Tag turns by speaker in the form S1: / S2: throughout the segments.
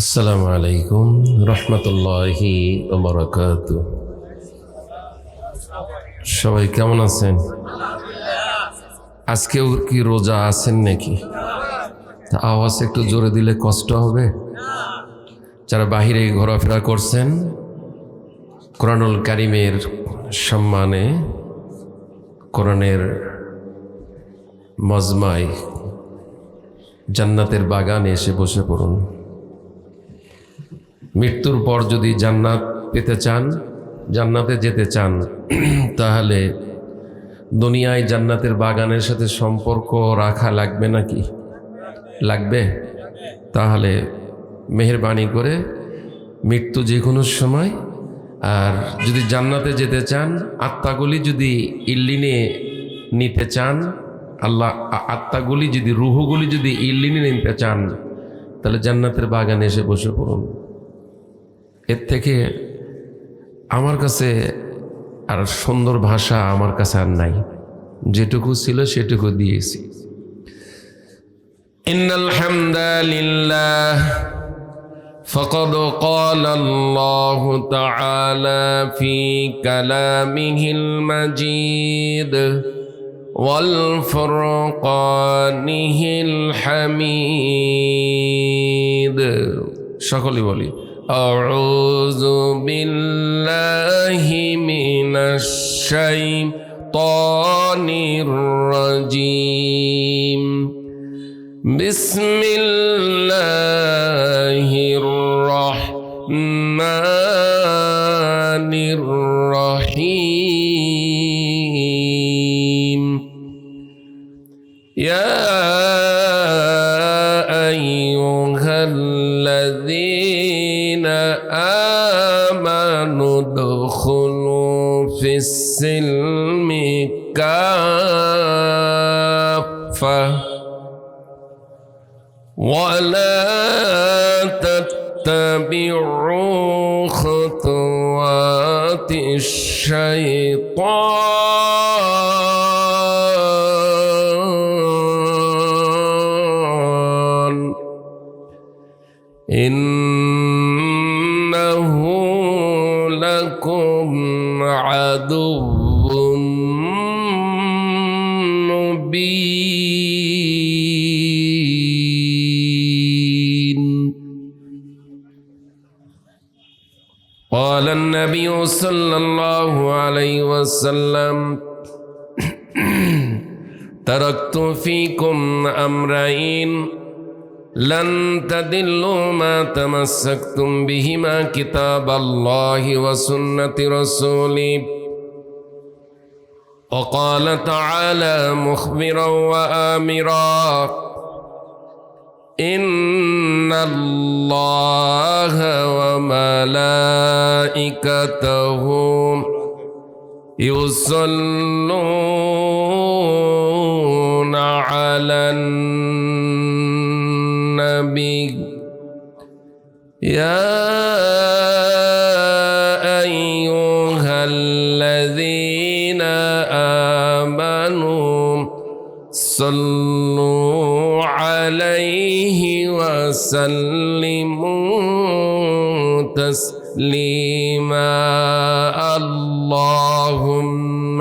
S1: আসসালামু আলাইকুম রহমতুল্লাহি ওয়া বারাকাতুহু। সবাই কেমন আছেন? আজকেও কি রোজা আছেন নাকি? তা আওয়াজ একটু জোরে দিলে কষ্ট হবে। যারা বাহিরে ঘোরাফেরা করছেন, কোরআনুল কারীমের সম্মানে কোরআনের মজমায় জান্নাতের বাগানে এসে বসে পড়ুন। মৃত্যুর পর যদি জান্নাত পেতে চান, জান্নাতে যেতে চান, তাহলে দুনিয়ায় জান্নাতের বাগানের সাথে সম্পর্ক রাখা লাগবে নাকি? লাগবে। তাহলে মেহেরবানি করে মৃত্যু যে কোনো সময়, আর যদি জান্নাতে যেতে চান, আত্মাগুলি যদি ইল্লিনে নিতে চান, আল্লাহ আত্মাগুলি যদি রুহগুলি যদি ইল্লিনে নিতে চান, তাহলে জান্নাতের বাগানে এসে বসে পড়ুন। এর থেকে আমার কাছে আর সুন্দর ভাষা আমার কাছে আর নাই। যেটুকু ছিল সেটুকু দিয়েছি। ইন্নাল হামদালিল্লাহ ফাকাদ ক্বালা আল্লাহু তাআলা ফি কালামিহিল মাজিদ ওয়াল ফুরকানিহিল হামিদ। সকলে বলি আউযু বিল্লাহি মিনাশ শাইতানির রাজীম। বিসমিল্লাহির রাহমানির রহিম। ইয়া আইয়ুহাল্লাযীনা আমানু দুখুলু ফিস-সিলমি কাফা ওয়ালা তাত্তাবিউ খুতুওয়াতিশ শাইতান ইন্নাহু লাকুম আদুউম মুবিন। قال النبي صلى الله عليه وسلم تركت فيكم أمرين لن تضلوا ما تمسكتم بهما كتاب الله وسنة رسوله. وقال تعالى مخبرا وآمرا إن الله وملائكته يصلون على النبي يا أيها الذين آمنوا صلوا عليه وسلموا تسليما. اللهم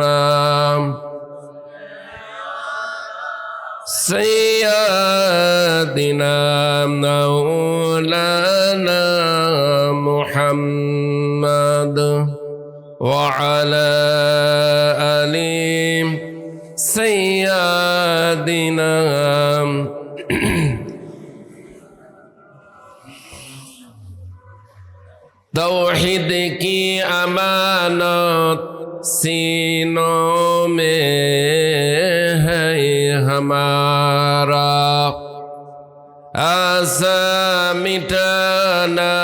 S1: سيدنا مولانا محمد وعلى آل سيدنا तौहीद की अमानत सीनों में है हमारा, आसा मिटाना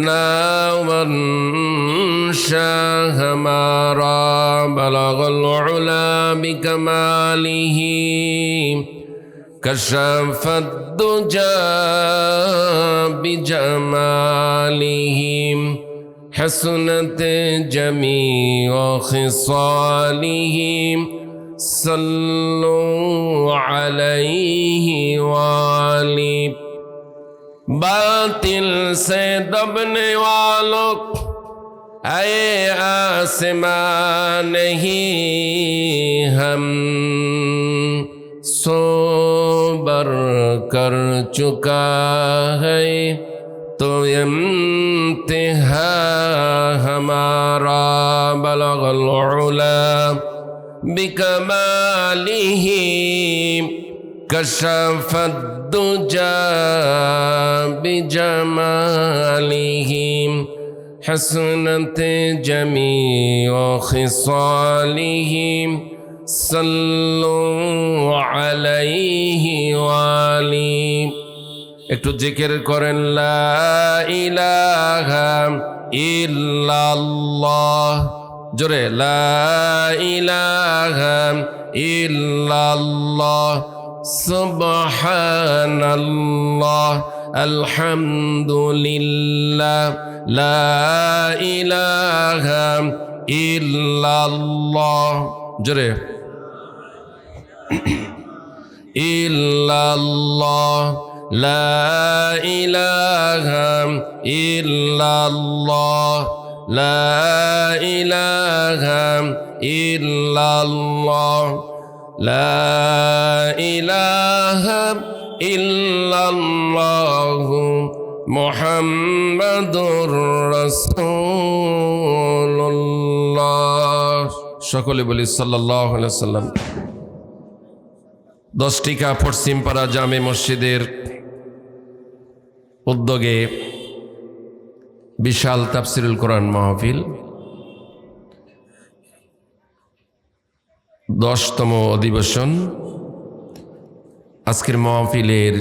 S1: नावंशा हमारा। बलगल उला बिकमालिही कशफत दुजा बिजमालिही हसनत जमीअ खिसालिही। सल्लु अलैहि वालि बातिल से दबने वालों ऐ आसमां नहीं हम सोबर कर चुका है तो इम्तिहा हमारा बलगल उला बिकमालिही कशफत दुजा बिजमालिही हसनत जमीअ खिसालिही सल्लु अलैहि वाली। একটু জিকির করেন লা ইলাহা ইল্লাল্লাহ, জোরে লা ইলাহা ইল্লাল্লাহ সুবহানাল্লাহ আলহামদুলিল্লাহ লা ইলাহা ইল্লাল্লাহ, জোরে ইল্লাল্লাহ লা ইলাহা ইল্লাল্লাহ লা ইলাহা ইল্লাল্লাহ লা ইলাহা ইল্লাল্লাহ মুহাম্মাদুর রাসূলুল্লাহ। সকলে বলি সাল্লাল্লাহু আলাইহি ওয়াসাল্লাম। 10 টিকা পশ্চিমপাড়া জামে মসজিদের উদ্যোগে বিশাল তাফসিরুল কোরআন মাহফিল 10তম অধিবেশন। আজকের মাহফিলের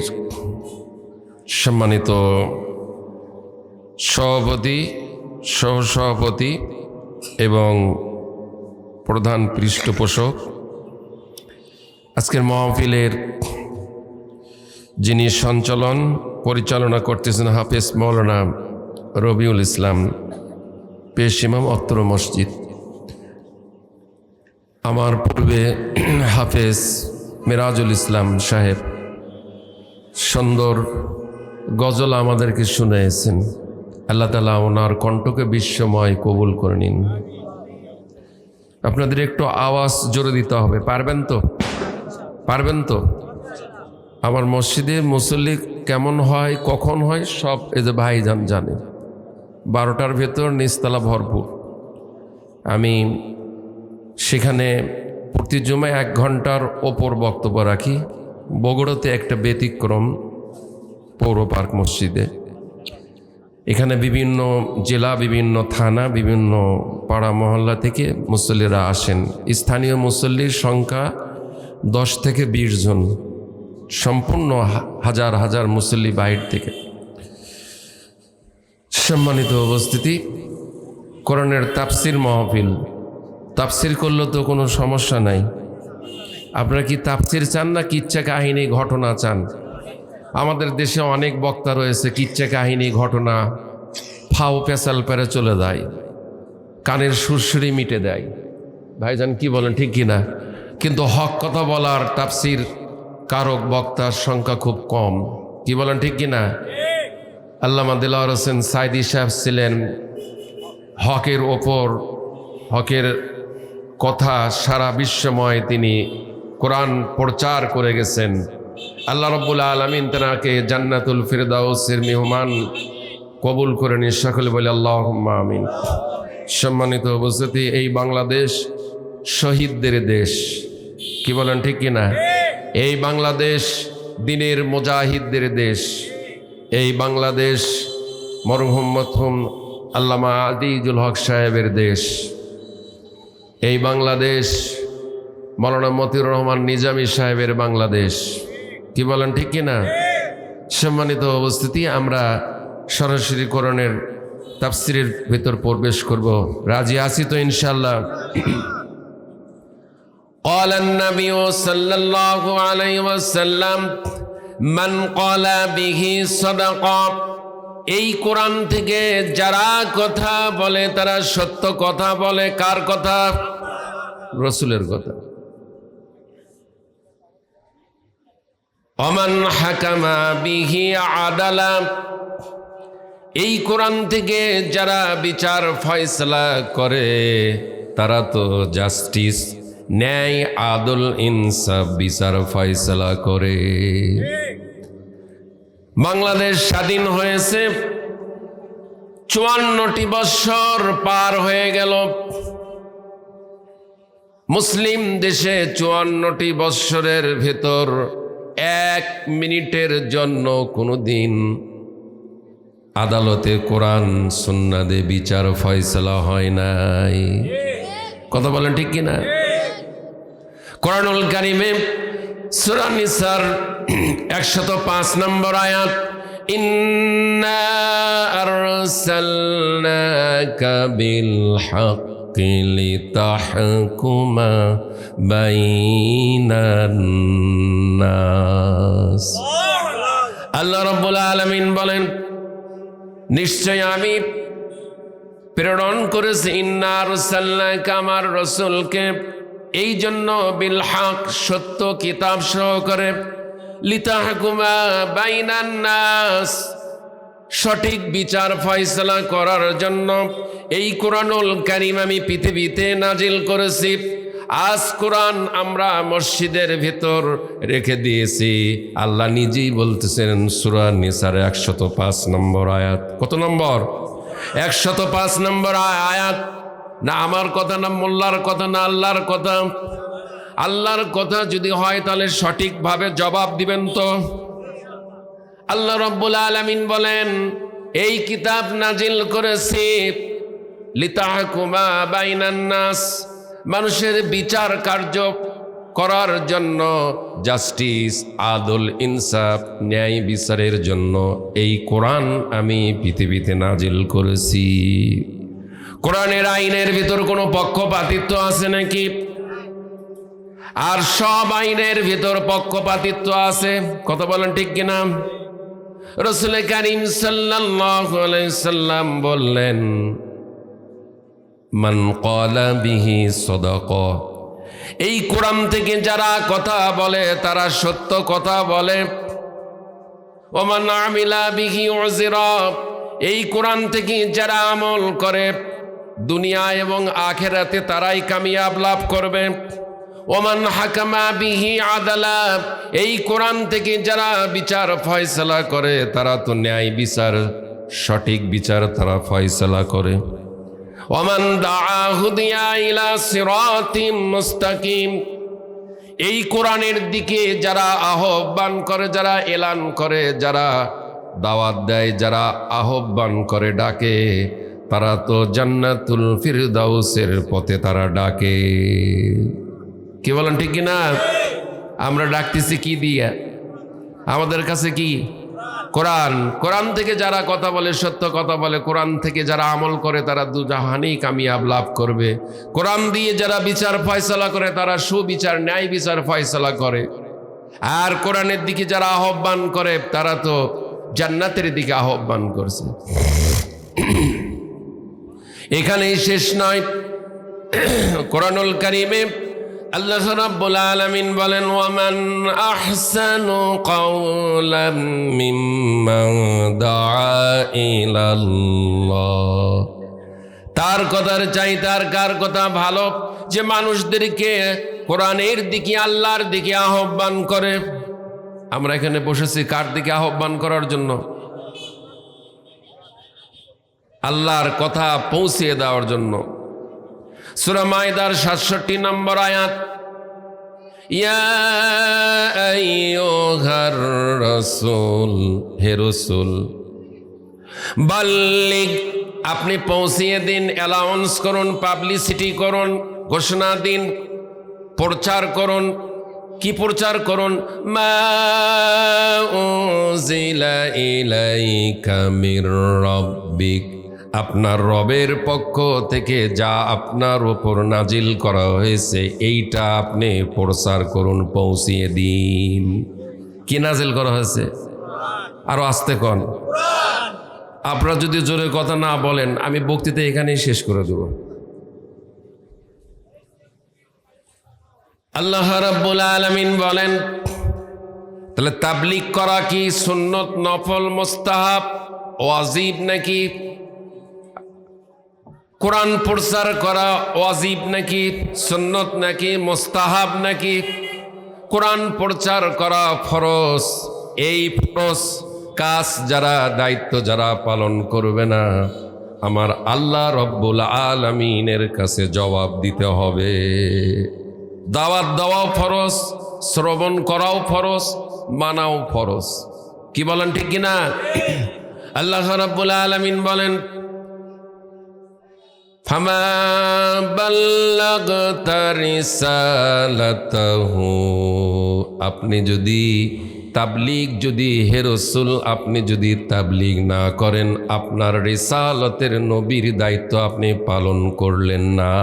S1: সম্মানিত সভাপতি, সহসভাপতি এবং প্রধান পৃষ্ঠপোষক, আজকের মাহফিলের যিনি সঞ্চালন পরিচালনা করতেছেন হাফেজ মৌলানা রবিউল ইসলাম, পেশ ইমাম অত্র মসজিদ। আমার পূর্বে হাফেজ মিরাজুল ইসলাম সাহেব সুন্দর গজল আমাদেরকে শুনিয়েছেন। আল্লাহ তাআলা ওনার কণ্ঠকে বিশ্বময় কবুল করে নিন। আপনাদের একটু আওয়াজ জোরে দিতে হবে, পারবেন তো? পারবেন তো? আমার মসজিদে মুসল্লি কেমন হয়, কখন হয়, সব এই যে ভাইজান জানে। 12টার ভেতর নিচতলা ভরপুর। আমি সেখানে প্রতি জুমায় 1 ঘন্টার ওপর বক্তব্য রাখি। বগুড়াতে একটা ব্যতিক্রম পৌর পার্ক মসজিদে। এখানে বিভিন্ন জেলা, বিভিন্ন থানা, বিভিন্ন পাড়া মহল্লা থেকে মুসল্লিরা আসেন। স্থানীয় মুসল্লির সংখ্যা 10 থেকে 20 জন, সম্পূর্ণ হাজার হাজার মুসল্লি বাইরে থেকে। সম্মানিত উপস্থিতি, কোরআনের তাফসির মাহফিল। তাফসির করলে তো কোনো সমস্যা নাই। আপনারা কি তাফসির চান না কিচ্ছা কাহিনী ঘটনা চান? আমাদের দেশে অনেক বক্তা রয়েছে, কিচ্ছা কাহিনী ঘটনা ফাও পেশাল পেরে চলে যায়, কানের সুরসুরি মিটে দেয়। ভাইজান কি বলেন, ঠিক কিনা? কিন্তু হক কথা বলার তাফসির কারক বক্তার সংখ্যা খুব কম। কি বলেন, ঠিক কিনা? আল্লামা দিলওয়ার হোসেন সাইদি সাহেব ছিলেন হকের ওপর, হকের কথা সারা বিশ্বময় তিনি কোরআন প্রচার করে গেছেন। আল্লাহ রাব্বুল আলামিন তাকে জান্নাতুল ফিরদাউসের মেহমান কবুল করে নিন। সকলে বলে আল্লাহুম্মা আমিন। সম্মানিত উপস্থিতি, এই বাংলাদেশ শহীদদের দেশ। কি বলেন, ঠিক কিনা? এই বাংলাদেশ দিনের মুজাহিদদের দেশ। এই বাংলাদেশ মরহুম আল্লামা আজিজুল হক সাহেবের দেশ। এই বাংলাদেশ মৌলানা মতিউর রহমান নিজামী সাহেবের বাংলাদেশ। কি বলেন, ঠিক কিনা? সম্মানিত উপস্থিতি, আমরা সরাসরি কোরআনের তাফসিরের ভিতর প্রবেশ করব। রাজি আছি তো ইনশাআল্লাহ? قال النبي صلى الله عليه وسلم من قال به صدقه। এই কোরআন থেকে যারা কথা বলে তারা সত্য কথা বলে। কার কথা? রাসূলের কথা। ওমান হাকামা বিহি আদালা, এই কোরআন থেকে যারা বিচার ফয়সালা করে তারা তো জাস্টিস, ন্যায়, আদল, ইনসাফ বিচার ফয়সালা করে। বাংলাদেশ স্বাধীন হয়েছে 54টি বৎসর পার হয়ে গেল। মুসলিম দেশে 54টি বৎসরের ভেতর 1 মিনিটের জন্য কোনোদিন আদালতে কোরআন সুন্নাহ দিয়ে বিচার ফয়সালা হয় নাই। কথা বলেন ঠিক কিনা? কোরআনুল কারীমে সূরা নিসার 105 নম্বর আয়াত, ইন্না আরসালনাকা বিল হাক্কি লিতাহকুমা বাইনান নাস। আল্লাহ রাব্বুল আলামিন বলেন, নিশ্চয় আমি প্রেরণ করেছি ইন্না আরসালনাকা, আমার রাসূলকে, এই জন্য বিল হক, সত্য কিতাব সহকারে, লিতাহকুমা বাইনান নাস, সঠিক বিচার ফয়সালা করার জন্য এই কোরআনুল কারীম আমি পৃথিবীতে নাজিল করেছি। আজ কোরআন আমরা মসজিদের ভিতর রেখে দিয়েছি। আল্লাহ নিজেই বলতেছেন সূরা নিসার 105 নম্বর আয়াত। কত নম্বর? 105 নম্বর আয়াত। না আমার কথা, না মোল্লার কথা, না আল্লাহর কথা? আল্লাহর কথা যদি হয় তাহলে সঠিকভাবে জবাব দিবেন তো। আল্লাহ রাব্বুল আলামিন বলেন, এই কিতাব নাজিল করেছি লিতাহকুমা বাইনান নাস, মানুষের বিচার কার্য করার জন্য, জাস্টিস, আদল, ইনসাফ, ন্যায় বিচারের জন্য এই কোরআন আমি পৃথিবীতে নাজিল করেছি। কোরআনের আইনের ভিতর কোনো পক্ষপাতিত্ব আছে নাকি? আর সব আইনের ভিতর পক্ষপাতিত্ব আছে। কথা বলেন ঠিক কিনা? রাসূল কারীম সাল্লাল্লাহু আলাইহি সাল্লাম বললেন, মান ক্বালা বিহি সাদাকা, এই কোরআন থেকে যারা কথা বলে তারা সত্য কথা বলে। ওয়া মান আমিলা বিহি উযরা, এই কোরআন থেকে যারা আমল করে দুনিয়া এবং আখিরাতে তারাই কামিয়াব লাভ করবে। ওমান হাকামা বিহি আদালা, এই কোরআন থেকে যারা বিচার ফয়সালা করে তারা তো ন্যায় বিচার, সঠিক বিচার তারা ফয়সালা করে। ওমান দাআ হুদিয়া ইলা সিরাতিম মুস্তাকিম, এই কোরআনের দিকে যারা আহ্বান করে, যারা এলান করে, যারা দাওয়াত দেয়, যারা আহ্বান করে, ডাকে, তারা তো জান্নাতুল ফিরদাউসের পথে তারা ডাকে। কি বলেন ঠিক কিনা? আমরা ডাকতেছি কি দিয়া? আমাদের কাছে কি? কোরআন। কোরআন থেকে যারা কথা বলে, সত্য কথা বলে, কোরআন থেকে যারা আমল করে তারা দুজাহানেই কামিয়াব লাভ করবে। কোরআন দিয়ে যারা বিচার ফয়সালা করে তারা সুবিচার, ন্যায় বিচার ফয়সালা করে। আর কোরআনের দিকে যারা আহ্বান করে তারা তো জান্নাতের দিকে আহ্বান করছে। এখানেই শেষ নয়। কোরআনুল কারীমে আল্লাহ রাব্বুল আলামিন বলেন, ওয়ামান আহসানু কাওলাম মিম্মান দাআ ইলাল্লাহ, তার কথার চাই তার কার কথা ভালো, যে মানুষদেরকে কোরআনের দিকে, আল্লাহর দিকে আহ্বান করে। আমরা এখানে বসেছি কার দিকে আহ্বান করার জন্য? আল্লাহর কথা পৌঁছিয়ে দেওয়ার জন্য। সূরা মায়দার 67 নম্বর আয়াত, ইয়া আইয়ুহার রাসূল, হে রাসূল, বাল্লিগ, আপনি পৌঁছিয়ে দিন, অ্যালাউন্স করুন, পাবলিসিটি করুন, ঘোষণা দিন, প্রচার করুন। কি প্রচার করুন? মা উনজিলা ইলাইকা মির রাব্বিক, আপনার রবের পক্ষ থেকে যা আপনার উপর নাজিল করা হয়েছে এইটা আপনি প্রচার করুন, পৌঁছিয়ে দিন। কি নাজিল করা হয়েছে? আরো আস্তে কন। আপনারা যদি জোরে কথা না বলেন আমি বক্তৃতা এখানেই শেষ করে দেব। আল্লাহ রাব্বুল আলামিন বলেন, তাহলে তাবলীগ করা কি সুন্নত, নফল, মুস্তাহাব, ওয়াজিব নাকি? কোরআন প্রচার করা ওয়াজিব নাকি সুন্নত নাকি মুস্তাহাব নাকি? কোরআন প্রচার করা ফরজ। এই ফরজ কাজ যারা, দায়িত্ব যারা পালন করবে না, আমার আল্লাহ রব্বুল আলামিনের কাছে জবাব দিতে হবে। দাওয়াত দেওয়াও ফরজ, শ্রবণ করাও ফরজ, মানাও ফরজ। কি বলেন ঠিক কিনা? আল্লাহ রব্বুল আলামিন বলেন, ফামা বাল্লাগতা রিসালাতাহু, আপনি যদি তাবলীগ, যদি হে রাসূল আপনি যদি তাবলীগ না করেন, আপনার রিসালতের নবীর দায়িত্ব আপনি পালন করলেন না।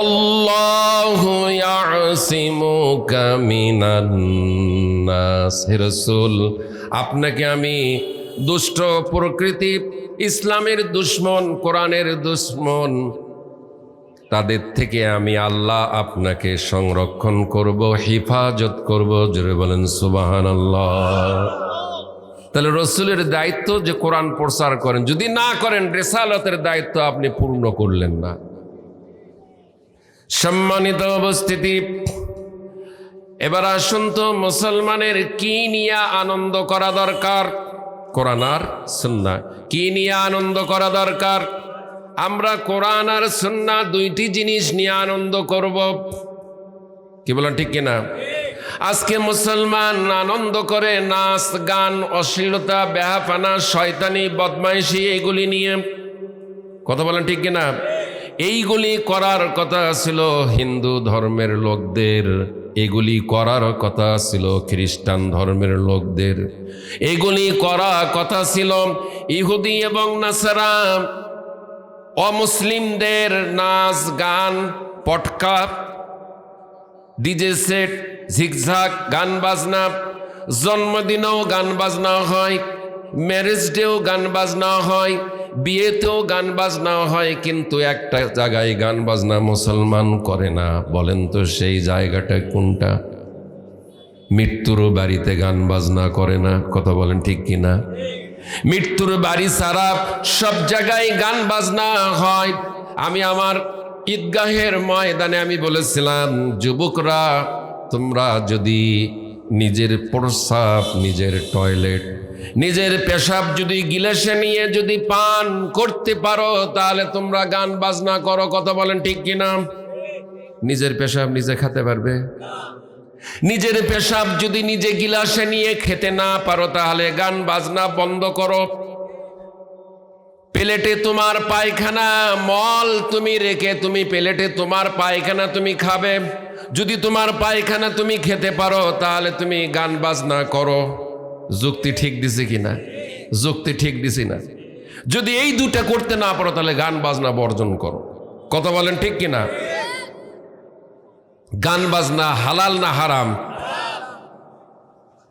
S1: আল্লাহু ইয়াসিমুকা মিনান নাস, হে রাসূল আপনাকে আমি দুষ্ট প্রকৃতি, ইসলামের দুশ্মন, কোরআনের দুশ্মন, তাদের থেকে আমি আল্লাহ আপনাকে সংরক্ষণ করব, হিফাজত করব। জোরে বলেন সুবহানাল্লাহ। তাহলে রসুলের দায়িত্ব যে কোরআন প্রচার করেন, যদি না করেন রিসালাতের দায়িত্ব আপনি পূর্ণ করলেন না। সম্মানিত উপস্থিতি, এবার আসুন তো মুসলমানের কি নিয়ে আনন্দ করা দরকার? কোরআন আর সুন্নাহ। কি নিয়ে আনন্দ করা দরকার? আমরা কোরআন আর সুন্নাহ দুইটি জিনিস নিয়ে আনন্দ করব। কি বলেন ঠিক কিনা? আজকে মুসলমান আনন্দ করে নাচ, গান, অশ্লীলতা, বেহাফানা, শয়তানি, বদমাইশি, এইগুলি নিয়ে। কথা বলেন ঠিক কিনা? এইগুলি করার কথা ছিল হিন্দু ধর্মের লোকদের, এগুলি করার কথা ছিল খ্রিস্টান ধর্মের লোকদের, এগুলি করা কথা ছিল ইহুদি এবং নাসারা অমুসলিমদের। নাচ, গান, পটকা, ডিজে সেট, ঝিকঝাক, গান বাজনা, জন্মদিনেও গান বাজনা হয়, ম্যারেজ ডেও গান বাজনা হয়, বিয়েতেও গান বাজনা হয়, কিন্তু একটা জায়গায় গান বাজনা মুসলমান করে না। বলেন তো সেই জায়গাটা কোনটা? মৃত্যুর বাড়িতে গান বাজনা করে না। কথা বলেন ঠিক কিনা? মৃত্যুর বাড়ি ছাড়া সব জায়গায় গান বাজনা হয়। আমি আমার ঈদগাহের ময়দানে আমি বলেছিলাম, যুবকরা তোমরা যদি নিজের প্রস্রাব, নিজের টয়লেট, নিজের পেশাব যদি গিলাসে নিয়ে যদি পান করতে পারো, তাহলে তোমরা গান বাজনা করো। কথা বলেন ঠিক কিনা? নিজের পেশাব নিজে খেতে পারবে? নিজের পেশাব যদি নিজে গিলাসে নিয়ে খেতে না পারো, তাহলে গান বাজনা বন্ধ করো। প্লেটে তোমার পায়খানা, মল তুমি রেখে তুমি প্লেটে তোমার পায়খানা তুমি খাবে। যদি তোমার পায়খানা তুমি খেতে পারো, তাহলে তুমি গান বাজনা করো। যুক্তি ঠিক দিছে কিনা? যুক্তি ঠিক দিছি না? যদি এই দুটা করতে না পারো, তাহলে গান বাজনা বর্জন করো। কথা বলেন ঠিক কিনা? গান বাজনা হালাল না হারাম?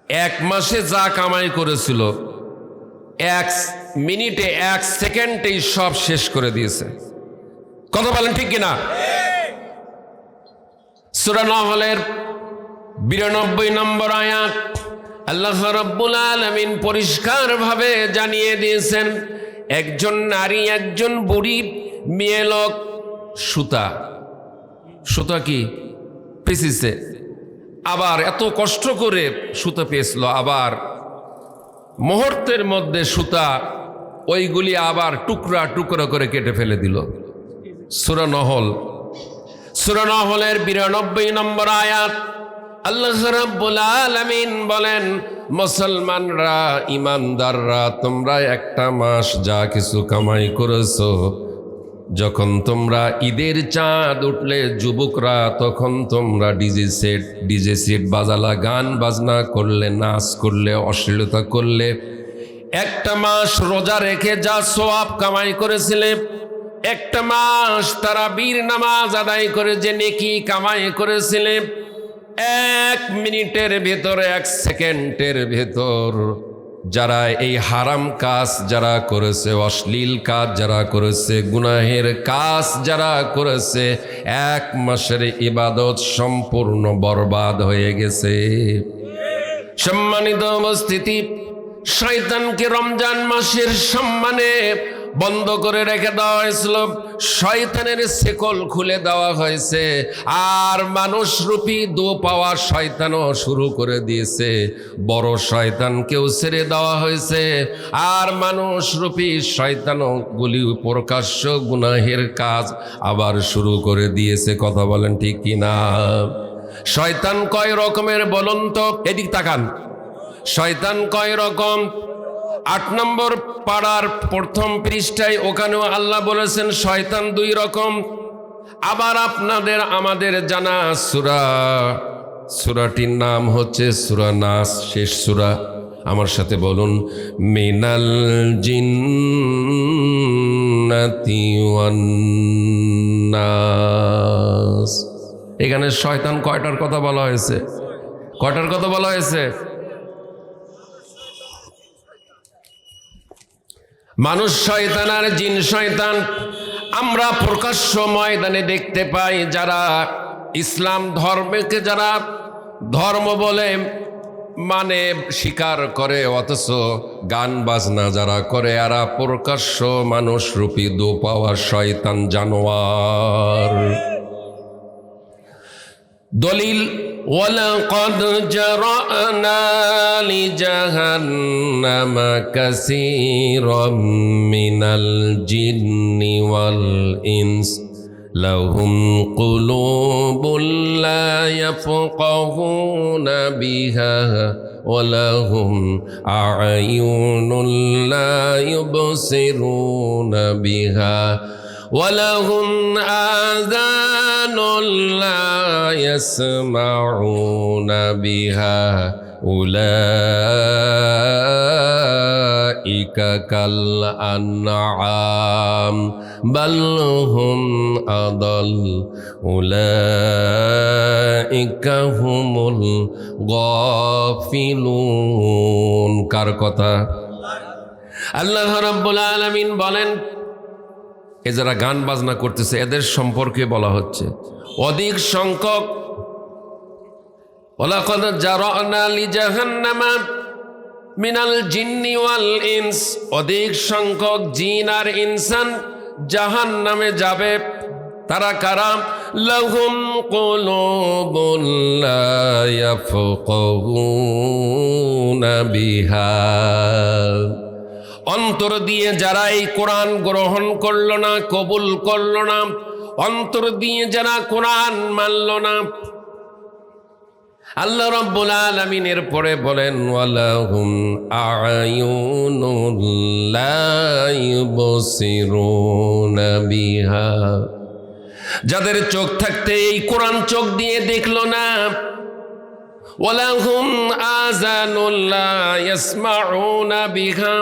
S1: এক মাসে যা কামাই করেছিল, 1 মিনিটে 1 সেকেন্ডেই সব শেষ করে দিয়েছে। কথা বলেন ঠিক কিনা? সূরা নাহলের 92 নম্বর আয়াত আল্লাহ রাব্বুল আলামিন পরিষ্কার ভাবে জানিয়ে দিয়েছেন, একজন নারী, একজন বুড়ি মেয়ে লোক সুতা কি পেঁচিছে, আবার এত কষ্ট করে সুতা পেঁচলো, আবার মুহূর্তের মধ্যে সুতা ওইগুলি আবার টুকরা টুকরা করে কেটে ফেলে দিল। সূরা নহলের 92 নম্বর আয়াত আল্লাহ রাব্বুল আলামিন বলেন, মুসলমানরা, ইমানদাররা, তোমরা একটা মাস যা কিছু কামাই করেছো, যখন তোমরা ঈদের চাঁদ উঠলে যুবকরা, তখন তোমরা ডিজে সেট বাজালা, গান বাজনা করলে, নাচ করলে, অশ্লীলতা করলে, একটা মাস রোজা রেখে যা সওয়াব কামাই করেছিলে, একটা মাস তারাবির নামাজ আদায় করে যে নেকি কামাই করেছিলে, 1 মিনিটের ভেতর, 1 সেকেন্ডের ভেতর যারা এই হারাম কাজ যারা করেছে, অশ্লীল কাজ যারা করেছে, গুনাহের কাজ যারা করেছে, 1 মাসের ইবাদত সম্পূর্ণ বরবাদ হয়ে গেছে। সম্মানিত উপস্থিতি, শয়তানকে রমজান মাসের সম্মানে বন্ধ করে রেখে দেওয়া হয়েছিল, শয়তানের শেকল খুলে দেওয়া হয়েছে, আর মানুষ রূপী দো পাওয়া শয়তানও শুরু করে দিয়েছে। বড় শয়তানকেও ছেড়ে দেওয়া হয়েছে, আর মানুষ রূপী শয়তানও গুলি প্রকাশ্য গুনাহের কাজ আবার শুরু করে দিয়েছে। কথা বলেন ঠিক কিনা? শয়তান কয় রকমের বলুন তো? এদিক তাকান। শয়তান কয় রকম? 8 নম্বর পাড়ার প্রথম পৃষ্ঠায় ওখানেও আল্লাহ বলেছেন শয়তান 2 রকম। আবার আপনাদের আমাদের জানা সূরাটির নাম হচ্ছে সূরা নাস, শেষ সূরা। আমার সাথে বলুন, মিনাল জিন্নাতি ওয়ান নাস। এখানে শয়তান কয়টার কথা বলা হয়েছে? কয়টার কথা বলা হয়েছে? মানুষ শয়তান আর জিন শয়তান। আমরা প্রকাশ্য ময়দানে দেখতে পাই যারা ইসলাম ধর্মকে যারা ধর্ম বলে মানে স্বীকার করে, অথচ গান বাজনা যারা করে, এরা প্রকাশ্য মানুষ রূপী দো পাওয়া শয়তান জানোয়ার। দলিল, ওয়ালাকাদ জারানা লিজাহান্নামা কাসীরাম মিনাল জিন্নি ওয়াল ইনস লাহুম কুলুবুন লা ইয়াফকাহুনা বিহা ওয়া লাহুম আ'য়ুনুন লা ইউবসিরুনা বিহা ওয়ালাহুম আযানুন লা ইয়াসমাউনা বিহা উলাইকা কাল আনআম বাল হুম আদাল উলাইকা হুমুল গাফিলুন। কার কথা? আল্লাহ রাব্বুল আলামিন বলেন, এ যারা গান বাজনা করতেছে এদের সম্পর্কে বলা হচ্ছে অধিক সংখ্যক, ওয়ালাকাদ জারানা লিজাহান্নামা মিনাল জিন্নি ওয়াল ইনস, অধিক সংখ্যক জিন আর ইনসান জাহান্নামে যাবে। তারা কারা? লাহুম কুলুবুন লা ইয়াফকাহুনা বিহা, অন্তর দিয়ে যারা এই কোরআন গ্রহণ করলো না, কবুল করলো না, অন্তর দিয়ে যারা কোরআন মানল না। আল্লাহ রাব্বুল আলামিনের পরে বলেন, ওয়ালাহুম আ'য়ুনুন লা ইউবসিরুনা বিহা, যাদের চোখ থাকতে এই কোরআন চোখ দিয়ে দেখলো না। ওয়ালাহুম আযানুন লা ইয়াসমাউনা বিহা,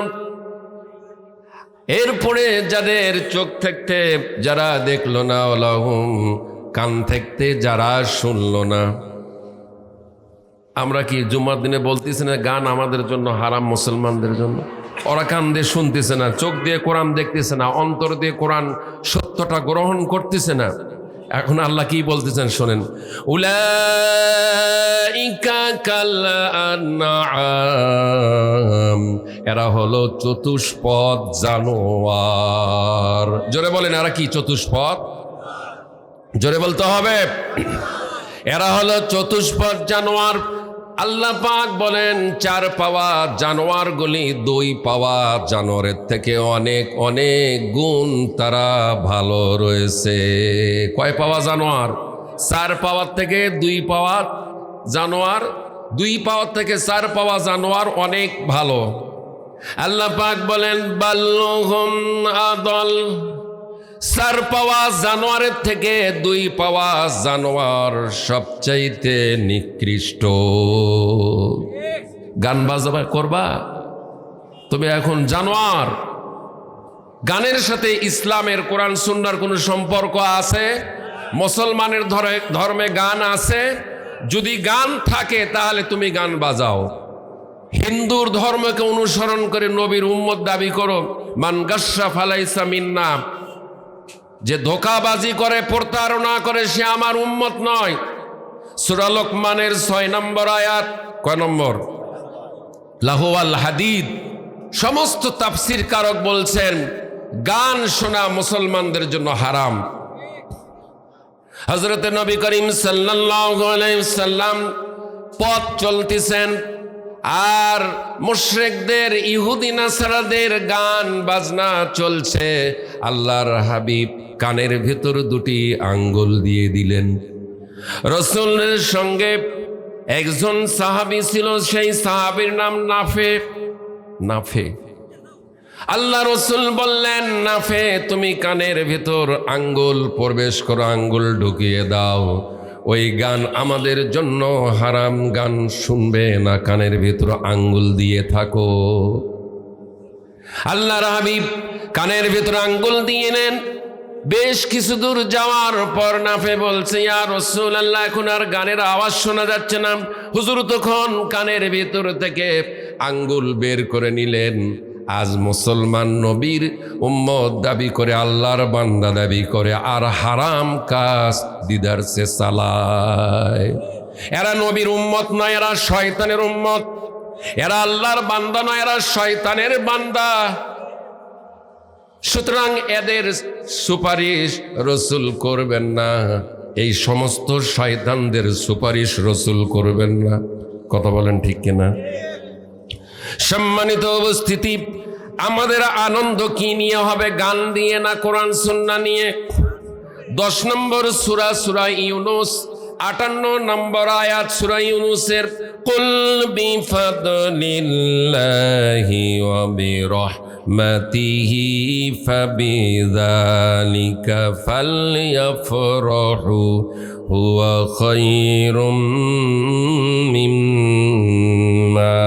S1: এরপরে যাদের চোখ থাকতে যারা দেখলো না, ওয়ালাহুম কান থাকতে যারা শুনলো না। আমরা কি জুমার দিনে বলতেছি না গান আমাদের জন্য হারাম, মুসলমানদের জন্য? ওরা কান দিয়ে শুনতেছে না, চোখ দিয়ে কোরআন দেখতেছে না, অন্তর দিয়ে কোরআন সত্যটা গ্রহণ করতেছে না। এখন আল্লাহ কি বলতেছেন শোনেন, উলাইকা কাল আনআম, এরা হলো চতুষ্পদ জানোয়ার। জোরে বলেন, এরা কি চতুষ্পদ? জোরে বলতে হবে। এরা হলো চতুষ্পদ জানোয়ার। আল্লাহ পাক বলেন 4 পাওয়া জানোয়ারগুলি 2 পাওয়া জানোয়ারের থেকে অনেক অনেক গুণ তারা ভালো রয়েছে। কয় পাওয়া জানোয়ার? 4 পাওয়ার থেকে 2 পাওয়া জানোয়ার, 2 পাওয়ার থেকে 4 পাওয়া জানোয়ার অনেক ভালো। আল্লাহ পাক বলেন বাল্লুহুম আদল, 4 পাওয়া জানোয়ারের থেকে 2 পাওয়া জানোয়ার সবচাইতে নিকৃষ্ট। গান বাজনা করবা তুমি এখন জানোয়ার। গানের সাথে ইসলামের কোরআন সুন্নাহর কোনো সম্পর্ক আছে? মুসলমানের ধর্মে গান আছে? যদি গান থাকে তাহলে তুমি গান বাজাও। হিন্দুর ধর্মকে অনুসরণ করে নবীর উম্মত দাবি করো, মান গাস্সা ফালাইসা মিন্না, যে ধোঁকাবাজি করে প্রতারণা করে সে আমার উম্মত নয়। সূরা লোকমানের 6 নম্বর আয়াত, কয় নম্বর? লাহুয়াল হাদিদ। সমস্ত তাফসীর কারক বলছেন গান শোনা মুসলমানদের জন্য হারাম। হযরত নবী করিম সাল্লাল্লাহু আলাইহি সাল্লাম পথ চলতেছেন, আর মুশরিকদের ইহুদি নাসারাদের গান বাজনা চলছে। আল্লাহর হাবিব কানের ভেতর দুটি আঙ্গুল দিয়ে দিলেন। রাসূলের সঙ্গে একজন সাহাবী ছিল, সেই সাহাবীর নাম নাফে। নাফে আল্লাহ রাসূল বললেন, নাফে তুমি কানের ভেতর আঙ্গুল প্রবেশ করো, আঙ্গুল ঢুকিয়ে দাও। ওই গান আমাদের জন্য হারাম, গান শুনবে না, কানের ভেতর আঙ্গুল দিয়ে থাকো। আল্লাহর হাবিব কানের ভেতর আঙ্গুল দিয়ে নেন। বেশ কিছু দূর যাওয়ার পর নাফে বলছে, ইয়া রাসূলুল্লাহ, এখন আর গানের আওয়াজ শোনা যাচ্ছে না। হুজুর তখন কানের ভেতর থেকে আঙ্গুল বের করে নিলেন। আজ মুসলমান নবীর উম্মত দাবি করে, আল্লাহর বান্দা দাবি করে, আর হারাম কাজ দিদার সে চালায়। এরা নবীর উম্মত নয়, এরা শয়তানের উম্মত। এরা আল্লাহর বান্দা নয়, এরা শয়তানের বান্দা। সুতরাং এদের সুপারিশ রসুল করবেন না, এই সমস্ত শয়তানদের সুপারিশ রসুল করবেন না। কথা বলেন ঠিক কিনা? সম্মানিত উপস্থিতি, আমাদের আনন্দ কি নিয়ে হবে? গান দিয়ে না কোরআন সুন্নাহ নিয়ে? 10 নম্বর সূরা, সূরা ইউনূস 58 নম্বর আয়াত সূরা ইউনূসের, কুল বিফাদলিল্লাহি ওয়া বিরহমাতিহি ফাবিযালিকা ফালইফরাহু হুয়া খায়রুম মিম্মা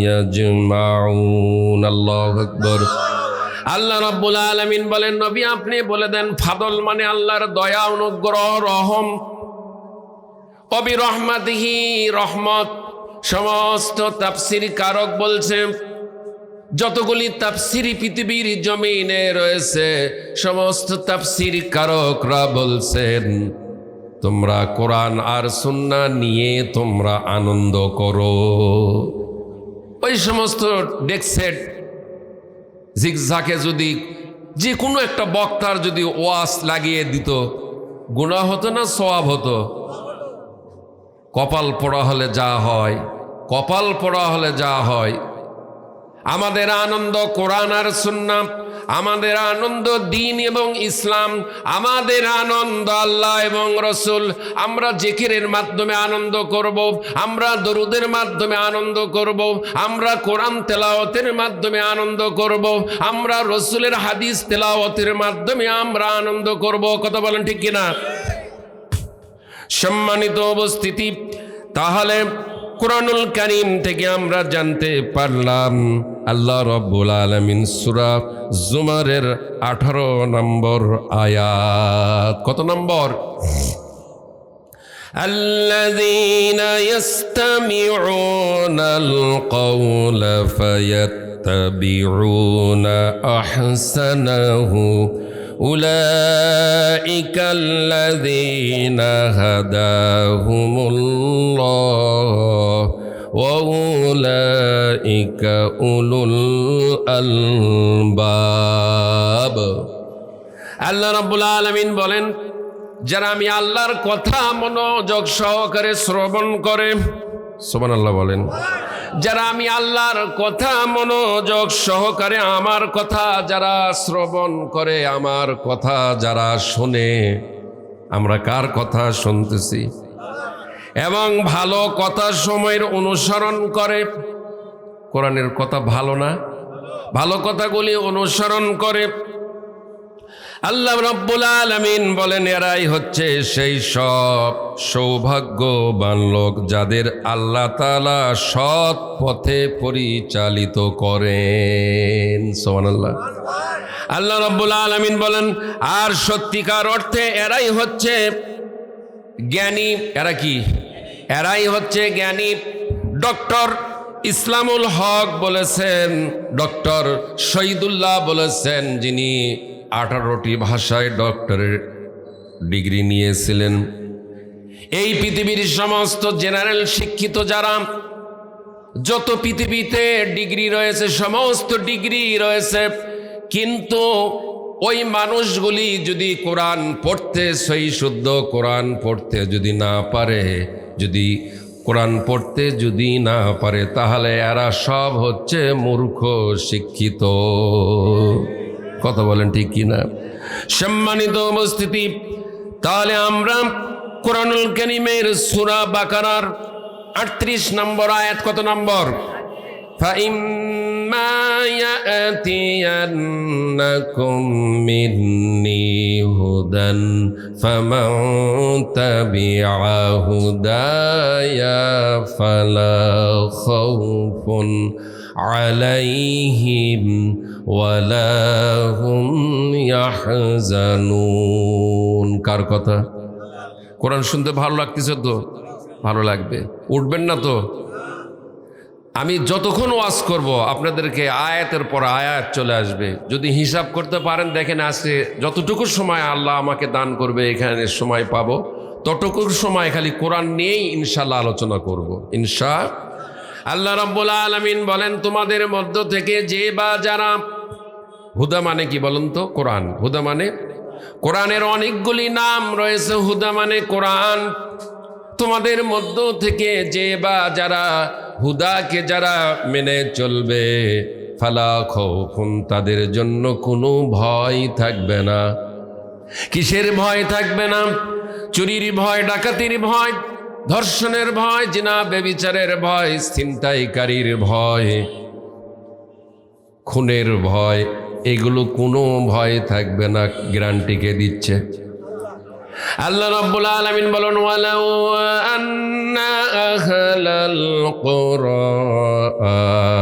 S1: ইয়াজমাউন। আল্লাহু আকবার। আল্লাহ রাব্বুল আলামিন বলেন, নবী আপনি বলে দেন, ফাদল মানে আল্লাহর দয়া, অনুগ্রহ, রহম। কবি রহমাতিহি, রহমত। সমস্ত তাফসীর কারক বলছে, যতগুলি তাফসীর পৃথিবীর জমিনে রয়েছে, সমস্ত তাফসীর কারকরা বলছেন তোমরা কোরআন আর সুন্নাহ নিয়ে তোমরা আনন্দ করো। ওই সমস্ত ডেকসেট জিগজাকে যদি যে কোনো একটা বক্তার যদি ওয়াজ লাগিয়ে দিত, গুনাহ হতো না সওয়াব হতো? কপাল পোড়া হলে যা হয়, কপাল পোড়া হলে যা হয়। আমাদের আনন্দ কোরআন আর সুন্নাহ, আমাদের আনন্দ দ্বীন এবং ইসলাম, আমাদের আনন্দ আল্লাহ এবং রসুল। আমরা জিকিরের মাধ্যমে আনন্দ করব, আমরা দরুদের মাধ্যমে আনন্দ করব, আমরা কোরআন তেলাওয়াতের মাধ্যমে আনন্দ করব, আমরা রসুলের হাদিস তেলাওয়াতের মাধ্যমে আমরা আনন্দ করব। কথা বলেন ঠিক কিনা? সম্মানিত উপস্থিতি, তাহলে কুরআনুল কারীম থেকে আমরা জানতে পারলাম আল্লাহ রাব্বুল আলামিন সূরা জুমারের 18 নম্বর আয়াত, কত নম্বর? আল্লাযীনা ইয়াসতামিউনাল কাওলা ফায়াত্তাবিউনা আহসানাহু উলাইকা আল্লাযীনা হাদাহুমুল্লাহ ওয়া উলাইকা উলুল আলবাব। আল্লাহ রাব্বুল আলামিন বলেন, যারা আমি আল্লাহর কথা মনোযোগ সহকারে শ্রবণ করে, সুবহানাল্লাহ বলেন, যারা আমি আল্লাহর কথা মনোযোগ সহকারে আমার কথা যারা শ্রবণ করে, আমার কথা যারা শোনে, আমরা কার কথা শুনতেছি? এবং ভালো কথা সময়ের অনুসরণ করে। কোরআনের কথা ভালো না? ভালো কথাগুলি অনুসরণ করে। আল্লাহ রাব্বুল আলামিন বলেন, এরাই হচ্ছে সেই সব সৌভাগ্যবান লোক যাদের আল্লাহ তাআলা সৎ পথে পরিচালিত করেন। সুবহানাল্লাহ। আল্লাহ রাব্বুল আলামিন বলেন, আর সত্যিকার অর্থে এরাই হচ্ছে জ্ঞানী। এরা কি? এরাই হচ্ছে জ্ঞানী। ডক্টর ইসলামুল হক বলেছেন, ডক্টর শহীদুল্লাহ বলেছেন, যিনি 18টি ভাষায় ডক্টরের ডিগ্রি নিয়েছিলেন, এই পৃথিবীর সমস্ত জেনারেল শিক্ষিত যারা যত পৃথিবীতে ডিগ্রি রয়েছে, সমস্ত ডিগ্রি রয়েছে, কিন্তু ওই মানুষগুলি যদি কোরআন পড়তে, সহি শুদ্ধ কোরআন পড়তে যদি না পারে, যদি কোরআন পড়তে যদি না পারে, তাহলে এরা সব হচ্ছে মূর্খ শিক্ষিত। কথা বলেন ঠিক কিনা? সম্মানিত উপস্থিতি, তাহলে আমরা কোরআনুল কারীমের সূরা বাকারার 38 নম্বর আয়াত, কত নম্বর? فَإِمَّا يَأْتِيَنَّكُم مِّنِّي هُدًى فَمَن تَبِعَ هُدَايَ فَلَا خَوْفٌ عَلَيْهِمْ وَلَا هُمْ يَحْزَنُونَ। কার কথা? কোরআন শুনতে ভালো লাগতেছে তো? ভালো লাগবে, উঠবেন না তো? আমি যতক্ষণ ওয়াজ করব আপনাদেরকে আয়াতের পর আয়াত চলে আসবে। যদি হিসাব করতে পারেন, দেখেন আজকে যতটুকু সময় আল্লাহ আমাকে দান করবে এখানে সময় পাবো, ততটুকু সময় খালি কোরআন নিয়েই ইনশাআল্লাহ আলোচনা করব ইনশা আল্লাহ। রাব্বুল আলামিন বলেন, তোমাদের মধ্য থেকে যে বা যারা, হুদা মানে কি বলুন তো? কোরআন। হুদা মানে কোরআনের অনেকগুলি নাম রয়েছে। হুদা মানে কোরআন। তোমাদের মধ্য থেকে যে বা যারা হুদাকে যারা মেনে চলবে, ফালা খাউফুন, তাদের জন্য কোনো ভয় থাকবে না। কিসের ভয় থাকবে না? চুরির ভয়, ডাকাতির ভয়, ধর্ষণের ভয়, জিনা ব্যভিচারের ভয়, ছিনতাইকারীর ভয়, খুনের ভয়, এগুলো কোনো ভয় থাকবে না, গ্যারান্টিকে দিচ্ছে আল্লাহ রাব্বুল আলামিন। বলেন, ওয়ালাউ আন্না আহলাল কুরা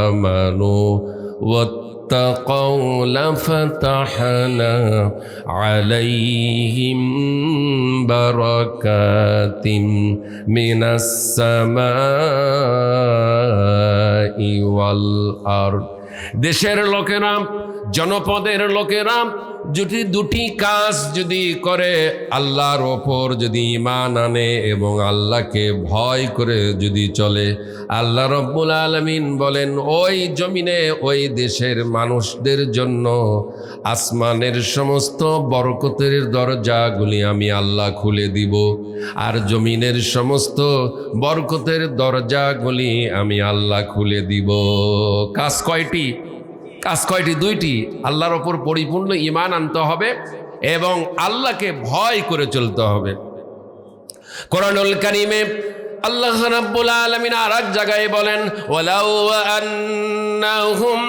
S1: আমানু ওয়াত্তাকাউ লাফাতাহনা আলাইহিম বারাকাতিম মিনাস সামাই ওয়াল আরদ। দেশের লোকেরা, জনপদের লোকেরা যদি দুটি কাজ যদি করে, আল্লাহর ওপর যদি ঈমান আনে এবং আল্লাহকে ভয় করে যদি চলে, আল্লাহ রাব্বুল আলামিন বলেন ওই জমিনে, ওই দেশের মানুষদের জন্য আসমানের সমস্ত বরকতের দরজাগুলি আমি আল্লাহ খুলে দিব, আর জমিনের সমস্ত বরকতের দরজাগুলি আমি আল্লাহ খুলে দিব। কাজ কয়টি? কাজ কয়টি? দুইটি। আল্লাহর ওপর পরিপূর্ণ ঈমান আনতে হবে এবং আল্লাহকে ভয় করে চলতে হবে। কোরআনুল কারীমে আল্লাহ রাব্বুল আলামিন আর এক জায়গায় বলেন, ওয়ালাউ আন্নাহুম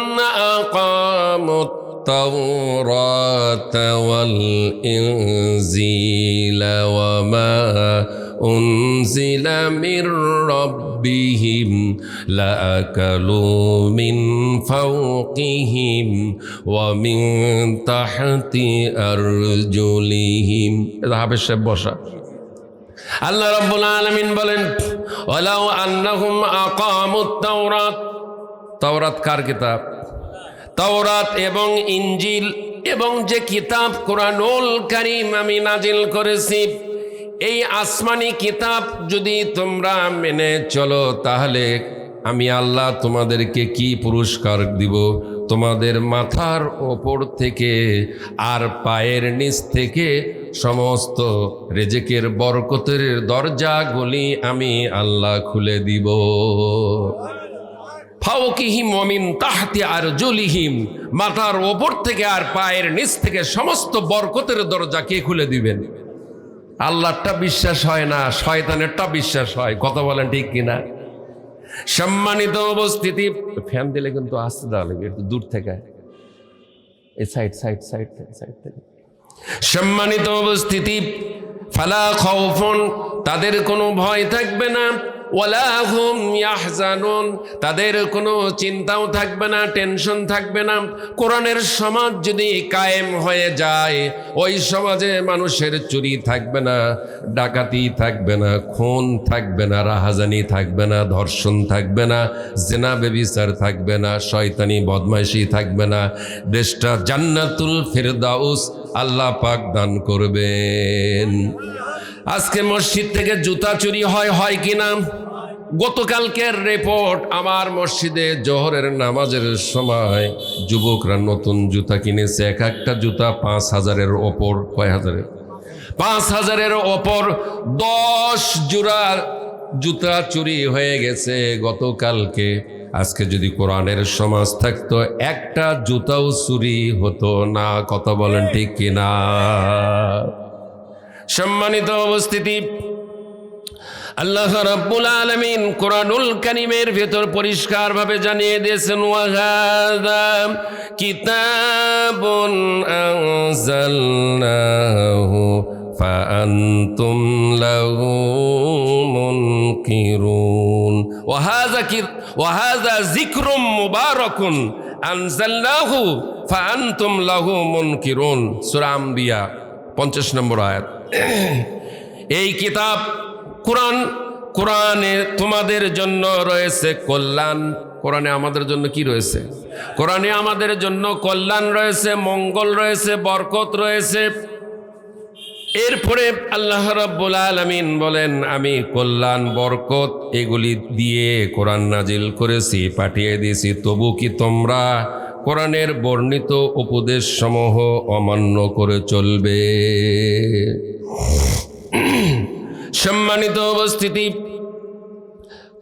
S1: আকামুত তাওরাতা ওয়াল ইনজিলা ওয়া মা উনজিলা মির রাব্বিহিম লাআকালু মিন ফাওকিহিম ওয়া মিন তাহতি আরজুলিহিম। হাফেজ সাহেব বসা। আল্লাহ রাব্বুল আলামিন বলেন, ওয়ালাউ আন্নাহুম আকামুত তাওরাত। তাওরাত কার কিতাব? তাওরাত এবং ইনজিল এবং যে কিতাব কোরআনুল কারীম আমি নাজিল করেছি, এই আসমানি কিতাব যদি তোমরা মেনে চলো, তাহলে আমি আল্লাহ তোমাদেরকে কি পুরস্কার দিব? তোমাদের মাথার ওপর থেকে আর পায়ের নিচ থেকে সমস্ত রিজিকের বরকতের দরজাগুলি আমি আল্লাহ খুলে দিব। ফাওকিহিম ওয়া মিন তাহতি আরজুলিহিম, মাথার ওপর থেকে আর পায়ের নিচ থেকে সমস্ত বরকতের দরজা কে খুলে দিবেন? আল্লাহরটা বিশ্বাস হয় না, শয়তানেরটা বিশ্বাস হয়। কথা বলেন ঠিক কিনা? সম্মানিত উপস্থিতি, ফ্যান দিলে কিন্তু আসতে দেওয়া লাগবে, একটু দূর থেকে, এই সাইড থেকে। সম্মানিত উপস্থিতি, ফালা খাউফুন, তাদের কোনো ভয় থাকবে না, ওয়ালা হুম ইয়াহজানুন, তাদের কোনো চিন্তাও থাকবে না, টেনশন থাকবে না। কোরআনের সমাজ যদি কায়েম হয়ে যায়, ওই সমাজে মানুষের চুরি থাকবে না, ডাকাতি থাকবে না, খুন থাকবে না, রাহাজানি থাকবে না, ধর্ষণ থাকবে না, জেনা ব্যভিচার থাকবে না, শয়তানি বদমাইশি থাকবে না। দেশটা জান্নাতুল ফিরদাউস আল্লাহ পাক দান করবেন। আজকে মসজিদ থেকে জুতা চুরি হয় কিনা? গতকালকের রিপোর্ট, আমার মসজিদে জোহরের নামাজের সময় যুবকরা নতুন জুতা কিনেছে, এক একটা জুতা 5,000-এর ওপর। কয় হাজারের? 5,000-এর ওপর 10 জোড়া জুতা চুরি হয়ে গেছে গতকালকে। আজকে যদি কোরআনের সমাজ থাকতো, একটা জুতাও চুরি হতো না। কথা বলেন ঠিক কিনা? সম্মানিত উপস্থিতি, আল্লাহ রাব্বুল আলামিন কোরআনুল কারীমের ভেতর পরিষ্কারভাবে জানিয়ে দিয়েছেন, ওয়াহাযা কিতাবুন আনজালনাহু ফাআনতুম লাহু মুনকিরুন। ওয়াহাযা যিকরুম মুবারাকুন আনজালনাহু ফাআনতুম লাহু মুনকিরুন। সূরা আম্বিয়া 50 নম্বর আয়াত। এই কিতাব কোরআনে তোমাদের জন্য রয়েছে কল্যাণ। কোরআনে আমাদের জন্য কি রয়েছে? কোরআনে আমাদের জন্য কল্যাণ রয়েছে, মঙ্গল রয়েছে, বরকত রয়েছে। এরপরে আল্লাহ রাব্বুল আলামিন বলেন, আমি কল্যাণ বরকত এগুলি দিয়ে কোরআন নাজিল করেছি, পাঠিয়ে দিয়েছি, তবু কি তোমরা কোরআনের বর্ণিত উপদেশ সমূহ অমান্য করে চলবে? সম্মানিত উপস্থিতি,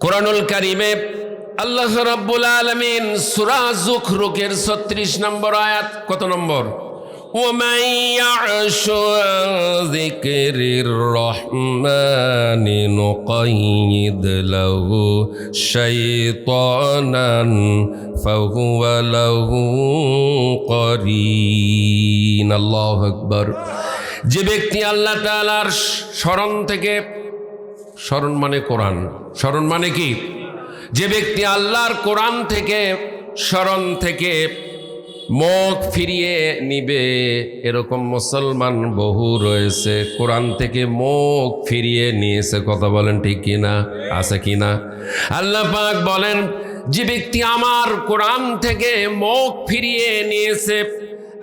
S1: কোরআনুল কারীমে আল্লাহ রাব্বুল আলামিন সূরা যুখরুফের 36 নম্বর আয়াত, কত নম্বর? ওয়ামান ইয়া'শু আন যিকরির রহমানি নুকাইয়িদ লাহু শাইতানান ফাহুয়া লাহু করিন। আল্লাহু আকবার। যে ব্যক্তি আল্লাহ তাআলার স্মরণ থেকে, স্মরণ মানে কোরআন, স্মরণ মানে কি? যে ব্যক্তি আল্লাহর কোরআন থেকে, স্মরণ থেকে মুখ ফিরিয়ে নিবে, এরকম মুসলমান বহু রয়েছে কোরআন থেকে মুখ ফিরিয়ে নিয়েছে। কথা বলেন ঠিক কিনা? আছে কিনা? আল্লাহ পাক বলেন, যে ব্যক্তি আমার কোরআন থেকে মুখ ফিরিয়ে নিয়েছে,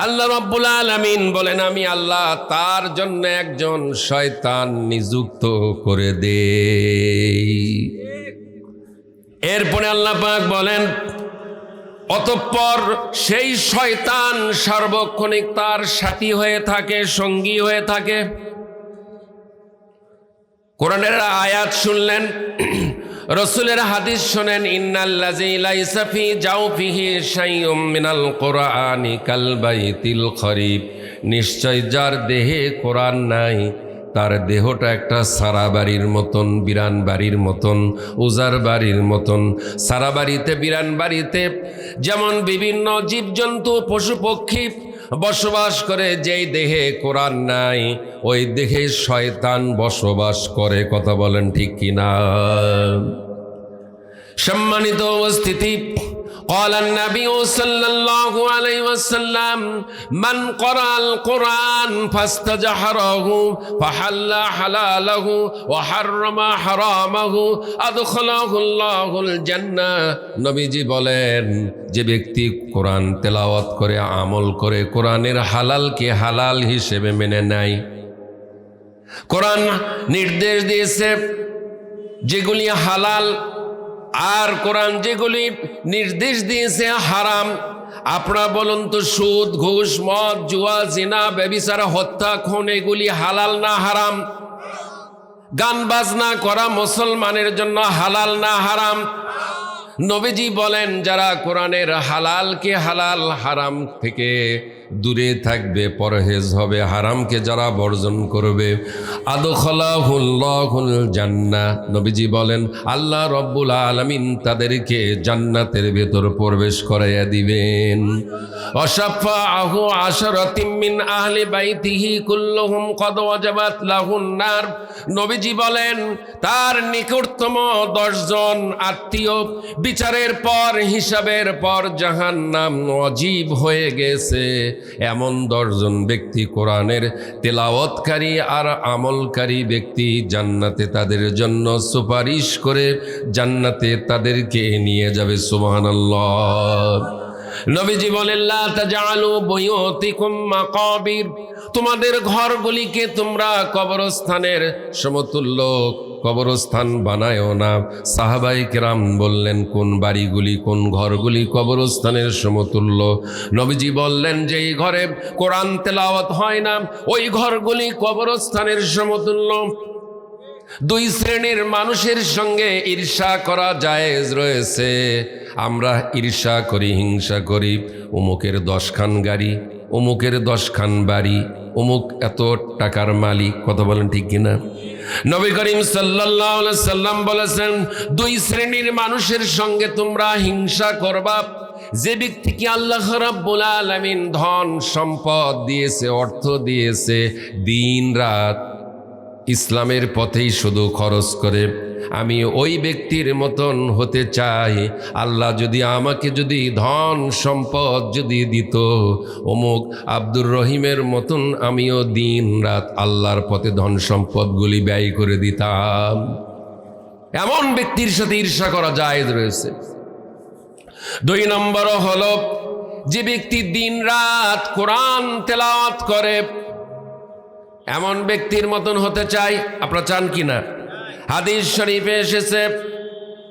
S1: আল্লাহ রাব্বুল আলামিন বলেন, আমি আল্লাহ তার জন্য একজন শয়তান নিযুক্ত করে দেই। এরপরে আল্লাহ পাক বলেন, অতঃপর সেই শয়তান সার্বক্ষণিক তার সাথী হয়ে থাকে, সঙ্গী হয়ে থাকে। কোরআনের আয়াত শুনলেন, রসুলের হাদিস শোনেন, ইন্নাল্লাযী লাইসা ফী জাওফিহি শাইউম মিনাল কুরআনি কাল বাইতিল খরিব। নিশ্চয় যার দেহে কোরআন নাই, তার দেহটা একটা সারা বাড়ির মতন, বিরান বাড়ির মতন, উজার বাড়ির মতন। সারা বাড়িতে, বিরান বাড়িতে যেমন বিভিন্ন জীবজন্তু পশু পক্ষী বসবাস করে, যেই দেহে কোরআন নাই ওই দেহে শয়তান বসবাস করে। কথা বলেন ঠিক কিনা? সম্মানিত উপস্থিতি, قال النبي صلى الله عليه وسلم من قرأ القرآن فاستجحره فحل حلاله وحرم حرامه أدخله الله الجنة। নবীজি বলেন, যে ব্যক্তি কোরআন তেলাওয়াত করে, আমল করে, কোরআনের হালালকে হালাল হিসেবে মেনে নেয়, কোরআন নির্দেশ দিয়েছে যেগুলি হালাল, আর কোরআন যেগুলি নির্দেশ দিয়েছে হারাম। আপনারা বলুন তো, সুদ, ঘুষ, মদ, জুয়া, জিনা, ব্যভিচার, হত্যা, খুন এগুলি হালাল না হারাম? গান বাজনা করা মুসলমানের জন্য হালাল না হারাম? নবীজি বলেন যারা কোরআনের হালালকে হালাল, হারাম থেকে দূরে থাকবে, পরহেজ হবে, হারামকে যারা বর্জন করবে, আদখালাহুল্লাহুল জান্নাহ, নবীজি বলেন আল্লাহ রব্বুল আলামিন তাদেরকে জান্নাতের ভেতর প্রবেশ করাইয়া দিবেন। ওয়াশাফাআহু আশরাতিম মিন আহলি বাইতিহি কুল্লুহুম কদ ওয়াজাবাত লাহুন নার, নবীজি বলেন তার নিকটতম 10 জন আত্মীয় বিচারের পর, হিসাবের পর জাহান্নাম ওয়াজিব হয়ে গেছে, এমন 10 জন ব্যক্তি কোরআনের তেলাওয়াতকারী আর আমলকারী ব্যক্তি জান্নাতে তাদের জন্য সুপারিশ করে জান্নাতে তাদেরকে নিয়ে যাবে। সুবহানাল্লাহ। নবীজি বলেন লা তাজআলু বুয়ুতিকুম মাকাবির, তোমাদের ঘরগুলিকে তোমরা কবরস্থানের সমতুল্য কবরস্থান বানায়ও না। সাহাবায়ে কেরাম বললেন কোন বাড়িগুলি, কোন ঘরগুলি কবরস্থানের সমতুল্য? নবীজি বললেন যে এই ঘরে কোরআন তেলাওয়াত হয় না, ওই ঘরগুলি কবরস্থানের সমতুল্য। 2 শ্রেণীর মানুষের সঙ্গে ঈর্ষা করা জায়েজ রয়েছে। আমরা ঈর্ষা করি, হিংসা করি, অমুকের 10 খান গাড়ি, অমুকের 10 খান বাড়ি, অমুক এত টাকার মালিক। কথা বলেন ঠিক কিনা? নবী করিম সাল্লাল্লাহু আলাইহি সাল্লাম বলেছেন 2 শ্রেণীর মানুষের সঙ্গে তোমরা হিংসা করবা। যে ব্যক্তিকে আল্লাহ রাব্বুল আলামিন ধন সম্পদ দিয়েছে, অর্থ দিয়েছে, দিন রাত ইসলামের পথেই শুধু খরচ করে, আমি ওই ব্যক্তির মতন হতে চাই। আল্লাহ যদি আমাকে যদি ধন সম্পদ যদি দিত, অমুক আব্দুর রহিমের মতন আমিও দিন রাত আল্লাহর পথে ধন সম্পদগুলি ব্যয় করে দিতাম। এমন ব্যক্তির সাথে ঈর্ষা করা জায়েজ রয়েছে। 2 নম্বর হলো যে ব্যক্তি দিন রাত কোরআন তেলাওয়াত করে, এমন ব্যক্তির মতন হতে চাই। আপনারা চান কিনা? হাদিস শরীফে এসেছে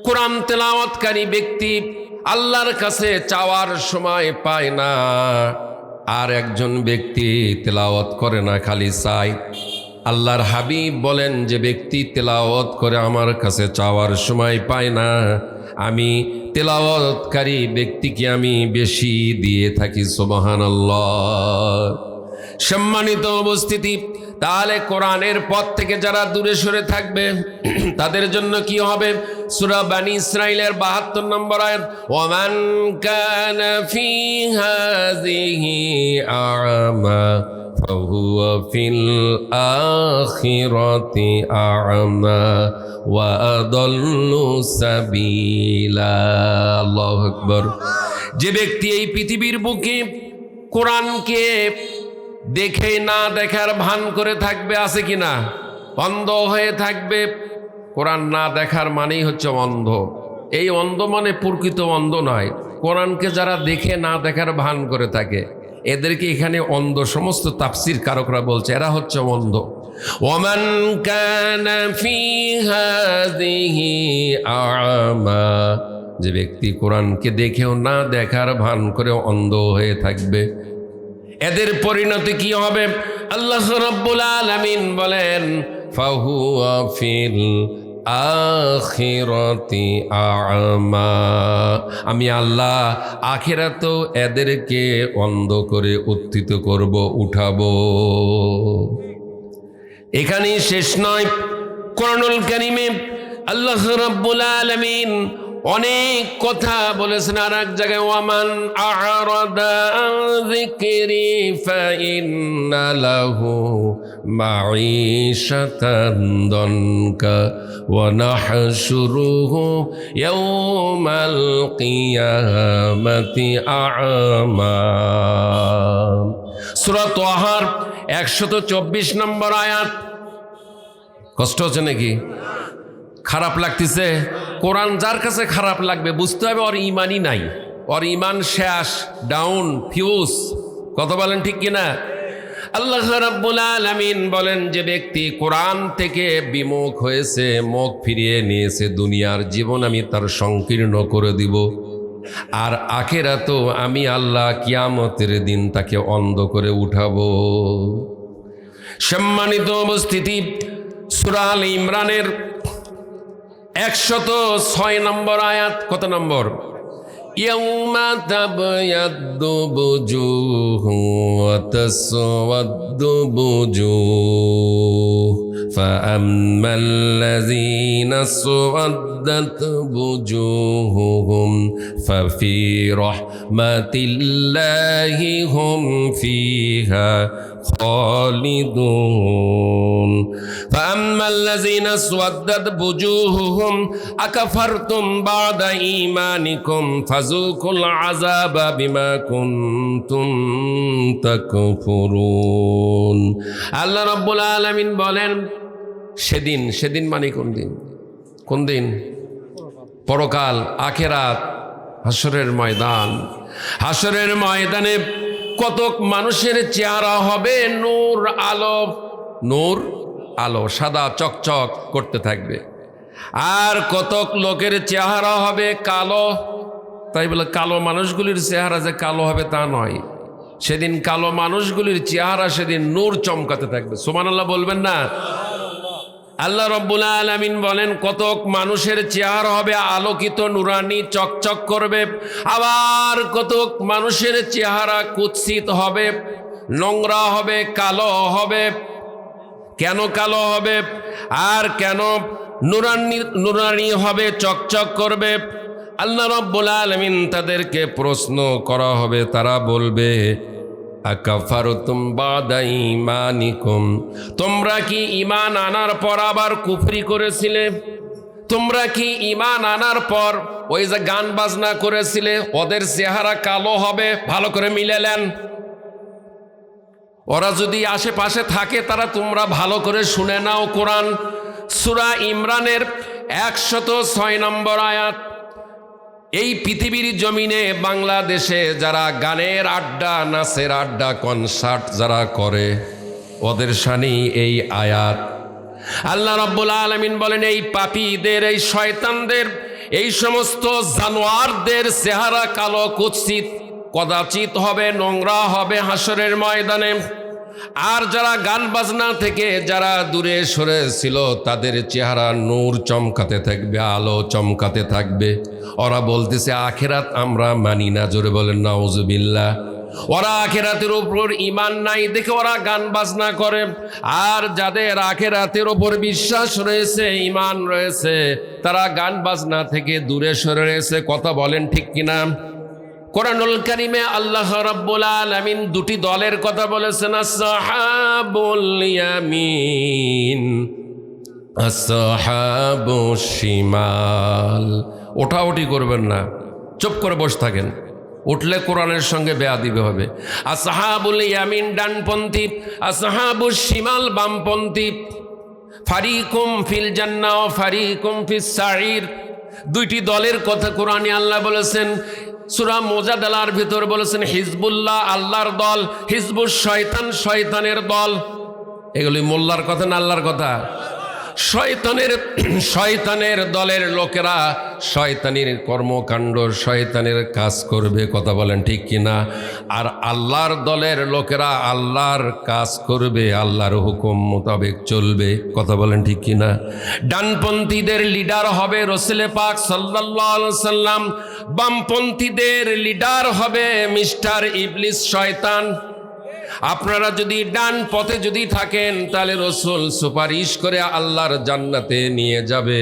S1: কোরআন তেলাওয়াতকারী ব্যক্তি আল্লাহর কাছে চাওয়ার সময় পায় না, আর একজন ব্যক্তি তেলাওয়াত করে না, খালি চায়। আল্লাহর হাবিব বলেন যে ব্যক্তি তেলাওয়াত করে আমার কাছে চাওয়ার সময় পায় না, আমি তেলাওয়াতকারী ব্যক্তিকে আমি বেশি দিয়ে থাকি। সুবহানাল্লাহ। সম্মানিত উপস্থিতি, তাহলে কোরআনের পথ থেকে যারা দূরে সরে থাকবে তাদের জন্য কি হবে? সূরা বানী ইসরাঈলের 72 নম্বর আয়াত, ওয়ামান কানা ফি হাযিহি আ'মা ফাহুয়া ফিল আখিরাতি আ'মা ওয়া আদাল্লু সাবিলা। আল্লাহু আকবার। যে ব্যক্তি এই পৃথিবীর বুকে কোরআনকে দেখে না দেখার ভান করে থাকবে, আছে কিনা? অন্ধ হয়ে থাকবে। কোরআন না দেখার মানেই হচ্ছে অন্ধ। এই অন্ধ মানে প্রকৃত অন্ধ নয়। কোরআনকে যারা দেখে না দেখার ভান করে থাকে এদেরকে এখানে অন্ধ সমস্ত তাফসীর কারকরা বলছে এরা হচ্ছে অন্ধ। ওয়ামান কানা ফি হাযিহি আ'মা, যে ব্যক্তি কোরআনকে দেখেও না দেখার ভান করে অন্ধ হয়ে থাকবে, এদের পরিণতি কি হবে? আল্লাহ রাব্বুল আলামিন বলেন ফাহুয়া ফিল আখিরাতি আ'মা, আমি আল্লাহ আখিরাতেও এদেরকে অন্ধ করে উত্থিত করব, উঠাবো। এখানেই শেষ নয়। কোরআনুল কারীমে আল্লাহ রাব্বুল আলামিন অনেক কথা বলেছেন। আর এক জায়গায় ওয়ামান আ'রাদা আন যিকরি ফাইন্না লাহু মাঈশাতান দনকা ওয়া নাহশুরুহু ইয়াওমাল কিয়ামাতি আ'মা। সূরা তাহার 124 নম্বর আয়াত। কষ্ট হচ্ছে নাকি? খারাপ লাগতেছে? কোরআন যার কাছে খারাপ লাগবে বুঝতে হবে ওর ইমানই নাই, ওর ইমান শেষ, ডাউন, ফিউজ। কথা বলেন ঠিক কিনা? আল্লাহ রাব্বুল আলামিন বলেন যে ব্যক্তি কোরআন থেকে বিমুখ হয়েছে, মুখ ফিরিয়ে নিয়েছে, দুনিয়ার জীবন আমি তার সংকীর্ণ করে দিব, আর আখিরাতেও আমি আল্লাহ কিয়ামতের দিন তাকে অন্ধ করে উঠাবো। সম্মানিত উপস্থিতি, সূরা আল ইমরানের 106 নম্বর আয়াত। কত নম্বর? ইয়াউমা তাবয়াদ্দু বুজুহু ওয়া তাসওয়াদ্দু বুজুহ ফাআম্মাল্লাযীনা আসওয়াদ্দাত বুজুহুহুম ফাফি রাহমাতিল্লাহি হুম ফিহা খালিদুন। ফাআম্মাল্লাযীনা আসওয়াদ্দাত বুজুহুহুম আকাফারতুম বা'দা ঈমানিকুম ফাযুকুল আযাবা বিমা কুনতুম তাকফুরুন। আল্লাহ রাব্বুল আলামিন বলেন সেদিন, সেদিন মানে কোন দিন? কোন দিন? পরকাল, আখিরাত, হাসরের ময়দান। হাসরের ময়দানে কতক মানুষের চেহারা হবে নূর আলো, নূর আলো, সাদা চকচক করতে থাকবে। আর কতক লোকের চেহারা হবে কালো। তাই বলে কালো মানুষগুলির চেহারা যে কালো হবে তা নয়। সেদিন কালো মানুষগুলির চেহারা সেদিন নূর চমকাতে থাকবে। সুবহানাল্লাহ বলবেন না? আল্লাহ রাব্বুল আলামিন বলেন কতক মানুষের চেহারা হবে আলোকিত, নুরানি, চকচক করবে। আবার কতক মানুষের চেহারা কুৎসিত হবে, নোংরা হবে, কালো হবে। কেন কালো হবে আর কেন নুরানি নুরানি হবে, চকচক করবে? আল্লাহ রাব্বুল আলামিন তাদেরকে প্রশ্ন করা হবে, তারা বলবে আকাফারতুম বাদা ঈমানিকুম, তোমরা কি ঈমান আনার পর আবার কুফরি করেছিলে? তোমরা কি ঈমান আনার পর ওই যে গান বাজনা করেছিলে? ওদের চেহারা কালো হবে, ভালো করে মিলালেন। ওরা যদি আশেপাশে থাকে তারা তোমরা ভালো করে শুনে নাও। কোরআন সূরা ইমরানের 106 নম্বর আয়াত। এই পৃথিবীর জমিনে বাংলাদেশে যারা গানের আড্ডা, নাচের আড্ডা, কনসার্ট যারা করে ওদের শানি এই আয়াত। আল্লাহ রাব্বুল আলামিন বলেন এই পাপীদের, এই শয়তানদের, এই সমস্ত জানোয়ারদের চেহারা কালো, কুৎসিত, কদাচিৎ হবে, নোংরা হবে হাসরের ময়দানে। আর যারা গান বাজনা থেকে যারা দূরে সরে ছিল তাদের চেহারা নূর চমকাতে থাকবে, আলো চমকাতে থাকবে। ওরা বলতেছে আখিরাত আমরা মানি না। জোরে বলেন নাউজুবিল্লাহ। ওরা আখিরাতের উপর ঈমান নাই দেখে ওরা গান বাজনা করে। আর যাদের আখিরাতের উপর বিশ্বাস রয়েছে, ঈমান রয়েছে, তারা গান বাজনা থেকে দূরে সরে রয়েছে। কথা বলেন ঠিক কিনা? কোরআনুল কারীমে আল্লাহ রাব্বুল আলামিন দুটি দলের কথা বলেছেন, আসহাবুল ইয়ামিন, আসহাবুশ শিমাল। ওঠাউঠি করবেন না, চুপ করে বসে থাকেন। উঠলে কোরআনের সঙ্গে বেয়াদবি হবে। আসহাবুল ইয়ামিন ডানপন্থী, আসহাবুশ শিমাল বামপন্থী। ফারিকুম ফিল জান্নাহ ওয়া ফারিকুম ফিস সাঈর। দুইটি দলের কথা কোরআনে আল্লাহ বলেছেন। সূরা মুজাদালার ভিতর বলেছেন হিজবুল্লাহ আল্লাহর দল, হিজবুশ শয়তান শয়তানের দল। এগুলি মোল্লার কথা না আল্লাহর কথা? শয়তানের দলের লোকেরা শয়তানির কর্মকাণ্ড, শয়তানের কাজ করবে। কথা বলেন ঠিক কিনা? আর আল্লাহর দলের লোকেরা আল্লাহর কাজ করবে, আল্লাহর হুকুম মোতাবেক চলবে। কথা বলেন ঠিক কিনা? ডানপন্থীদের লিডার হবে রাসূল পাক সাল্লাল্লাহু আলাইহি ওয়াসাল্লাম, বামপন্থীদের লিডার হবে মিস্টার ইবলিস, শয়তান। আপনারা যদি ডান পথে যদি থাকেন তাহলে রাসূল সুপারিশ করে আল্লাহর জান্নাতে নিয়ে যাবে।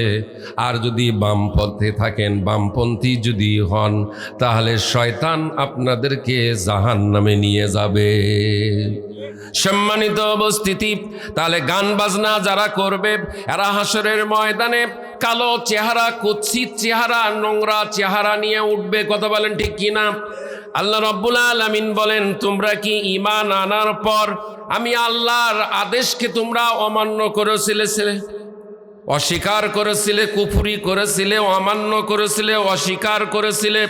S1: আর যদি বাম পথে থাকেন, বামপন্থী যদি হন, তাহলে শয়তান আপনাদেরকে জাহান্নামে নিয়ে যাবে। সম্মানিত উপস্থিতি, তাহলে গান বাজনা যারা করবে এরা হাসরের ময়দানে কালো চেহারা, কুৎসিত চেহারা, নোংরা চেহারা নিয়ে উঠবে। কথা বলেন ঠিক কিনা? আল্লাহ রাব্বুল আলামিন বলেন তোমরা কি ঈমান আনার পর আমি আল্লাহর আদেশকে তোমরা অমান্য করেছিলে, অস্বীকার করেছিলে, কুফরি করেছিলে, অমান্য করেছিলে, অস্বীকার করেছিলে।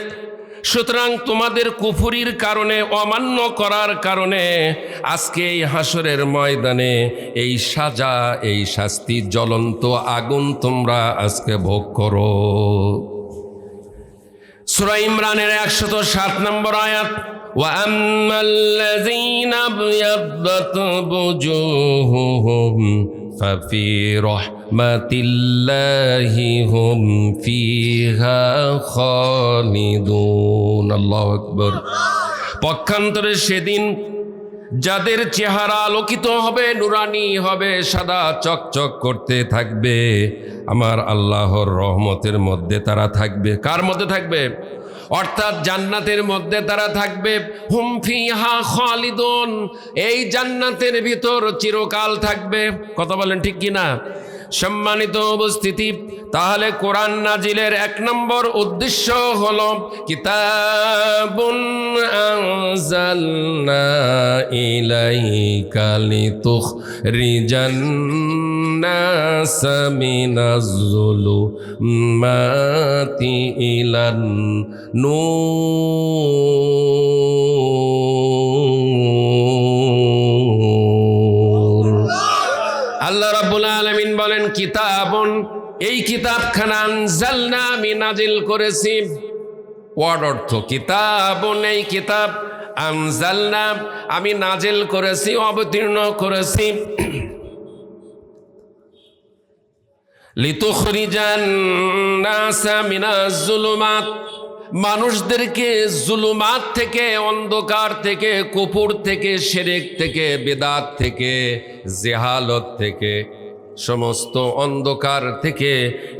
S1: সুতরাং তোমাদের কুফরির কারণে, অমান্য করার কারণে আজকে এই হাসরের ময়দানে এই সাজা, এই শাস্তি, জ্বলন্ত আগুন তোমরা আজকে ভোগ করো। সূরা ইমরানের 107 নম্বর আয়াত। ওয়া আম্মাল্লাযীনা বিয়াদ্দাত বুজুহুহুম ফাফি রাহমাতিল্লাহি হুম ফিহা খালিদুন। আল্লাহু আকবার। পক্ষান্তরে সেদিন যাদের চেহারা আলোকিত হবে, নুরানি হবে, সাদা চকচক করতে থাকবে, আমার আল্লাহর রহমতের মধ্যে তারা থাকবে। কার মধ্যে থাকবে? অর্থাৎ জান্নাতের মধ্যে তারা থাকবে। হুম ফিহা খালিদুন, এই জান্নাতের ভিতর চিরকাল থাকবে। কথা বলেন ঠিক কিনা? সম্মানিত উপস্থিতি, তাহলে কোরআন নাজিলের 1 নম্বর উদ্দেশ্য হলো কিতাবুন আনজালনা ইলাইকা লিতুখরিজান নাসা মিনাজ যুলুমাতি ইলান নূর। আল্লাহ রাব্বুল আলামিন বলেন কিতাবুন, এই কিতাবখানা আনজালনা, আমি নাজিল করেছি। ওয়ার্ড অর্থ কিতাবুন, এই কিতাব, আনজালনা, আমি নাজিল করেছি, অবতীর্ণ করেছি। লিতুখরিজান নাসা মিনাজ যুলুমাত, মানুষদেরকে জুলুমাত থেকে, অন্ধকার থেকে, কুফর থেকে, শিরক থেকে, বিদআত থেকে, জেহালত থেকে, সমস্ত অন্ধকার থেকে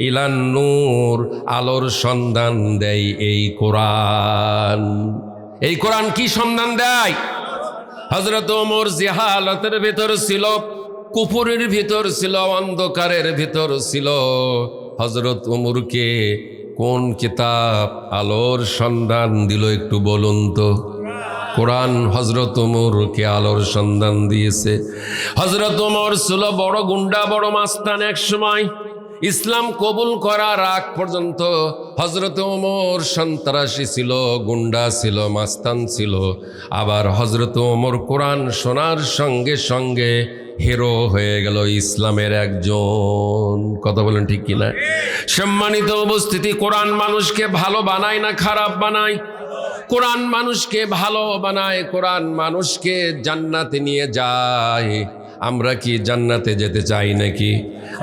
S1: ইলান নূর, আলোর সন্ধান দেয় এই কোরআন। এই কোরআন কি সন্ধান দেয়? হযরত ওমর জেহালতের ভিতর ছিল, কুফরের ভিতর ছিল, অন্ধকারের ভিতর ছিল। হযরত ওমরকে কোন কিতাব আলোর সন্ধান দিল একটু বলুন তো? কোরআন হযরত ওমরকে আলোর সন্ধান দিয়েছে। হযরত ওমর ছিল বড় গুন্ডা, বড় মাস্তান। এক সময় ইসলাম কবুল করার আগ পর্যন্ত হযরত ওমর সন্ত্রাসী ছিল, গুন্ডা ছিল, মাস্তান ছিল। আবার হযরত ওমর কোরআন শোনার সঙ্গে সঙ্গে হিরো হয়ে গেল, ইসলামের একজন। কথা বলেন ঠিক কিনা? সম্মানিত উপস্থিতি, কোরআন মানুষকে ভালো বানায় না খারাপ বানায়? কোরআন মানুষকে ভালো বানায়, কোরআন মানুষকে জান্নাতে নিয়ে যায়। আমরা কি জান্নাতে যেতে চাই নাকি?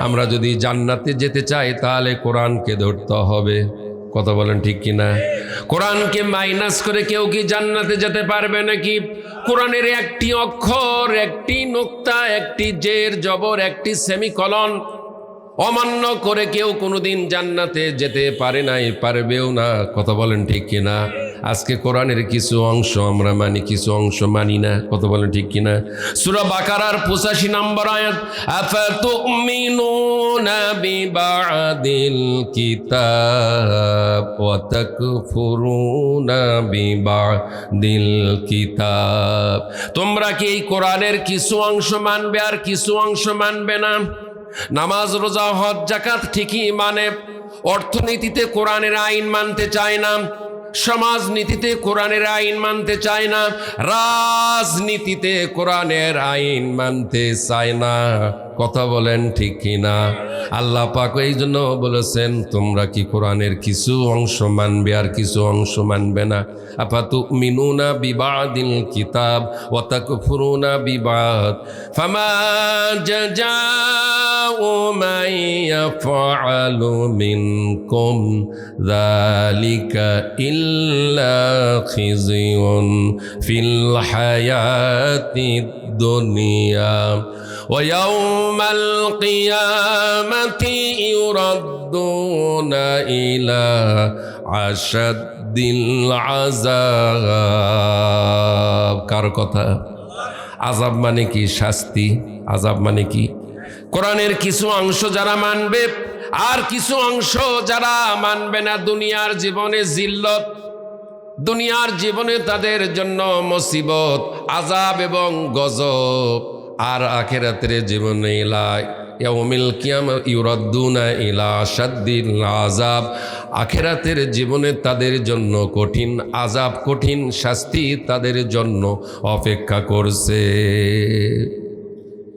S1: আমরা যদি জান্নাতে যেতে চাই তাহলে কোরআনকে ধরতে হবে। কথা বলেন ঠিক কিনা? কোরআনকে মাইনাস করে কেউ কি জান্নাতে যেতে পারবে নাকি? কোরআনের একটি অক্ষর, একটি নুক্তা, একটি জের জবর, একটি সেমিকলন অমান্য করে কেউ কোনোদিন জান্নাতে যেতে পারে নাই, পারবেও না। কথা বলেন ঠিক কিনা? আজকে কোরআনের কিছু অংশ আমরা মানি, কিছু অংশ মানি না। কথা বলেন ঠিক কিনা? সূরা বাকারার 85 নম্বর আয়াত, আফাতুমিনুনা বিবাদিল কিতাব ওয়া তাকফুরুনা বিবাদিল কিতাব, তোমরা কি এই কোরআনের কিছু অংশ মানবে আর কিছু অংশ মানবে না? নামাজ, রোজা, হজ, যাকাত ঠিকই মানে, অর্থনীতিতে কোরআনের আইন মানতে চায় না, সমাজনীতিতে কোরআনের আইন মানতে চায় না, রাজনীতিতে কোরআনের আইন মানতে চায় না। কথা বলেন ঠিক কিনা? আল্লাহ পাক এই জন্য বলেছেন তোমরা কি কোরআনের কিছু অংশ মানবে আর কিছু অংশ মানবে না? আফাতুমিনুনা বিবাদিল কিতাব ওয়া তাকফুরুনা বিবাদ ফামা জাযাউ মান ইয়াফআলু মিনকুম যালিকা ইল্লা খিজিয়ুন ফিল হায়াতিদ দুনিয়া ওয়া ইয়াউমাল কিয়ামাতি ইউরাদ্দুনা ইলা আশাদ্দিল আযাব। কার কথা? আযাব মানে কি? শাস্তি। আযাব মানে কি? কোরআনের কিছু অংশ যারা মানবে আর কিছু অংশ যারা মানবে না, দুনিয়ার জীবনে জিল্লত, দুনিয়ার জীবনে তাদের জন্য মুসিবত, আযাব এবং গজব। আর আখিরাতের জীবনে ইলা ইয়াউমিল কিয়ামা ইউরাদ্দুনা ইলা আশাদ্দিল আযাব, আখিরাতের জীবনে তাদের জন্য কঠিন আযাব, কঠিন শাস্তি তাদের জন্য অপেক্ষা করছে।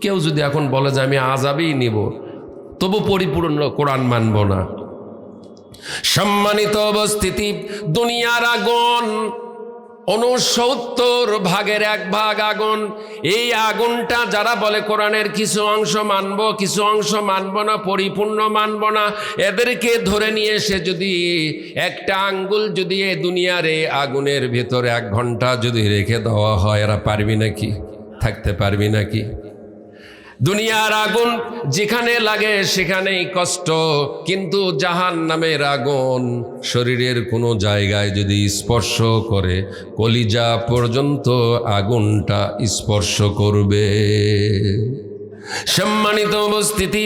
S1: কেউ যদি এখন বলে যে আমি আযাবই নিব, তবু পরিপূর্ণ কোরআন মানব না। সম্মানিত উপস্থিতি, দুনিয়ার আগুন 69 ভাগের 1 ভাগ আগুন। এই আগুনটা যারা বলে কোরআনের কিছু অংশ মানব, কিছু অংশ মানব না, পরিপূর্ণ মানব না, এদেরকে ধরে নিয়ে এসে যদি একটা আঙ্গুল যদি এ দুনিয়ার এই আগুনের ভেতরে 1 ঘন্টা যদি রেখে দেওয়া হয়, এরা পারবি নাকি? থাকতে পারবি নাকি? দুনিয়ার আগুন যেখানে লাগে সেখানেই কষ্ট, কিন্তু জাহান্নামের আগুন শরীরের কোনো জায়গায় যদি স্পর্শ করে, কলিজা পর্যন্ত আগুনটা স্পর্শ করবে। সম্মানিত উপস্থিতি,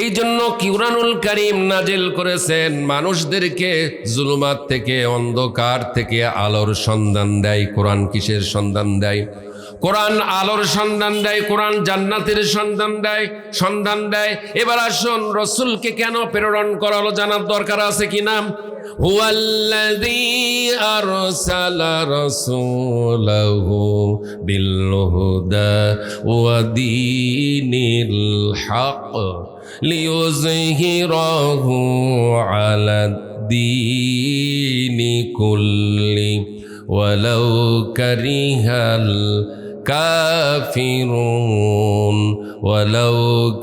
S1: এই জন্য কুরআনুল কারীম নাজিল করেছেন মানুষদেরকে জুলুমাত থেকে, অন্ধকার থেকে আলোর সন্ধান দেয়। কোরআন কিসের সন্ধান দেয়? কোরআন আলোর সন্ধান দেয়, কোরআন জান্নাতের সন্ধান দেয়। এবার আসুন, রসুলকে কেন প্রেরণ করা হলো জানার দরকার আছে কিনা? হুয়াল্লাযী আরসালা রাসূলাহু বিল হুদা ওয়া দীনিল হক লিইয়ুযহিরাহু আলাদ দীনি কুল্লি ওয়ালাউ কারিহাল কাফিরুন ওয়ালাউ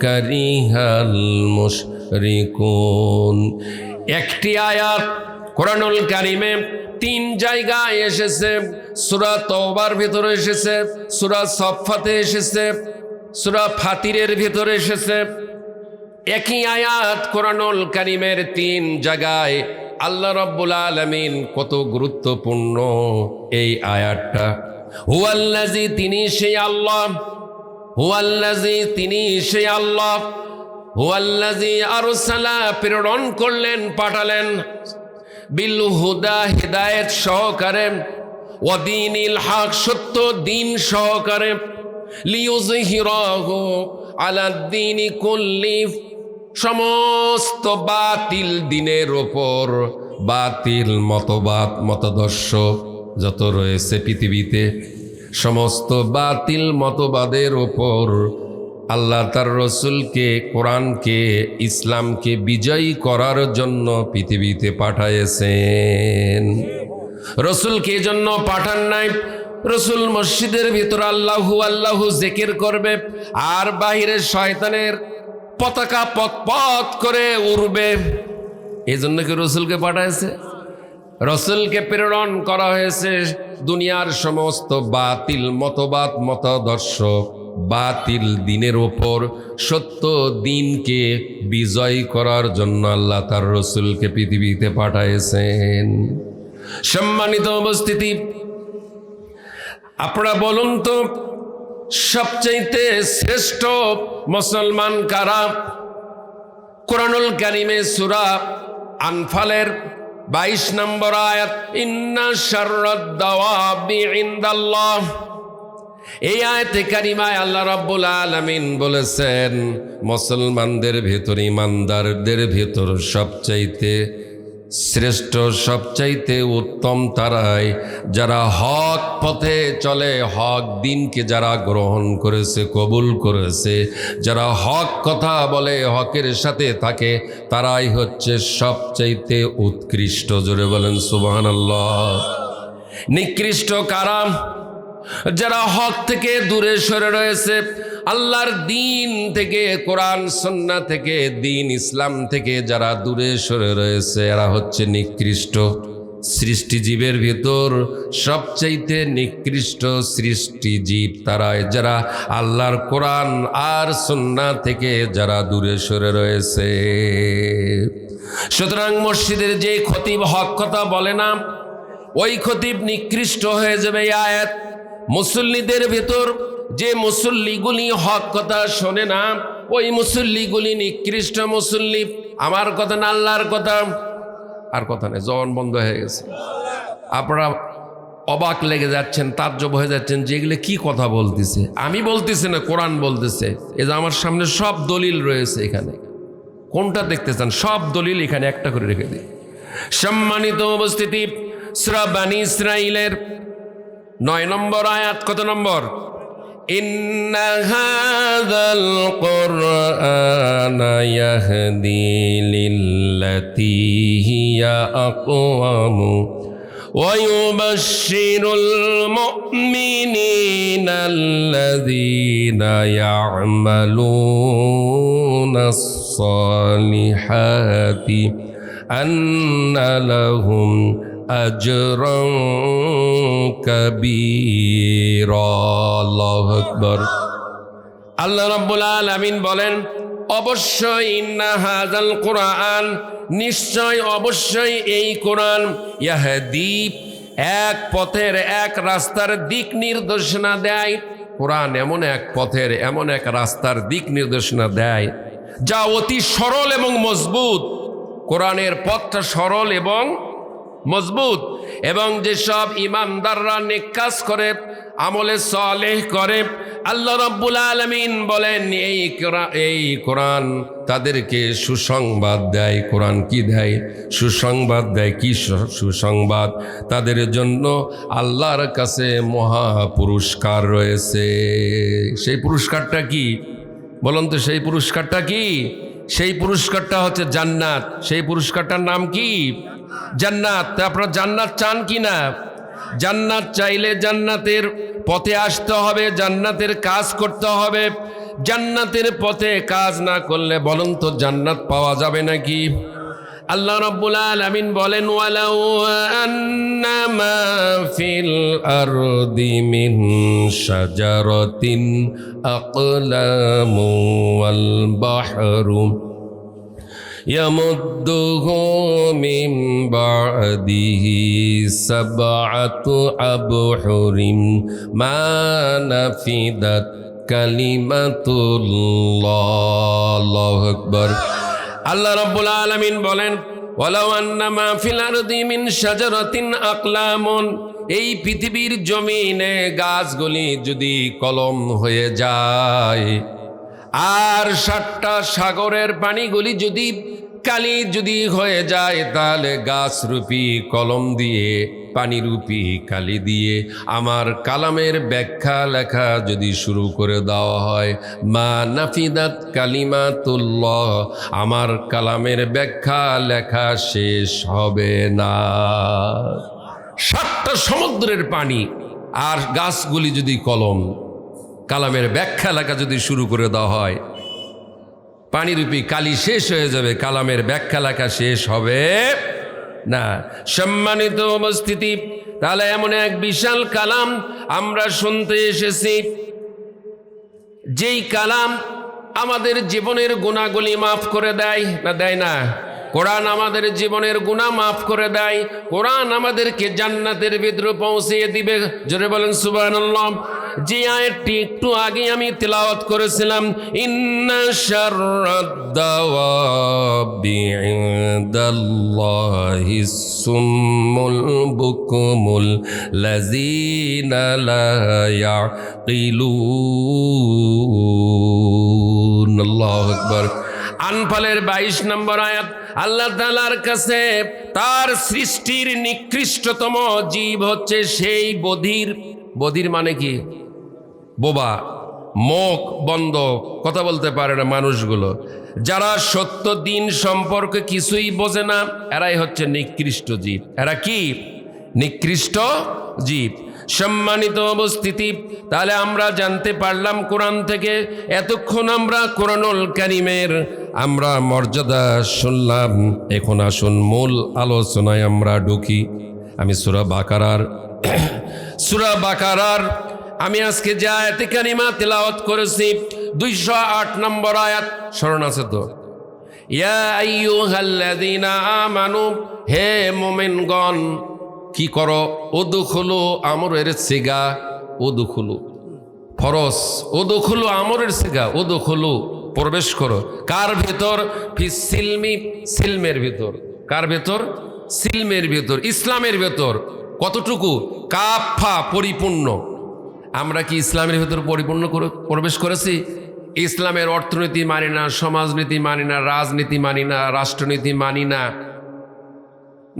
S1: কারিহাল মুশরিকুন। একটি আয়াত কোরআনুল কারীমে 3 জায়গায় এসেছে। সূরা তওবার ভিতরে এসেছে, সূরা সফফাতে এসেছে, সূরা ফাতিরের ভিতরে এসেছে। একই আয়াত কোরআনুল কারীমের 3 জায়গায়। আল্লাহ রাব্বুল আলামিন কত গুরুত্বপূর্ণ এই আয়াতটা। হুয়াল্লাযী, তিনি সেই আল্লাহ, হুয়াল্লাযী, তিনি সেই আল্লাহ, হুয়াল্লাযী আরসালা, প্রেরণ করলেন, পাঠালেন, বিল হুদা, হিদায়াত সহকারে, ওয়া দীনিল হক, সত্য দিন সহকারে, লিইয়ুযহিরাহু আলাদ দীনি কুল্লি, সমস্ত বাতিল দিনের ওপর, বাতিল মতবাদ মতাদর্শ যত রয়েছে পৃথিবীতে, সমস্ত বাতিল মতবাদের ওপর আল্লাহ তার রসুলকে, কোরআনকে, ইসলামকে বিজয়ী করার জন্য পৃথিবীতে পাঠাইছেন। রসুলকে জন্য পাঠান নাই। রসুল মসজিদের ভিতর আল্লাহু আল্লাহু জিকির করবে, আর বাহিরের শয়তানের পতাকা পথ করে উড়বে। এই জন্য কি রসুলকে পাঠাইছে? রসুলকে প্রেরণ করা হয়েছে দুনিয়ার সমস্ত বাতিল মতবাদ মতাদর্শ, বাতিল দিনের ওপর সত্য দিনকে বিজয় করার জন্য আল্লাহ তার রসুলকে পৃথিবীতে পাঠাইছেন। সম্মানিত উপস্থিতি, আপনারা বলুন তো, সবচাইতে শ্রেষ্ঠ মুসলমান কারা? কোরআনুল কারীমে সূরা আনফালের 22 নম্বর আয়াত, ইন্না শাররাদ দাওয়াবি ইনদাল্লাহ। এই আয়াতে কারিমায় আল্লাহ রাব্বুল আলামিন বলেছেন, মুসলমানদের ভেতর, ইমানদারদের ভেতর সবচাইতে শ্রেষ্ঠ, সবচাইতে উত্তম তারাই যারা হক পথে চলে, হক দিনকে যারা গ্রহণ করেছে, কবুল করেছে, যারা হক কথা বলে, হকের সাথে থাকে, তারাই হচ্ছে সবচাইতে উৎকৃষ্ট। জোরে বলেন সুবহানাল্লাহ। নিকৃষ্ট কারা? যারা হক থেকে দূরে সরে রয়েছে, আল্লাহর দিন থেকে, কোরআন সুন্নাহ থেকে, দিন ইসলাম থেকে যারা দূরে সরে রয়েছে, এরা হচ্ছে নিকৃষ্ট। সৃষ্টিজীবের ভিতর সবচাইতে নিকৃষ্ট সৃষ্টিজীব তারাই যারা আল্লাহর কোরআন আর সুন্নাহ থেকে যারা দূরে সরে রয়েছে। সুতরাং মসজিদের যে খতিব হক কথা বলে না, ওই খতিব নিকৃষ্ট হয়ে যাবে। এই আয়াত মুসল্লিদের ভেতর যে মুসল্লিগুলি হক কথা শোনে না, ওই মুসল্লিগুলি নিকৃষ্ট মুসল্লি। আমার কথা না, আল্লাহর কথা। আর কথা নেই, জবান বন্ধ হয়ে গেছে। আপনারা অবাক লেগে যাচ্ছেন, তাজ্জব হয়ে যাচ্ছেন যে এগুলো কি কথা বলতেছে। আমি বলতেছি না, কোরআন বলতেছে। এই যে আমার সামনে সব দলিল রয়েছে, এখানে কোনটা দেখতে চান? সব দলিল এখানে একটা করে রেখে দিই। সম্মানিত উপস্থিতি, সূরা বনী ইসরাঈলের 9 নম্বর আয়াত, কত নম্বর? ইন্না হাযাল কুরআনা ইয়াহদি লিল্লাতী হিয়া আকওয়ামু ويبشر المؤمنين الذين يعملون الصالحات أن لهم أجرا كبيرا الله أكبر আল্লাহ রাব্বুল আলামিন বলেন, অবশ্যই ইন্না হাযাল কুরআন, নিশ্চয় অবশ্যই এই কোরআন, ইয়াহদি, এক পথের এক রাস্তার দিক নির্দেশনা দেয়। কোরআন এমন এক পথের এমন এক রাস্তার দিক নির্দেশনা দেয় যা অতি সরল এবং মজবুত। কোরআনের পথটা সরল এবং মজবুত, এবং যেসব ইমানদাররা নেক কাজ করে, আমলে সালেহ করে, আল্লাহ রাব্বুল আলামিন বলেন এই কোরআন তাদেরকে সুসংবাদ দেয়। কোরআন কি দেয়? সুসংবাদ দেয়। কি সুসংবাদ? তাদের জন্য আল্লাহর কাছে মহা পুরস্কার রয়েছে। সেই পুরস্কারটা কি বলুন তো? সেই পুরস্কারটা কি? সেই পুরস্কারটা হচ্ছে জান্নাত। সেই পুরস্কারটার নাম কি? জান্নাত। আপনারা জান্নাত চান কি না? জান্নাত চাইলে জান্নাতের পথে আসতে হবে, জান্নাতের কাজ করতে হবে। জান্নাতের পথে কাজ না করলে বলুন তো জান্নাত পাওয়া যাবে নাকি? আল্লাহ রাব্বুল আলামিন বলেন, ওয়ালাউ আন্নামা ফিল আরদি মিন শাজারাতিন আকলামু ওয়াল বাহরু ইয়ামুদ্দুহু মিন বা'দিহি সাবআতু আবহুরিন মা নাফিদাত কালিমাতুল্লাহ। আল্লাহু আকবার। আল্লাহ রাব্বুল আলামিন বলেন, ওয়ালাউ আন্নামা ফিল আরদি মিন শাজারাতিন আকলামুন, এই পৃথিবীর জমিনে গাছগুলি যদি কলম হয়ে যায়, আর 7টা সাগরের পানিগুলি যদি কালি যদি হয়ে যায়, তাহলে গাছ রূপী কলম দিয়ে, পানি রূপী কালি দিয়ে আমার কালামের ব্যাখ্যা লেখা যদি শুরু করে দেওয়া হয়, মা নাফিদাত কালিমাতুল্লাহ, আমার কালামের ব্যাখ্যা লেখা শেষ হবে না। 7টা সমুদ্রের পানি আর গাছগুলি যদি কলম, কালামের ব্যাখ্যা লেখা যদি শুরু করে দেওয়া হয়, পানিরূপী কালি শেষ হয়ে যাবে, কালামের ব্যাখ্যা লেখা শেষ হবে না। সম্মানিত উপস্থিতি, তাহলে এমন এক বিশাল কালাম আমরা শুনতে এসেছি, যেই কালাম আমাদের জীবনের গুনাহগুলি মাফ করে দেয়, না দেয় না? কোরআন আমাদের জীবনের গুনাহ মাফ করে দেয়। কোরআন আমাদেরকে জান্নাতের ভিতরে পৌঁছিয়ে দিবে। জোরে বলেন সুবহানাল্লাহ। যে আয়াতটি একটু আগে আমি তেলাওয়াত করেছিলাম, ইন্না শাররাদ দাওয়াবি ইনদাল্লাহিস সুম্মুল বুকুমুল লাযীনা লা ইয়াকিলুন। আল্লাহু আকবার। আনফালের 22 নম্বর আয়াত, আল্লাহ তাআলার কাছে তার সৃষ্টির নিকৃষ্টতম জীব হচ্ছে সেই বধির। বধির মানে কি? বোবা, মুখ বন্ধ, কথা বলতে পারে না মানুষগুলো, যারা সত্য দিন সম্পর্কে কিছুই বোঝে না, এরাই হচ্ছে নিকৃষ্ট জীব। এরা কি? নিকৃষ্ট জীব। সম্মানিত উপস্থিতি, তাহলে আমরা জানতে পারলাম কোরআন থেকে, এতক্ষণ আমরা কোরআনুল কারীমের আমরা মর্যাদা শুনলাম। এখন আসুন মূল আলোচনায় আমরা ঢুকি। আমি সূরা বাকারার আমি আজকে যে আয়াতে কারিমা তেলাওয়াত করেছি 208 নম্বর আয়াত, স্মরণ আছে তো? ইয়া আইয়ুহাল্লাযীনা আমানু, হে মুমিনগণ, কি করো? উদখুলু, আমরের সিগা, উদখুলু ফরজ, উদখুলু আমরের সিগা, উদখুলু প্রবেশ করো। কার ভেতর? ফিস সিলমি, সিলমের ভেতর। কার ভেতর? সিলমের ভেতর, ইসলামের ভেতর। কতটুকু? কাফা, পরিপূর্ণ। আমরা কি ইসলামের ভেতর পরিপূর্ণ করে প্রবেশ করেছি? ইসলামের অর্থনীতি মানি না, সমাজনীতি মানি না, রাজনীতি মানি না, রাষ্ট্রনীতি মানি না,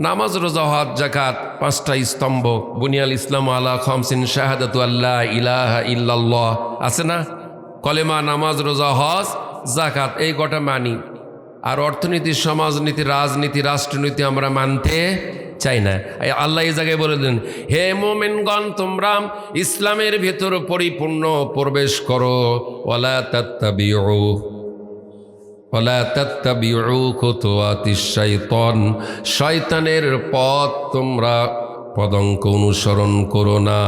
S1: নামাজ, রোজা, হজ, যাকাত 5টা স্তম্ভ, বুনিয়াল ইসলাম আলা খামসিন শাহাদাতু আল্লা ইলাহা ইল্লাল্লাহ, আছে না? কলেমা, নামাজ, রোজা, হজ, যাকাত, এই কটা মানি। আর অর্থনীতি, সমাজনীতি, রাজনীতি, রাষ্ট্রনীতি আমরা মানতে চাই না। আল্লাহ এই জায়গায় বলে দিলেন, হে মুমিনগণ, তোমরা ইসলামের ভেতর পরিপূর্ণ প্রবেশ করো। ওয়ালা তাত্তাবিউ খুতুওয়াতিশ শাইতান, শয়তানের পথ তোমরা পদঙ্ক অনুসরণ করো না।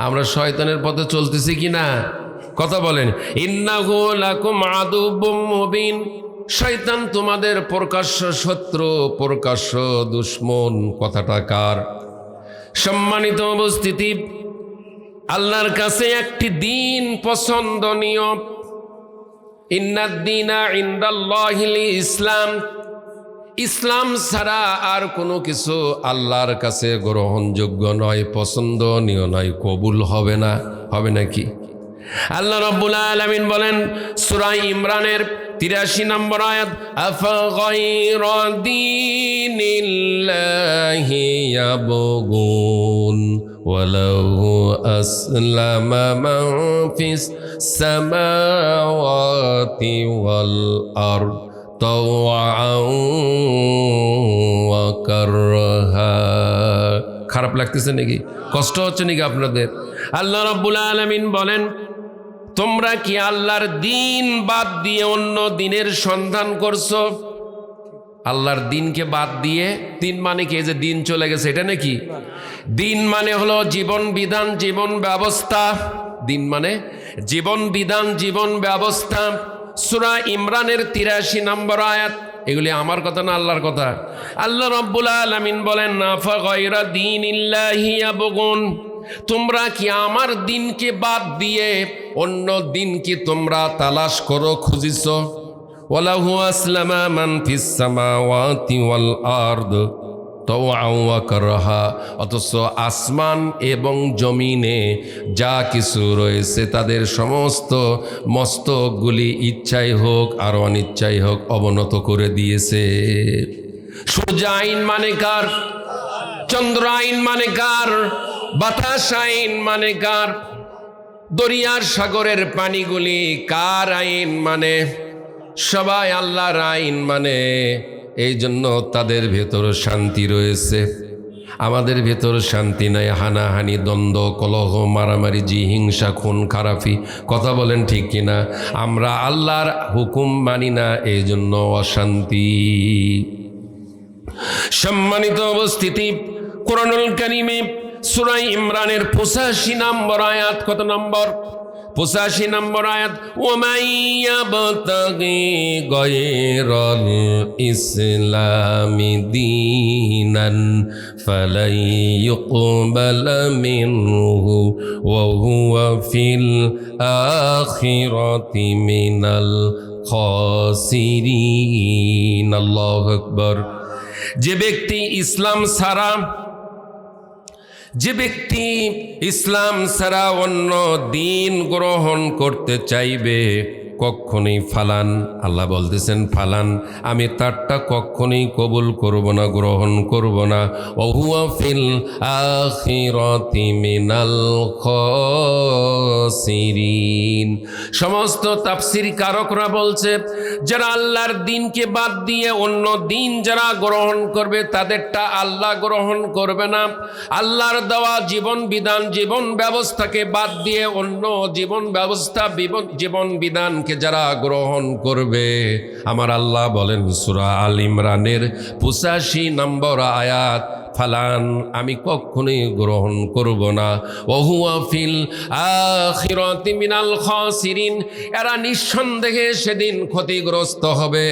S1: আমরা শয়তানের পথে চলতেছি কি না? কথা বলেন। ইন্নাহু লাকুম আদুব্বুম মুবিন, শয়তান তোমাদের প্রকাশ্য শত্রু, প্রকাশ্য দুশ্মন। কথাটা কার? সম্মানিত উপস্থিতি, আল্লাহর কাছে একটি দিন পছন্দনীয়। ইন্নাদ-দীনা ইনদাল্লাহিল ইসলাম, ইসলাম ছাড়া আর কোনো কিছু আল্লাহর কাছে গ্রহণযোগ্য নয়, পছন্দনীয় নয়, কবুল হবে না। হবে নাকি? আল্লাহ রাব্বুল আলামিন বলেন সূরা ইমরানের 83 নম্বর আয়াত, আফা গায়রা দীনিল্লাহি ইয়াবগুন ওয়ালাহু আসলামা মান ফিস সামাওয়াতি ওয়াল আরদ তাওআন ওয়া কারহা। খারাপ লাগতেছে নাকি? কষ্ট হচ্ছে নাকি আপনাদের? আল্লাহ রাব্বুল আলামিন বলেন, তোমরা কি আল্লাহর দিন বাদ দিয়ে অন্য দিনের সন্ধান করছো? আল্লাহর দিনকে বাদ দিয়ে, দিন মানে কি? যে দিন চলে গেছে এটা নাকি? দিন মানে হলো জীবন বিধান, জীবন ব্যবস্থা। দিন মানে জীবন বিধান, জীবন ব্যবস্থা। সূরা ইমরানের 83 নম্বর আয়াত। এগুলি আমার কথা না, আল্লাহর কথা। আল্লাহ রাব্বুল আলামিন বলেন, আফা গায়রা দীনিল্লাহি ইয়াবগুন, তোমরা কি আমার দিনকে বাদ দিয়ে অন্য দিনকে তোমরা তালাশ করো, খুঁজিছ? ওয়ালাহু আসলামা মান ফিস সামাওয়াতি ওয়াল আরদ তাওআন ওয়া কারহা, অথচ আসমান এবং জমিনে যা কিছু রয়েছে তাদের সমস্ত মস্তকগুলি ইচ্ছাই হোক আর অনিচ্ছাই হোক অবনত করে দিয়েছে। সূর্য আইন মানে কার? চন্দ্র আইন মানে কার? বাতাস আইন মানে কার? দরিয়ার সাগরের পানিগুলি কার আইন মানে? সবাই আল্লাহর আইন মানে। এই জন্য তাদের ভেতর শান্তি রয়েছে, আমাদের ভেতর শান্তি নাই। হানাহানি, দ্বন্দ্ব, কলহ, মারামারি, হিংসা, খুন খারাপি। কথা বলেন ঠিক কিনা? আমরা আল্লাহর হুকুম মানি না, এই জন্য অশান্তি। সম্মানিত উপস্থিতি, কুরআনুল কারীমে সূরা ইমরানের 85 নম্বর আয়াত, কত নম্বর? 85 নম্বর আয়াত, ওয়ামান ইয়াবতাগি গায়রাল ইসলামি দীনান ফালাই ইউকবালা মিনহু ওয়া হুয়া ফিল আখিরাতি মিনাল খাসিরিন। আল্লাহু আকবার। যে ব্যক্তি ইসলাম ছাড়া অন্য দিন গ্রহণ করতে চাইবে, কখনোই ফালান, আল্লাহ বলতেছেন ফালান, আমি তারটা কখনোই কবুল করব না, গ্রহণ করব না। ওহুয়া ফিল আখিরাতি মিনাল খাসিরিন। সমস্ত তাফসীর কারকরা বলছে, যারা আল্লাহর দিনকে বাদ দিয়ে অন্য দিন যারা গ্রহণ করবে তাদেরটা আল্লাহ গ্রহণ করবে না। আল্লাহর দেওয়া জীবন বিধান, জীবন ব্যবস্থাকে বাদ দিয়ে অন্য জীবন ব্যবস্থা, জীবন বিধানকে যারা গ্রহণ করবে, আমার আল্লাহ বলেন সূরা আল ইমরানের 85 নম্বর আয়াত, ফালান, আমি কখনোই গ্রহণ করব না। ওহুয়া ফিল আখিরাতি মিনাল খাসিরিন, এরা নিঃসন্দেহে সেদিন ক্ষতিগ্রস্ত হবে।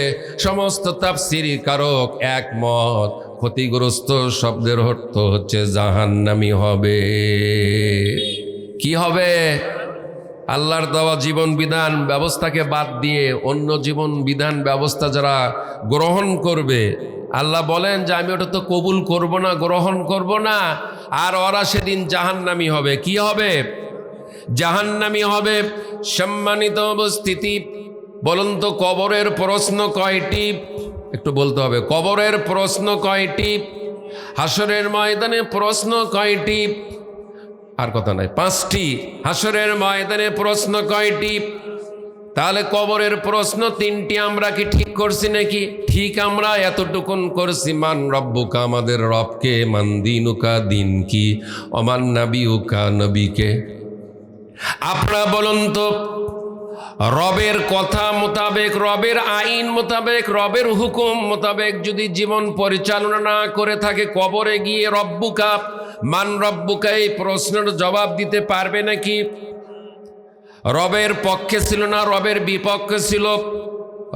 S1: সমস্ত তাফসীরি কারক একমত, ক্ষতিগ্রস্ত শব্দের অর্থ হচ্ছে জাহান্নামী হবে। কি হবে? আল্লাহর দেওয়া জীবন বিধান ব্যবস্থাকে বাদ দিয়ে অন্য জীবন বিধান ব্যবস্থা যারা গ্রহণ করবে, আল্লাহ বলেন যে আমি ওটা তো কবুল করব না, গ্রহণ করব না, আর ওরা সেদিন জাহান্নামী হবে। কি হবে? জাহান্নামী হবে। সম্মানিত উপস্থিতি, বলুন তো কবরের প্রশ্ন কয়টি? একটু বলতে হবে, কবরের প্রশ্ন কয়টি? হাসরের ময়দানে প্রশ্ন কয়টি? আর কথা নাই, 5টি। হাসরের ময়দানে প্রশ্ন কয়টি? তাহলে কবরের প্রশ্ন তিনটি আমরা কি ঠিক করছি নাকি? ঠিক আমরা এতটুকুন করছি, মান রব্বুকা, আমাদের রবকে, মান দিনুকা, দিন কি, অমান নাবিউকা, নবীকে। আপনারা বলুন তো, রবের কথা মোতাবেক, রবের আইন মোতাবেক, রবের হুকুম মোতাবেক যদি জীবন পরিচালনা না করে থাকে, কবরে গিয়ে রব্বুকা, মান রব্বুকা এই প্রশ্নের জবাব দিতে পারবে নাকি? রবের পক্ষে ছিল না রবের বিপক্ষে ছিল?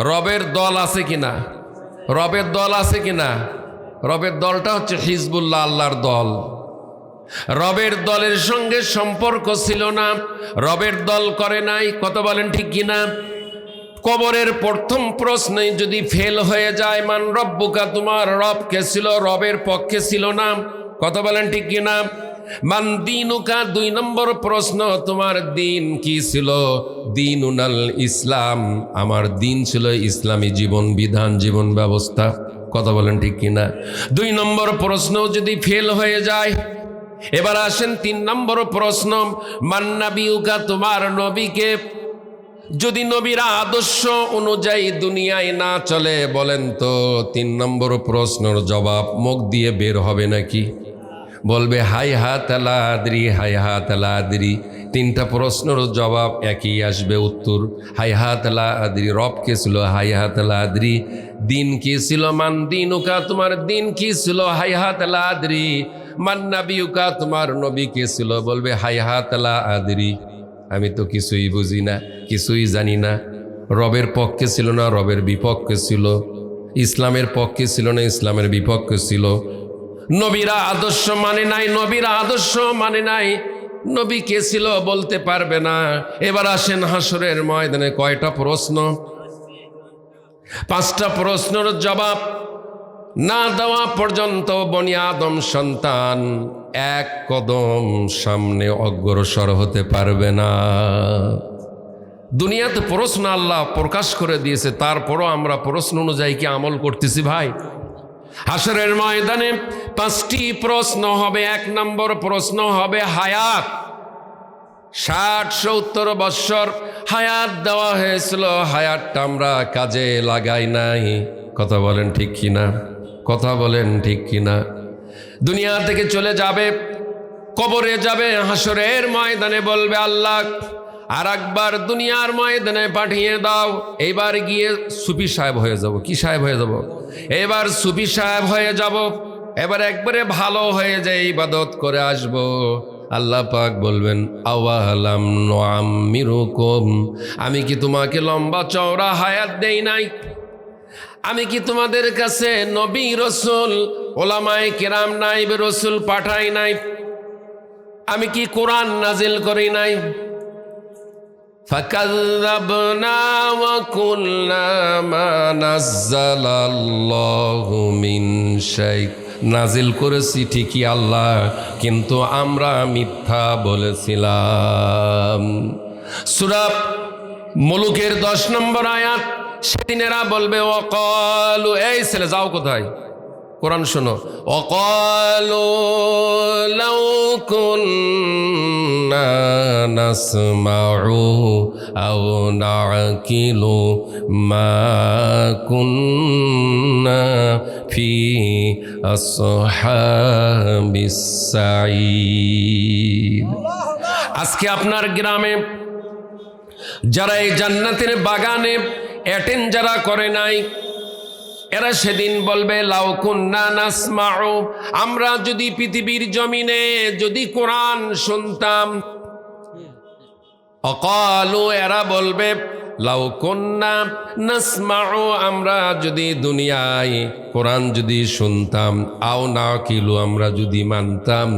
S1: রবের দল আছে কিনা? রবের দল আছে কিনা? রবের দলটা হচ্ছে হিজবুল্লাহ, আল্লাহর দল। রবের দলের সঙ্গে সম্পর্ক ছিল না, রবের দল করে নাই। কত বলেন ঠিক কিনা? কবরের প্রথম প্রশ্নে যদি ফেল হয়ে যায়, মান রব্বুকা, তোমার রব কে ছিল? রবের পক্ষে ছিল না। কত বলেন ঠিক কিনা? মান দিনুকা, 2 নম্বর প্রশ্ন, তোমার দিন কি ছিল? দিনুনাল ইসলাম, আমার দিন ছিল ইসলামী জীবন বিধান, জীবন ব্যবস্থা। কথা বলেন ঠিক কিনা? 2 নম্বর প্রশ্ন যদি ফেল হয়ে যায়, এবার আসেন 3 নম্বর প্রশ্ন, মান নাবিউকা, তোমার নবীকে? যদি নবীর আদর্শ অনুযায়ী দুনিয়ায় না চলে, বলেন তো 3 নম্বর প্রশ্নের জবাব মুখ দিয়ে বের হবে নাকি? বলবে হাই হাত লা আদরি, হাই হাত লা আদরি। 3টা প্রশ্নের জবাব একই আসবে, উত্তর হাই হাত লা আদরি। রব কে ছিল? হাই হাত লা আদরি। দিন কি ছিল? মান দিনুকা, তোমার দিন কি ছিল? হাই হাত লা আদরি। মান নাবিউকা, তোমার নবী কে ছিল? বলবে হাই হাত লা আদরি, আমি তো কিছুই বুঝি না, কিছুই জানি না। রবের পক্ষে ছিল না রবের বিপক্ষে ছিল, ইসলামের পক্ষে ছিল না ইসলামের বিপক্ষে ছিল, নবীরা আদর্শ মানে নাই, নবীরা আদর্শ মানে নাই, নবী কে ছিল বলতে পারবে না। এবার আসেন হাসরের ময়দানে কয়টা প্রশ্ন? 5টা প্রশ্নের জবাব না দেওয়া পর্যন্ত বনি আদম সন্তান এক কদম সামনে অগ্রসর হতে পারবে না। দুনিয়াতে প্রশ্ন আল্লাহ প্রকাশ করে দিয়েছে, তারপরও আমরা প্রশ্ন অনুযায়ী কি আমল করতেছি ভাই? হাসরের ময়দানে 5টি প্রশ্ন হবে। 1 নম্বর প্রশ্ন হবে হায়াত। 60-70 বৎসর হায়াত দেওয়া হয়েছিল, হায়াতটা আমরা কাজে লাগাই নাই। কথা বলেন ঠিক কিনা? কথা বলেন ঠিক কিনা? দুনিয়া থেকে চলে যাবে, কবরে যাবে, হাসরের ময়দানে বলবে আল্লাহ আর একবার দুনিয়ার ময়দানে পাঠিয়ে দাও। এইবার গিয়ে সুফি সাহেব হয়ে যাব। কি সাহেব হয়ে যাব? এবার সুফি সাহেব হয়ে যাব, এবার একবারে ভালো হয়ে যায়, ইবাদত করে আসব। আল্লাহ পাক বলবেন আওয়ালাম নুআম্মিরুকুম, আমি কি তোমাকে লম্বা চওড়া হায়াত দেই নাই? আমি কি তোমাদের কাছে নবী রসুল ওলামায়ে কেরাম নাইবে রসুল পাঠাই নাই? আমি কি কোরআন নাজিল করি নাই? ফাকাযযাবনা ওয়া কুল্লা মা নাযালাল্লাহু মিন শাই, নাজিল করেছি ঠিকই আল্লাহ, কিন্তু আমরা মিথ্যা বলেছিলাম। সূরা মুলুকের 10 নম্বর আয়াত। সেদিনেরা বলবে ওয়াকালু, এই ছেলে যাও কোথায়? কোরআন শোনো। ওয়াকালু লাউ কুন্না নাসমাউ আও নাকিলু মা কুন্না ফি আসহাবিস সাঈর। আজকে আপনার গ্রামে যারা এই জান্নাতের বাগানে অ্যাটেন্ড যারা করে নাই, এরা সেদিন বলবে লাউ কুন্না নাসমাউ, আমরা যদি পৃথিবীর জমিনে যদি কোরআন শুনতাম। অকালু, এরা বলবে লাউ কুন্না নাসমাউ, আমরা যদি দুনিয়ায় কোরআন যদি শুনতাম, আও নাকিলু, আমরা যদি মানতাম,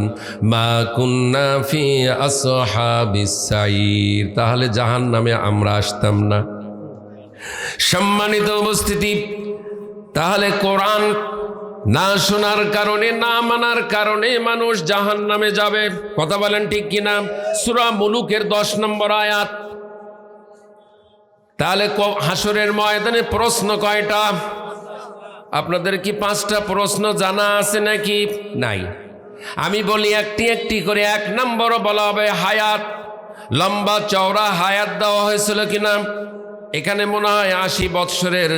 S1: মা কুন্না ফি আসহাবিস সাঈর, তাহলে জাহান্নামে আমরা আসতাম না। সম্মানিত উপস্থিতি, তাহলে কোরআন না শোনার কারণে, না মানার কারণে মানুষ জাহান্নামে যাবে। কথা বলেন ঠিক কিনা? সূরা মুলুকের 10 নম্বর আয়াত। তাহলে হাসরের ময়দানে প্রশ্ন কয়টা? আপনাদের কি 5টা প্রশ্ন জানা আছে নাকি? নাই। আমি বলি একটি একটি করে। 1 নম্বর বলা হবে হায়াত, লম্বা চওড়া হায়াত দেওয়া হয়েছিল কিনা? এখানে মনে হয় 80 বৎসরের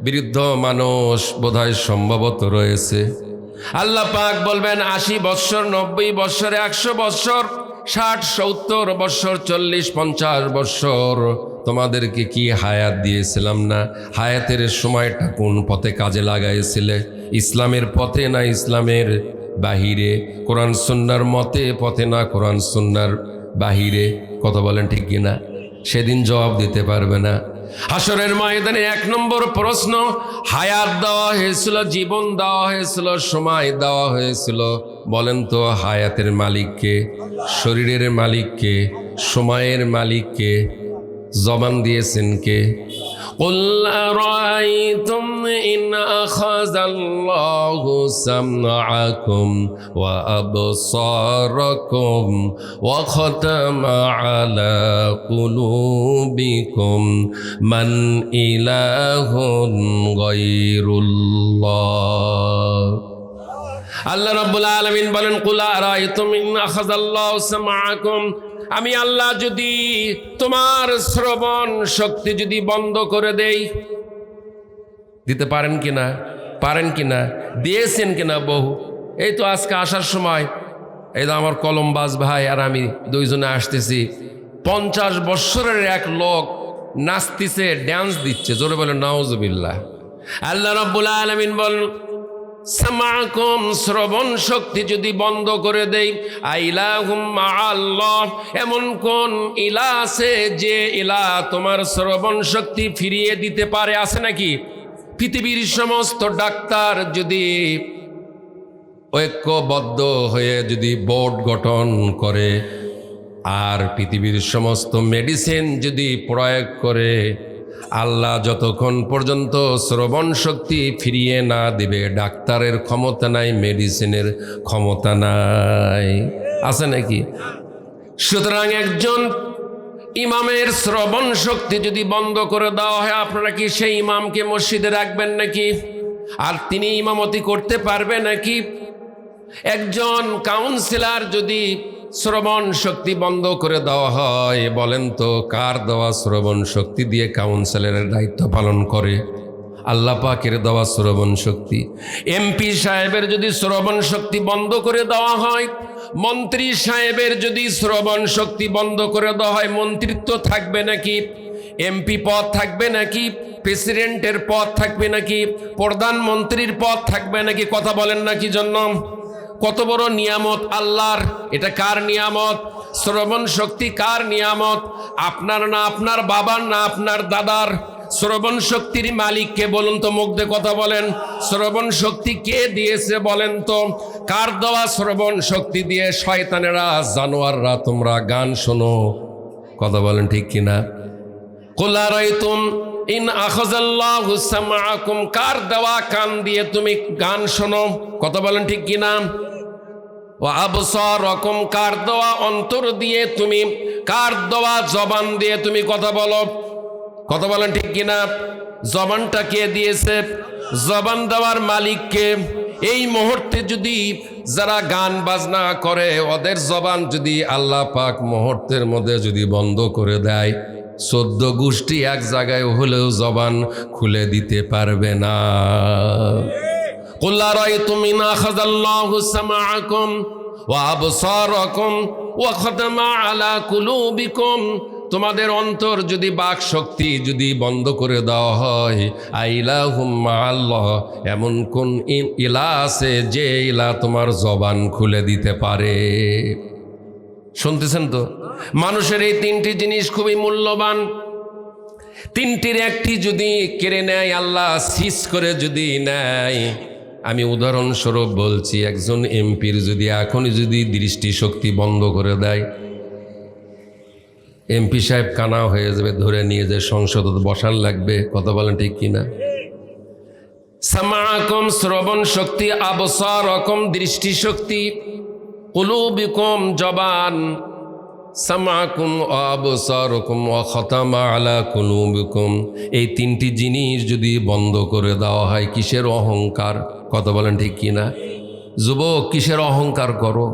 S1: বৃদ্ধ মানুষ বোধহয় সম্ভবত রয়েছে। আল্লাহ পাক বলবেন 80 বৎসর, 90 বৎসর, 100 বৎসর, 60, 70 বৎসর, 40, 50 বৎসর তোমাদেরকে কি হায়াত দিয়েছিলাম না? হায়াতের সময়টা কোন পথে কাজে লাগাইছিলে? ইসলামের পথে না ইসলামের বাহিরে? কোরআন সুন্নাহর মতে পথে না কোরআন সুন্নাহর বাহিরে? কথা বলেন ঠিক কিনা? সেদিন জবাব দিতে পারবে না। হাসরের ময়দানে 1 নম্বর প্রশ্ন, হায়াত দেওয়া হয়েছিল, জীবন দেওয়া হয়েছিল, সময় দেওয়া হয়েছিল, বলেন তো হায়াতের মালিককে, শরীরের মালিককে, সময়ের মালিককে, জবান দিয়েছেন কে? قل أرأيتم إن أخذ الله سمعكم وأبصاركم وختم على قلوبكم من إله غير الله। আল্লাহ রাব্বুল আলামিন বলেন, কুল আরাইতুম ইন আখাযাল্লাহু সামআকুম, আমি আল্লাহ যদি তোমার শ্রবণ শক্তি যদি বন্ধ করে দেই, দিতে পারেন কিনা? পারেন কিনা? দিয়েছেন কিনা? বহু। এই তো আজকে আসার সময় এই তো আমার কলমবাজ ভাই আর আমি দুইজনে আসতেছি, 50 বৎসরের এক লোক নাচতেছে, ড্যান্স দিচ্ছে, জোরে বলেন নাউজুবিল্লাহ। আল্লাহ রাব্বুল আলামিন বলেন, সামাকুম, শ্রবণ শক্তি যদি বন্ধ করে দেই, আইলাহুম মাআল্লাহ, এমন কোন ইলা আছে যে ইলা তোমার শ্রবণ শক্তি ফিরিয়ে দিতে পারে? আছে নাকি? পৃথিবীর সমস্ত ডাক্তার যদি ঐক্যবদ্ধ হয়ে যদি বোর্ড গঠন করে আর পৃথিবীর সমস্ত মেডিসিন যদি প্রয়োগ করে, আল্লাহ যতক্ষণ পর্যন্ত শ্রবণ শক্তি ফিরিয়ে না দিবে, ডাক্তারের ক্ষমতা নাই, মেডিসিনের ক্ষমতা নাই। আছে নাকি? সুতরাং একজন ইমামের শ্রবণ শক্তি যদি বন্ধ করে দেওয়া হয়, আপনারা কি সেই ইমামকে মসজিদে রাখবেন নাকি? আর তিনি ইমামতি করতে পারবে নাকি? একজন কাউন্সিলর যদি শ্রবণ শক্তি বন্ধ করে দেওয়া হয়, বলেন তো কার দেওয়া শ্রবণ শক্তি দিয়ে কাউন্সিলরের দায়িত্ব পালন করে? আল্লাহ পাকের দেওয়া শ্রবণ শক্তি। এমপি সাহেবের যদি শ্রবণ শক্তি বন্ধ করে দেওয়া হয়, মন্ত্রী সাহেবের যদি শ্রবণ শক্তি বন্ধ করে দেওয়া হয়, মন্ত্রিত্ব থাকবে নাকি? এমপি পদ থাকবে নাকি? প্রেসিডেন্টের পদ থাকবে নাকি? প্রধানমন্ত্রীর পদ থাকবে নাকি? কথা বলেন না কি জন্য? কত বড় নিয়ামত আল্লাহর! এটা কার নিয়ামত? শ্রবণ শক্তি কার নিয়ামত? আপনার না আপনার বাবার না আপনার দাদার? শ্রবণ শক্তির মালিককে বলুন তো, মুখ দিয়ে কথা বলেন। শ্রবণ শক্তি কে দিয়েছে বলেন তো? কার দেওয়া শ্রবণ শক্তি দিয়ে শয়তানেরা, জানোয়াররা তোমরা গান শোনো? কথা বলেন ঠিক কিনা? কুল আরাইতুম ইন আখাযাল্লাহু সামআকুম, কার দেওয়া কান দিয়ে তুমি গান শোনো? কথা বলেন ঠিক কিনা? ওয়া আবসারাকুম, কার দেওয়া অন্তর দিয়ে তুমি, কার দেওয়া জবান দিয়ে তুমি কথা বলো? কথা বলেন ঠিক কিনা? জবানটা কে দিয়েছে? জবান দেওয়ার মালিককে। এই মুহূর্তে যদি যারা গান বাজনা করে, ওদের জবান যদি আল্লাহ পাক মুহূর্তের মধ্যে যদি বন্ধ করে দেয়, 14 গোষ্ঠী এক জায়গায় হলেও জবান খুলে দিতে পারবে না। কুল আরাইতুম ইন আখাযাল্লাহু সামআকুম ওয়া আবসারাকুম ওয়া খাতামা আলা কুলুবিকুম, তোমাদের অন্তর যদি বাক শক্তি যদি বন্ধ করে দেওয়া হয়, আইলাহুম মাআল্লাহ, এমন কোন ইলা আছে যে ইলা তোমার জবান খুলে দিতে পারে? শুনতেছেন তো? মানুষের এই 3টি জিনিস খুবই মূল্যবান। 3টির একটি যদি কেড়ে নেয়, আল্লাহ সিজ করে যদি নেয়, আমি উদাহরণস্বরূপ বলছি, একজন এমপির যদি এখনই যদি দৃষ্টিশক্তি বন্ধ করে দেয়, এমপি সাহেব কানা হয়ে যাবে, ধরে নিয়ে যে সংসদে বসান লাগবে। কথা বলেন ঠিক কিনা? সামাকুম শ্রবণ শক্তি, আবসারাকুম দৃষ্টিশক্তি, কুলুবিকুম জবান, সামাকুম আবসারুকুম ওয়া খাতামা আলা কুলুবিকুম, এই 3টি জিনিস যদি বন্ধ করে দেওয়া হয়, কিসের অহংকার? কথা বলেন ঠিক কিনা? যুবক, কিসের অহংকার করো?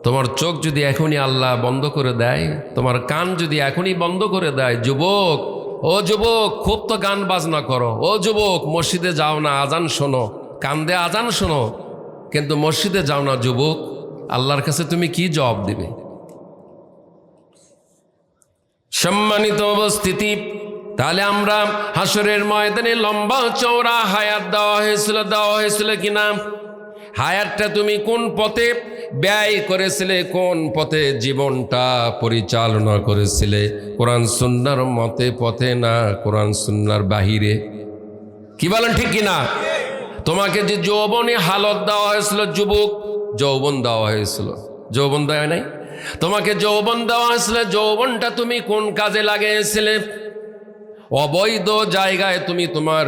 S1: তোমার চোখ যদি এখনই আল্লাহ বন্ধ করে দেয়, তোমার কান যদি এখনই বন্ধ করে দেয়, যুবক ও যুবক খুব তো গান বাজনা করো, ও যুবক মসজিদে যাও না, আজান শোনো, কান্দে আজান শোনো, কিন্তু মসজিদে যাও না যুবক, আল্লাহর কাছে তুমি কি জবাব দিবে? সম্মানিত উপস্থিতি, তাহলে আমরা হাসরের ময়দানে লম্বা চওড়া হায়াত দেওয়া হয়েছিল কিনা? হায়াতটা তুমি কোন পথে ব্যয় করেছিলে, কোন পথে জীবনটা পরিচালনা করেছিলে? কোরআন সুন্নাহর মতে পথে না কোরআন সুন্নাহর বাহিরে? কি বলেন ঠিক কিনা? তোমাকে যে যৌবনে হালত দেওয়া হয়েছিল, যুবক যৌবন দেওয়া হয়েছিল, যৌবন দেওয়া নাই? তোমাকে যৌবন দেওয়া হয়েছিল, যৌবনটা তুমি কোন কাজে লাগিয়েছিলে? অবৈধ জায়গায় তুমি তোমার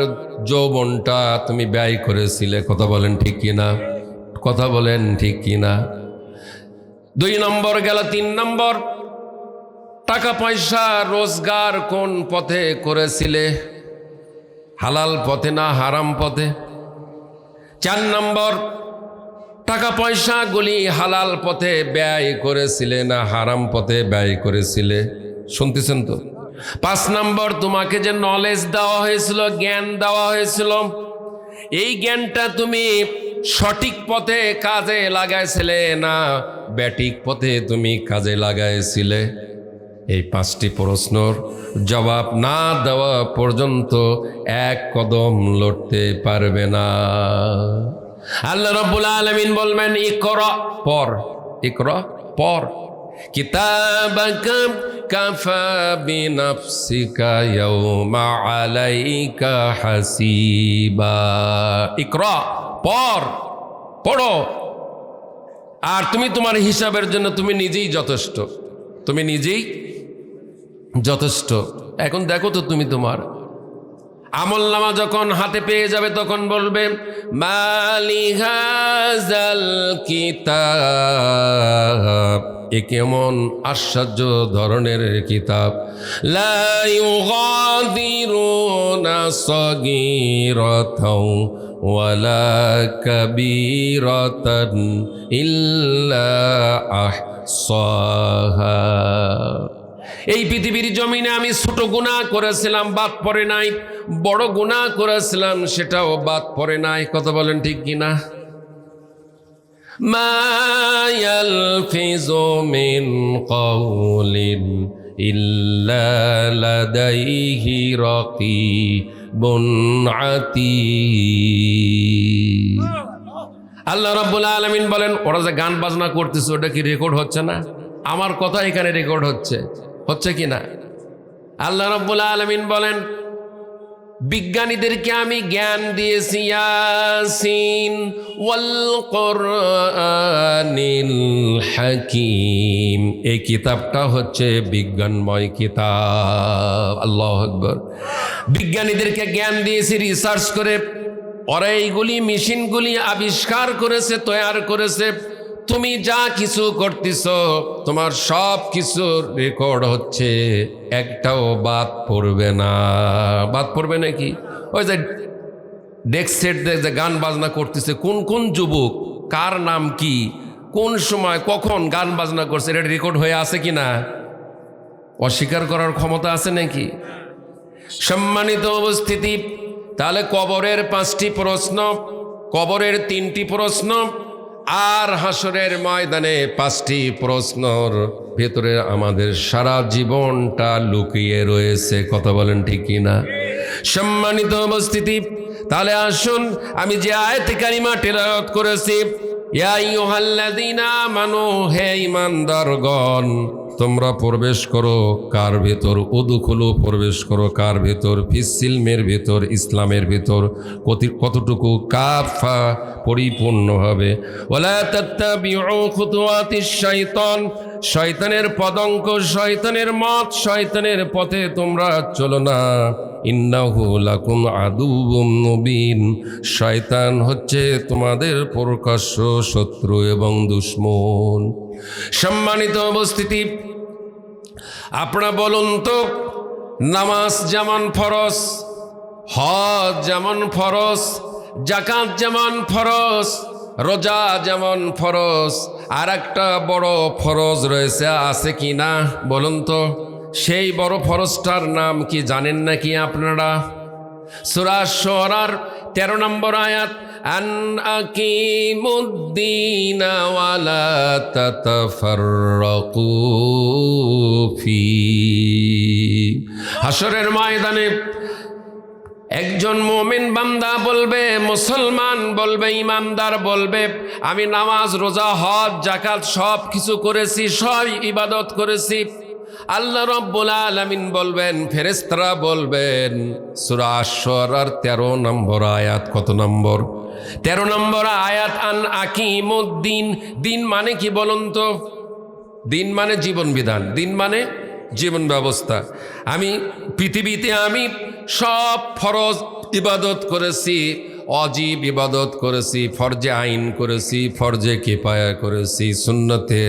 S1: যৌবনটা তুমি ব্যয় করেছিলে। কথা বলেন ঠিক কিনা? কথা বলেন ঠিক কিনা? 2 নম্বর গেল। 3 নম্বর, টাকা পয়সা রোজগার কোন পথে করেছিলে? হালাল পথে না হারাম পথে? 4 নম্বর, টাকা পয়সা গুলি হালাল পথে ব্যয় করেছিলে না হারাম পথে ব্যয় করেছিলে? শুনতেছেন তো? 5 নম্বর, তোমাকে যে নলেজ দেওয়া হয়েছিল, জ্ঞান দেওয়া হয়েছিল, এই জ্ঞানটা তুমি সঠিক পথে কাজে লাগাইছিলে না ব্যাঠিক পথে তুমি কাজে লাগাইছিলে? এই 5টি প্রশ্নর জবাব না দেওয়া পর্যন্ত এক কদম লড়তে পারবে না। আল্লাহ রাব্বুল আলামিন বলবেন, ইকরা, পড়, ইকরা, পড়, কিতাবাকা কাফা বিনাফসিকা ইয়াউমা আলাইকা হাসিবা। ইকরা, পড়, পড়ো, আর তুমি তোমার হিসাবের জন্য তুমি নিজেই যথেষ্ট, তুমি নিজেই যথেষ্ট। এখন দেখো তো, তুমি তোমার আমলনামা যখন হাতে পেয়ে যাবে তখন বলবে, মালি হাযাল কিতাব, এ কেমন আশ্চর্য ধরনের কিতাব, লা ইউগাদিরুনা সাগীরাতাও ওয়ালা কাবীরাতান ইল্লা আহসাহা। এই পৃথিবীর জমিনে আমি ছোট গুনাহ করেছিলাম, বাদ পড়ে নাই, বড় গুনাহ করেছিলাম, সেটাও বাদ পড়ে নাই। কথা বলেন ঠিক কিনা? মা ইয়ালফিযু মিন কাওলিন ইল্লা লাদাইহি রাকীবুন আতীদ। আল্লাহ রাব্বুল আলামিন বলেন, ওরা যে গান বাজনা করতেছে ওটা কি রেকর্ড হচ্ছে না? আমার কথা এখানে রেকর্ড হচ্ছে, হচ্ছে কি না? আল্লাহ রাব্বুল আলামিন বলেন, বিজ্ঞানীদেরকে আমি জ্ঞান দিয়েছি, ইয়াসিন ওয়াল কুরআনিল হাকীম, এই কিতাবটা হচ্ছে বিজ্ঞানময় কিতাব। আল্লাহু আকবার। বিজ্ঞানীদেরকে জ্ঞান দিয়েছি রিসার্চ করে, ওরা এইগুলি মেশিনগুলি আবিষ্কার করেছে, তৈরি করেছে। তুমি যা কিছু করতেছ তোমার সব কিছুর রেকর্ড হচ্ছে, একটাও বাদ পড়বে না। বাদ পড়বে নাকি? ওই যে ডেস্ক সেট যে গান বাজনা করতেছে, কোন কোন যুবক, কার নাম কি, কোন সময় কখন গান বাজনা করছে, এটা রেকর্ড হয়ে আছে কি না? অস্বীকার করার ক্ষমতা আছে নাকি? সম্মানিত উপস্থিতি, তাহলে কবরের 5টি প্রশ্ন, কবরের 3টি প্রশ্ন, আর হাসরের ময়দানে 5টি প্রশ্নর ভেতরে আমাদের সারা জীবনটা লুকিয়ে রয়েছে। কথা বলেন ঠিক কিনা? সম্মানিত উপস্থিতি, তাহলে আসুন আমি যে আয়াতে কারিমা তেলাওয়াত করেছি, ইয়া আইয়ুহাল্লাযীনা আমানু, হে ঈমানদারগণ, তোমরা প্রবেশ করো কার ভেতর? উদখুলু, প্রবেশ করো কার ভেতর? ফিসসিলমের ভেতর, ইসলামের ভেতর। কতটুকু? কাফা, পরিপূর্ণভাবে। ওয়ালা তাত্তাবিউ খুতুওয়াতিশ শাইতান, শয়তানের পদঙ্ক, শয়তানের মত, শয়তানের পথে তোমরা চলো না। ইন্নাহু লাকুম আদুউম মুবিন, শয়তান হচ্ছে তোমাদের প্রকাশ্য শত্রু এবং দুশমন। সম্মানিত উপস্থিতি, আপনারা বলুন তো, নামাজ যেমন ফরজ, হজ যেমন ফরজ, যাকাত যেমন ফরজ, রোজা যেমন ফরজ, আর একটা বড় ফরজ রয়েছে, আছে কি না বলুন তো? সেই বড় ফরজটার নাম কি জানেন নাকি আপনারা? সূরা শুরার 13 নম্বর আয়াত, আন আকিমুদ্দিন ওয়া লা তাতাফাররাকু ফি। হাশরের ময়দানে একজন মুমিন বান্দা বলবে, মুসলমান বলবে, ইমানদার বলবে, আমি নামাজ, রোজা, হজ, যাকাত সব কিছু করেছি, সব ইবাদত করেছি। আল্লাহ রাব্বুল আলামিন বলবেন, ফেরেশতারা বলবেন, সূরা আশ-শুরার 13 নম্বর আয়াত, কত নম্বর? 13 নম্বর আয়াত, আন আকিমুদ্দিন। দিন মানে কি বলুন তো? দিন মানে জীবন বিধান, দিন মানে জীবন ব্যবস্থা। আমি পৃথিবীতে আমি সব ফরজ ইবাদত করেছি, অজীব ইবাদত করেছি, ফরজে আইন করেছি, ফরজে কিফায়া করেছি, সুন্নতে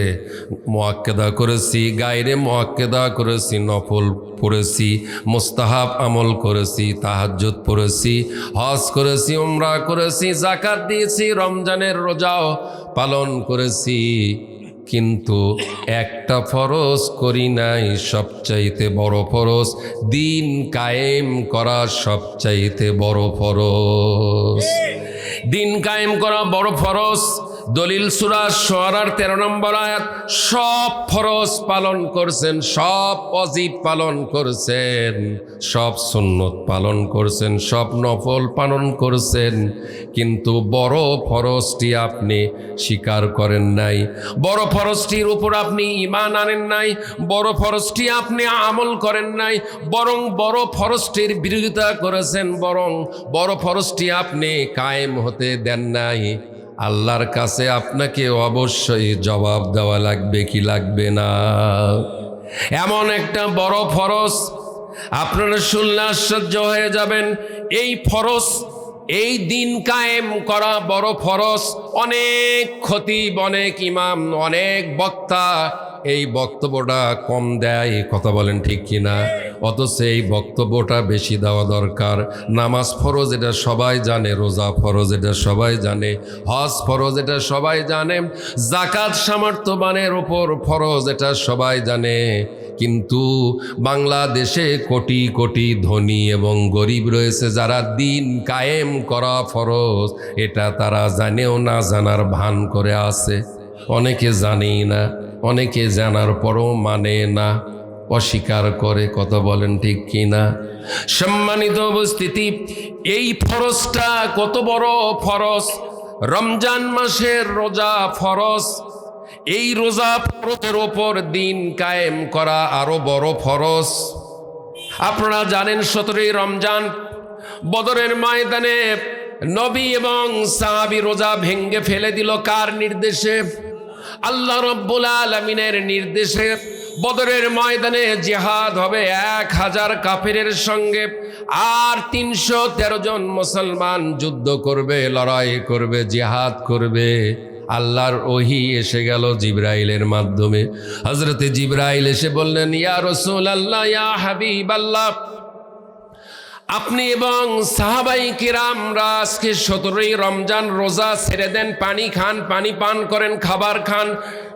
S1: মুআক্কাদা করেছি, গায়রে মুআক্কাদা করেছি, নফল পড়েছি, মুস্তাহাব আমল করেছি, তাহাজ্জুদ পড়েছি, হজ করেছি, উমরা করেছি, যাকাত দিয়েছি, রমজানের রোজাও পালন করেছি, কিন্তু একটা ফরজ করি নাই, সবচাইতে বড় ফরজ, দিন কায়েম করা সবচাইতে বড় ফরজ। দিন কায়েম করা বড় ফরজ। দলিল সূরা শুরার 13 নম্বর আয়াত, সব ফরজ পালন করছেন, সব ওয়াজিব পালন করছেন, সব সুন্নত পালন করছেন, সব নফল পালন করছেন, কিন্তু বড় ফরজটি আপনি স্বীকার করেন নাই, বড় ফরজটির উপর আপনি ঈমান আনেন নাই, বড় ফরজটি আপনি আমল করেন নাই, বরং বড় ফরজটির বিরোধিতা করেছেন, বরং বড় ফরজটি আপনি কায়েম হতে দেন নাই। আল্লাহর কাছে আপনাকে অবশ্যই জবাব দেওয়া লাগবে কি লাগবে না? এমন একটা বড় ফরজ, আপনারা শুনলে আশ্চর্য হয়ে যাবেন। এই ফরজ, এই দিন কায়েম করা বড় ফরজ। অনেক খতিব, অনেক ইমাম, অনেক বক্তা এই বক্তব্যটা কম দেয়, কথা বলেন ঠিক কিনা? অথচ এই বক্তব্যটা বেশি দেওয়া দরকার। নামাজ ফরজ এটা সবাই জানে, রোজা ফরজ এটা সবাই জানে, হজ ফরজ এটা সবাই জানে, যাকাত সামর্থ্যবানের ওপর ফরজ এটা সবাই জানে, কিন্তু বাংলাদেশে কোটি কোটি ধনী এবং গরিব রয়েছে যারা দিন কায়েম করা ফরজ এটা তারা জানেও না, জানার ভান করে আছে। অনেকে জানেই না, অনেকে জানার পরও মানে না, অস্বীকার করে, কথা বলেন ঠিক কিনা? সম্মানিত উপস্থিতি, এই ফরজটা কত বড় ফরজ! রমজান মাসের রোজা ফরজ। এই রোজা ফরজের ওপর দিন কায়েম করা আরো বড় ফরজ। আপনারা জানেন 17ই রমজান বদরের ময়দানে নবী এবং সাহাবী রোজা ভেঙ্গে ফেলে দিল। কার নির্দেশে? আল্লাহ রাব্বুল আলামিনের নির্দেশে। বদরের ময়দানে জিহাদ হবে 1000 কাফেরের সঙ্গে, আর 313 জন মুসলমান যুদ্ধ করবে, লড়াই করবে, জিহাদ করবে। আল্লাহর ওহী এসে গেল জিবরাইলের মাধ্যমে। হযরতে জিবরাইল এসে বললেন, ইয়া রাসূলুল্লাহ, ইয়া হাবিবাল্লাহ, আপনি এবং সাহাবাই কিরামরা আজকে 17ই রমজান রোজা ছেড়ে দেন, পানি খান, পানি পান করেন, খাবার খান,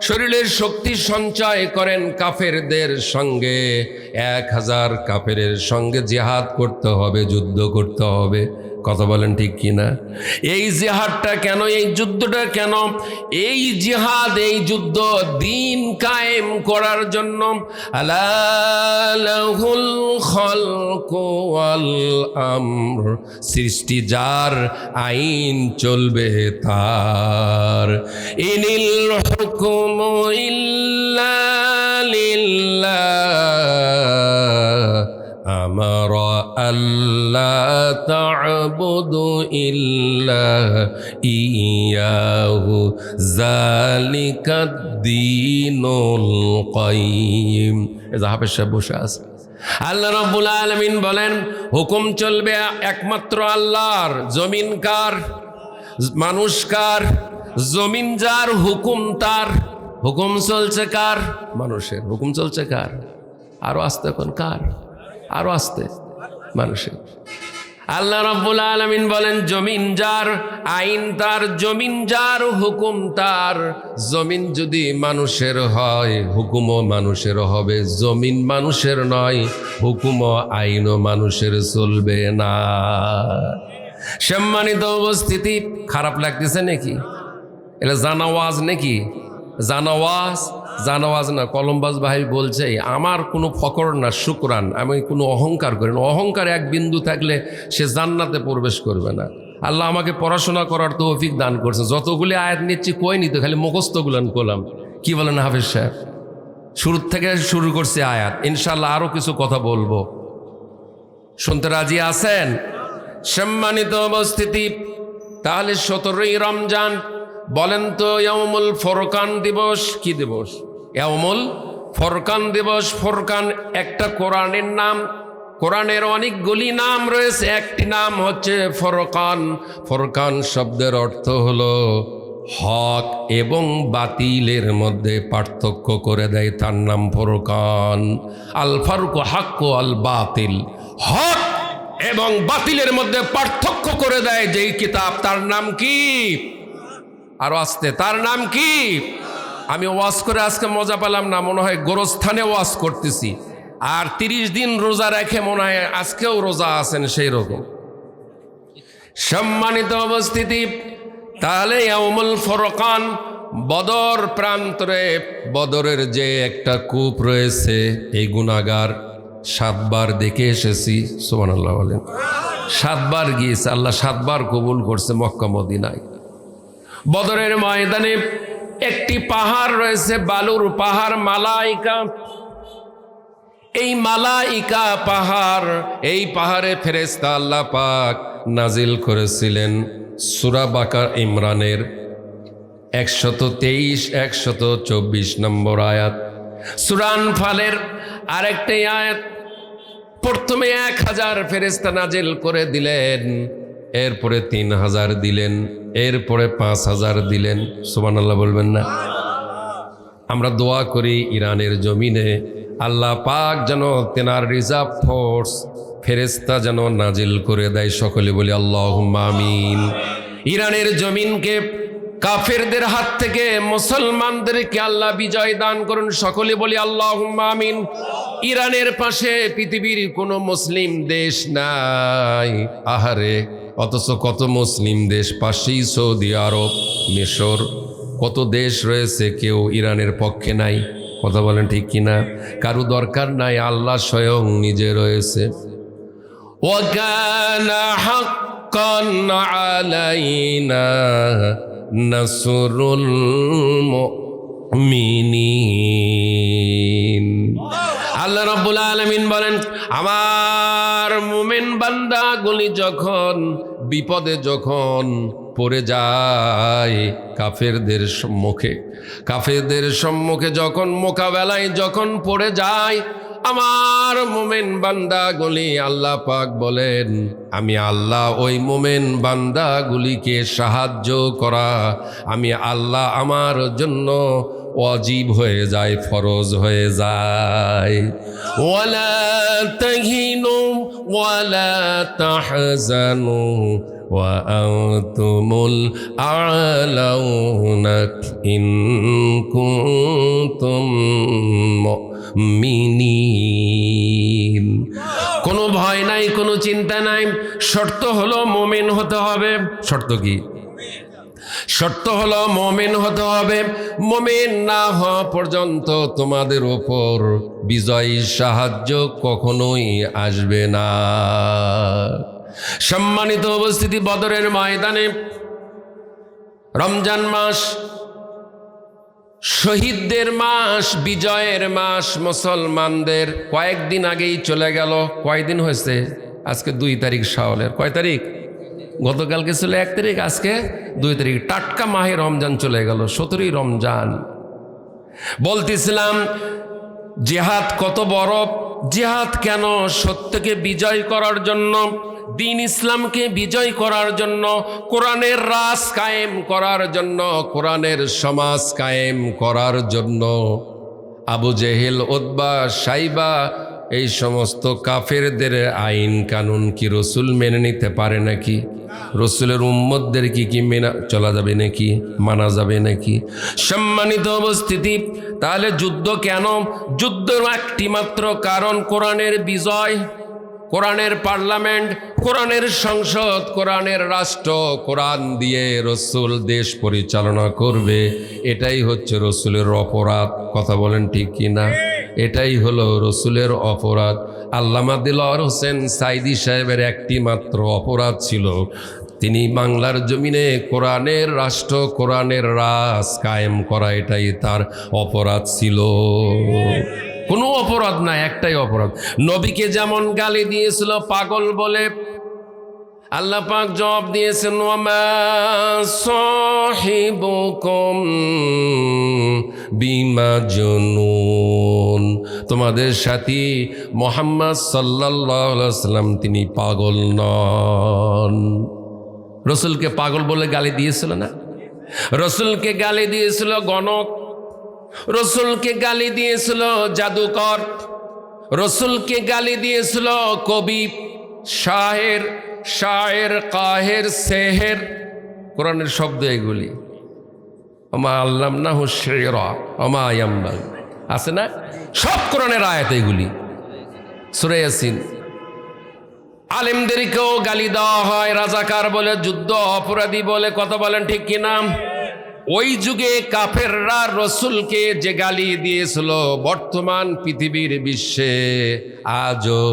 S1: শরীরের শক্তি সঞ্চয় করেন, কাফেরদের সঙ্গে 1000 কাফেরের সঙ্গে জিহাদ করতে হবে, যুদ্ধ করতে হবে। কথা বলেন ঠিক কিনা? এই জিহাদটা কেন? এই যুদ্ধটা কেন? এই জিহাদ, এই যুদ্ধ দিন কায়েম করার জন্য। আলা লাহুল খালকু ওয়াল আমর, সৃষ্টি যার, আইন চলবে তার। ইনিল হুকুমু ইল্লা লিল্লাহ আমারা আল্লাহ তা'বুদু ইল্লা ইয়াহু যালিকাদ-দীনুল কাইয়্যিম। এই হাফেজ সাহেব বসে আছে। আল্লাহ রাব্বুল আলামিন বলেন, হুকুম চলবে একমাত্র আল্লাহর। জমিন কার? মানুষ কার? জমিন যার, হুকুম তার। হুকুম চলছে কার? মানুষের। হুকুম চলছে কার? আরো আস্তে, এখন কার? আরো আস্তে, মানুষের। আল্লাহ রাব্বুল আলামিন বলেন, জমিন যার, আইন তার, জমিন যার, হুকুম তার। জমিন যদি মানুষের হয়, হুকুমও মানুষের হবে। জমিন মানুষের নয়, হুকুমও আইনও মানুষের চলবে না। সম্মানিত উপস্থিতি, খারাপ লাগতেছে নাকি? এটা জানাওয়াজ নাকি? জানাওয়াজ, জানাওয়াজ না। কলমবাজ ভাই বলছে, আমার কোনো ফকর না, শুকরান, আমি কোনো অহংকার করি না। অহংকার এক বিন্দু থাকলে সে জান্নাতে প্রবেশ করবে না। আল্লাহ আমাকে পড়াশোনা করার তৌফিক দান করছে। যতগুলি আয়াত নিচ্ছি কই নিতে, খালি মুখস্থগুলান করলাম। কি বলেন হাফেজ সাহেব? শুরুর থেকে শুরু করছে আয়াত, ইনশাল্লাহ আরও কিছু কথা বলবো। শুনতে রাজি আছেন? সম্মানিত উপস্থিতি, তাহলে 17ই রমজান, বলেন তো ইয়াউমুল ফুরকান দিবস কি দিবস? ইয়াউমুল ফুরকান দিবস। ফুরকান একটা কোরআনের নাম। কোরআনের অনেকগুলি নাম রয়েছে, একটি নাম হচ্ছে ফুরকান। ফুরকান শব্দের অর্থ হলো হক এবং বাতিলের মধ্যে পার্থক্য করে দেয়, তার নাম ফুরকান। আল ফারুক হক আল বাতিল, হক এবং বাতিলের মধ্যে পার্থক্য করে দেয় যেই কিতাব, তার নাম কি? আরো আসতে, তার নাম কি? আমি ওয়াজ করে আজকে মজা পেলাম না, মনে হয় গোরস্থানে ওয়াজ করতেছি। আর 30 দিন রোজা রেখে মনে হয় আজকেও রোজা আছেন সেই রকম। সম্মানিত উপস্থিতি, তাহলে ইয়াউমুল ফুরকান, বদর প্রান্তরে, বদরের যে একটা কূপ রয়েছে, এই গুনাহগার 7 বার দেখে এসেছি। সুবহানাল্লাহ বলেন। 7 বার গিয়েছে, আল্লাহ 7 বার কবুল করছে মক্কা মদিনায়। বদরের ময়দানে একটি পাহাড় রয়েছে, বালুর পাহাড়, মালাইকা। এই মালাইকা পাহাড়, এই পাহাড়ে ফেরেশতা আল্লাহ পাক নাজিল করেছিলেন সূরা বাকার ইমরানের 123, 124 নম্বর আয়াত। সূরা আনফালের আরেকটি আয়াত। প্রথমে 1000 ফেরেশতা নাজিল করে দিলেন, এরপরে 3000 দিলেন, এরপরে 5000 দিলেন। সুবহানাল্লাহ বলবেন না? আমরা দোয়া করি ইরানের জমিনে আল্লাহ পাক যেন তেনার রিজার্ভ ফোর্স ফেরেশতা যেন নাজিল করে দেয়। সকলে বলি আল্লাহুম্মা আমিন। ইরানের জমিনকে কাফেরদের হাত থেকে মুসলমানদেরকে আল্লাহ বিজয় দান করুন। সকলে বলি আল্লাহুম্মা আমিন। ইরানের পাশে পৃথিবীর কোনো মুসলিম দেশ নাই, আহারে, অথচ কত মুসলিম দেশ পাশেই, সৌদি আরব, মিশর, কত দেশ রয়েছে, কেউ ইরানের পক্ষে নাই। কথা বলেন ঠিক কিনা? কারো দরকার নাই, আল্লাহ স্বয়ং নিজে রয়েছে। ওয়াকানা হাক্কান আলাইনা নাসরুল মুমিনিন। আল্লাহ রাব্বুল আলামিন বলেন, আমার মুমিন বান্দাগুলি যখন বিপদে যখন পড়ে যায়, কাফেরদের সম্মুখে যখন মোকাবেলায় যখন পড়ে যায়, আমার মুমিন বান্দাগুলি, আল্লাহ পাক বলেন, আমি আল্লাহ ওই মুমিন বান্দাগুলিকে সাহায্য করা, আমি আল্লাহ আমার জন্য ওয়াজিব হয়ে যায়, ফরজ হয়ে যায়। ওয়ালা তাহিনু ওয়ালা তাহজানু ওয়া আনতুমুল আ'লাউনা ইন কুনতুম মুমিনিন। কোনো ভয় নাই, কোনো চিন্তা নাই। শর্ত হলো মুমিন হতে হবে। শর্ত কি? শর্ত হলো মুমিন হতে হবে। মুমিন না হওয়া পর্যন্ত তোমাদের উপর বিজয়ী সাহায্য কখনোই আসবে না। সম্মানিত উপস্থিতি, বদরের ময়দানে রমজান মাস, শহীদদের মাস, বিজয়ের মাস, মুসলমানদের কয়েকদিন আগেই চলে গেল। কয়দিন হয়েছে? আজকে 2 তারিখ শাওয়ালের। কয় তারিখ? গতকালকে ছিল 1 তারিখ, আজকে 2 তারিখ। টাটকা মাহে রমজান চলে গেল, 17ই রমজান। বলতেছিলাম জিহাদ কত বড়, জিহাদ কেন? সত্যকে বিজয় করার জন্য, দিন ইসলামকে বিজয় করার জন্য, কোরআনের রাজ কায়েম করার জন্য, কোরআনের সমাজ কায়েম করার জন্য। আবু জেহেল, উতবা, সাইবা এই সমস্ত কাফেরদের আইন কানুন কি রসুল মেনে নিতে পারে নাকি? রসুলের উম্মতদের কি মেনে চলা যাবে নাকি, মানা যাবে নাকি? সম্মানিত উপস্থিতি, তাহলে যুদ্ধ কেন? যুদ্ধের একটি মাত্র কারণ কোরআনের বিজয়, কোরআনের পার্লামেন্ট, কোরআনের সংসদ, কোরআনের রাষ্ট্র, কোরআন দিয়ে রসুল দেশ পরিচালনা করবে। এটাই হচ্ছে রসুলের অপরাধ। কথা বলেন ঠিক কি না? এটাই হলো রসুলের অপরাধ। আল্লামা দিলওয়ার হোসেন সাইদি সাহেবের একটি মাত্র অপরাধ ছিল, তিনি বাংলার জমিনে কোরআনের রাষ্ট্র, কোরআনের রাজ কায়েম করা, এটাই তার অপরাধ ছিল। কোনো অপরাধ না, একটাই অপরাধ। নবীকে যেমন গালি দিয়েছিল পাগল বলে, আল্লাহ পাক জবাব দিয়েছেন, ওয়ামা সাহিবুকুম বিমাজনুন, তোমাদের সাথী মুহাম্মদ সাল্লাল্লাহু আলাইহি ওয়াসাল্লাম তিনি পাগল নন। রসুলকে পাগল বলে গালি দিয়েছিল না? রসুলকে গালি দিয়েছিল গণক, রসুলকে গালি দিয়েছিল জাদুকর, রসুলকে গালি দিয়েছিল কবি, শায়ের, শায়ের, কাহের, সেহের। কোরআনের শব্দ এগুলি। ওমা আল্লামনাহু শিরা ওমা ইয়ামবাগি, আছে না? সব কোরআনের আয়াত এগুলি। সূরা ইয়াসিন। আলেমদেরকেও গালি দেওয়া হয় রাজাকার বলে, যুদ্ধ অপরাধী বলে। কথা বলেন ঠিক কিনা? ওই যুগে কাফেররা রসুলকে যে গালি দিয়েছিল, বর্তমান পৃথিবীর বিশ্বে আজও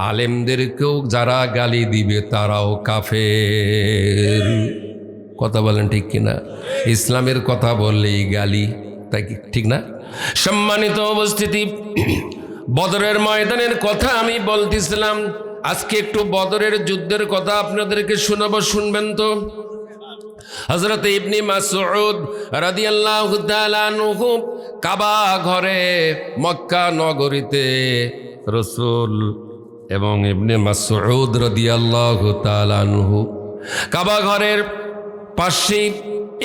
S1: আলেমদেরকেও যারা গালি দিবে তারাও কাফের। কথা বলেন ঠিক কিনা? ইসলামের কথা বললেই গালি, তাই ঠিক না? সম্মানিত উপস্থিতি, বদরের ময়দানের কথা আমি বলতেছিলাম। আজকে একটু বদরের যুদ্ধের কথা আপনাদেরকে শোনাবো, শুনবেন তো? হযরত ইবনে মাসউদ রাদিয়াল্লাহু তাআলা আনহু কাবা ঘরে, মক্কা নগরীতে রাসূল এবং ইবনে মাসউদ রাদিয়াল্লাহু তাআলা আনহু কাবা ঘরের পাশে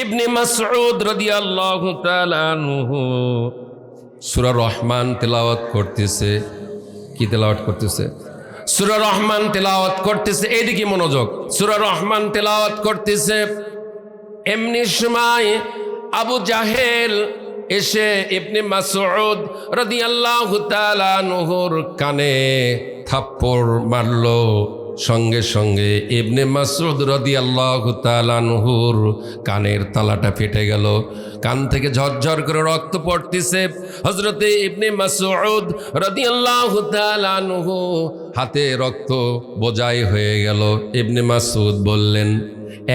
S1: ইবনে মাসউদ রাদিয়াল্লাহু তাআলা আনহু সূরা রহমান তেলাওয়াত করতেছে। কি তেলাওয়াত করতেছে? সূরা রহমান তেলাওয়াত করতেছে। এইদিকে মনোযোগ। সূরা রহমান তেলাওয়াত করতেছে। এমনি সময় আবু জাহেল এসে ইবনে মাসউদ রাদিয়াল্লাহু তাআলা আনহুর কানে থাপ্পড় মারলো। সঙ্গে সঙ্গে ইবনে মাসউদ রাদিয়াল্লাহু তাআলা আনহুর কানের তালাটা ফেটে গেল, কান থেকে ঝরঝর করে রক্ত পড়তেছে। হযরতে ইবনে মাসউদ রাদিয়াল্লাহু তাআলা আনহু হাতে রক্ত বোঝাই হয়ে গেল। ইবনে মাসউদ বললেন,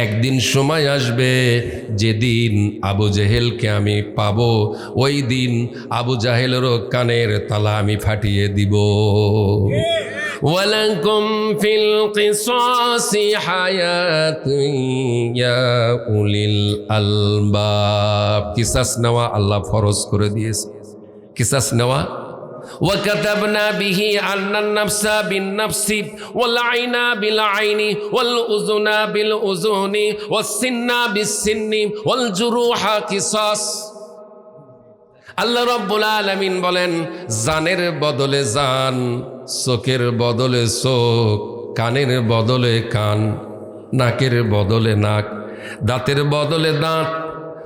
S1: একদিন সময় আসবে যেদিন আবু জেহেলকে আমি পাবো, ওই দিন আবু জাহেলেরও কানের তালা আমি ফাটিয়ে দিব। ওয়ালাকুম ফিল কিসাসি হায়াতুন ইয়া উলিল আলবাব। কিসাস নেওয়া আল্লাহ ফরজ করে দিয়েছে। কিসাস নেওয়া। وكتبنا به أن النفس بالنفس والعين بالعين والأذن بالأذن والسن بالسن والجروح قصاص। আল্লাহ রাব্বুল আলামিন বলেন, জানের বদলে জান, চোখের বদলে চোখ, কানের বদলে কান, নাকের বদলে নাক, দাঁতের বদলে দাঁত।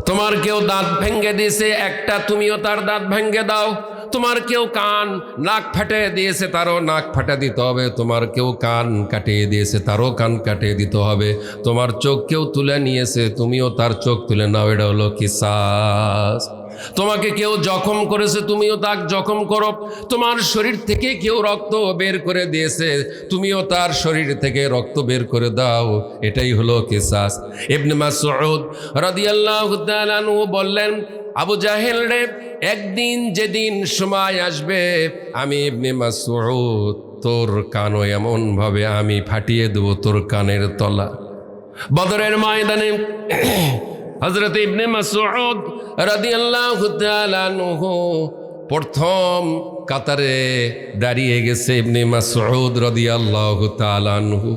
S1: তোমার কেউ দাঁত ভেঙে দিয়েছে একটা, তুমিও তার দাঁত ভেঙে দাও। তোমার কেউ কান নাক ফাটে দিয়েছে, তারও নাক ফাটা দিতে হবে। তোমার কেউ কান কাটিয়ে দিয়েছে, তারও কান কাটিয়ে দিতে হবে। তোমার চোখ কেউ তুলে নিয়েছে, তুমিও তার চোখ তুলে নাও। এটা হলো কিসাস। তোমাকে কেউ জখম করেছে, তুমিও তাক জখম করো। তোমার শরীর থেকে কেউ রক্ত বের করে দিয়েছে, তুমিও তার শরীর থেকে রক্ত বের করে দাও। এটাই হলো কিসাস। ইবনে মাসউদ রাদিয়াল্লাহু তাআলা আনহু বললেন, আবু জাহেল রে, একদিন যেদিন সময় আসবে আমি ইবনে মাসউদ তোর কানও এমন ভাবে আমি ফাটিয়ে দেব, তোর কানের তলা। বদরের ময়দানে হযরত ইবনে মাসউদ রাদিয়াল্লাহু তাআলা আনহু প্রথম কাতারে দাঁড়িয়ে গেছে। ইবনে মাসউদ রাদিয়াল্লাহু তাআলা আনহু,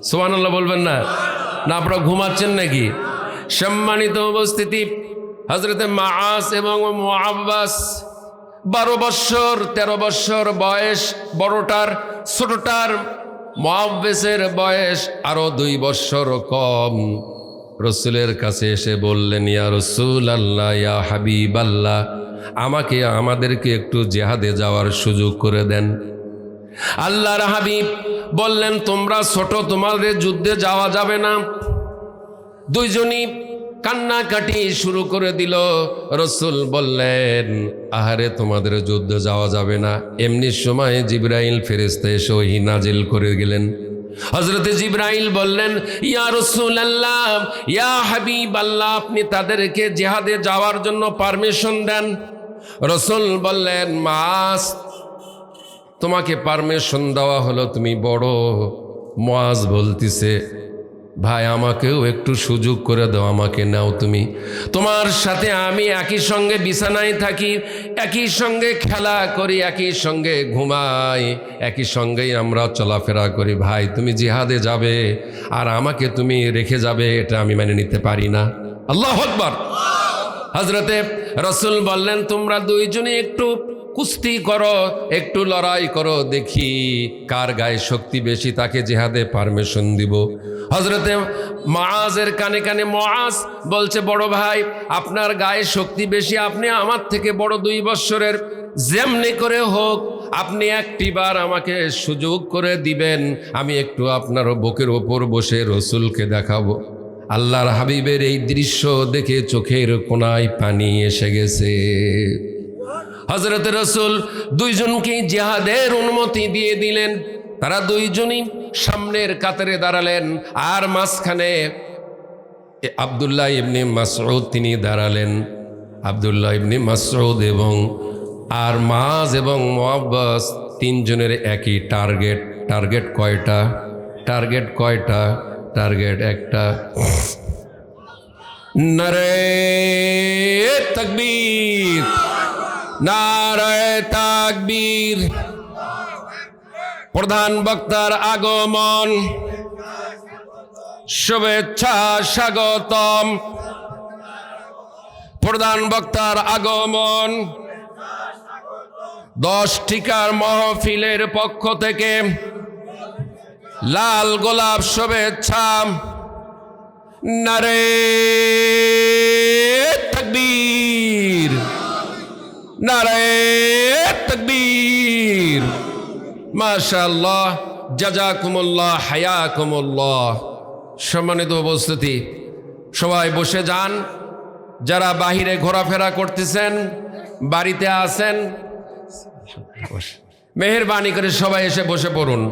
S1: সুবহানাল্লাহ বলবেন না? না আপনারা ঘুমাচ্ছেন নাকি? সম্মানিত উপস্থিতি, হযরত মাআস এবং মুআব্বাস 12 বৎসর 13 বৎসর বয়স বড়টার, ছোটটার মুআওয়াজের বয়স আরো 2 বৎসর কম। রসুলের কাছে এসে বললেন, ইয়া রাসূলুল্লাহ, ইয়া হাবিবাল্লাহ, আমাদেরকে একটু জিহাদে যাওয়ার সুযোগ করে দেন। আল্লাহর হাবিব বললেন, তোমরা ছোট, তোমাদের যুদ্ধে যাওয়া যাবে না। দুইজনই কান্নাকাটি শুরু করে দিল। রসুল বললেন, আহারে, তোমাদের যুদ্ধে যাওয়া যাবে না। এমনি সময় জিবরাইল ফেরেশতা এসে ওহী নাজিল করে গেলেন। হযরতে জিবরাইল বললেন, ইয়া রাসূলুল্লাহ, ইয়া হাবিবাল্লাহ, আপনি তাদেরকে জিহাদে যাওয়ার জন্য পারমিশন দেন। রসুল বললেন, মুআজ, তোমাকে পারমিশন দেওয়া হলো, তুমি বড়। মুআজ বলতিছে, ভাই আমাকেও একটু সুযোগ করে দাও, আমাকে নাও তুমি। তোমার সাথে আমি একই সঙ্গে বিছানায় থাকি, একই সঙ্গে খেলা করি, একই সঙ্গে ঘুমাই, একই সঙ্গেই আমরা চলাফেরা করি। ভাই তুমি জিহাদে যাবে আর আমাকে তুমি রেখে যাবে, এটা আমি মেনে নিতে পারি না। আল্লাহু আকবার। হযরতে রাসূল বললেন, তোমরা দুইজনে একটু কুস্তি করো, একটু লড়াই করো, দেখি কার গায়ে শক্তি বেশি, তাকে জিহাদে পারমিশন দিব। হযরতে মুআজের কানে কানে মুআজ বলছে, বড় ভাই, আপনার গায়ে শক্তি বেশি, আপনি আমার থেকে বড় 2 বৎসরের, যেমনি করে হোক আপনি একটিবার আমাকে সুযোগ করে দিবেন, আমি একটু আপনার বুকের ওপর বসে রসুলকে দেখাবো। আল্লাহর হাবিবের এই দৃশ্য দেখে চোখের কোণায় পানি এসে গেছে। হযরত রাসূল দুইজনকেই জিহাদের অনুমতি দিয়ে দিলেন। তারা দুইজনই সামনের কাতারে দাঁড়ালেন, আর মাঝখানে আব্দুল্লাহ ইবনে মাসউদ তিনি দাঁড়ালেন। আব্দুল্লাহ ইবনে মাসউদ এবং আর মুআজ এবং মুআওয়াজ তিনজনের একই টার্গেট। টার্গেট কয়টা? টার্গেট একটা। নারে তাকবীর, নারে তাকবীর। প্রধান বক্তার আগমন, শুভেচ্ছা স্বাগতম। প্রধান বক্তার আগমন 10 টিকার মাহফিলের পক্ষ থেকে লাল গোলাপ শুভেচ্ছা। নারে তাকবীর, নারে তাকবীর। মাশাআল্লাহ, জাযাকুমুল্লাহ, হায়াকুমুল্লাহ। সম্মানিত উপস্থিতি, সবাই বসে যান। যারা বাহিরে ঘোরাফেরা করতেছেন, বাড়িতে আছেন, মেহেরবানি করে সবাই এসে বসে পড়ুন।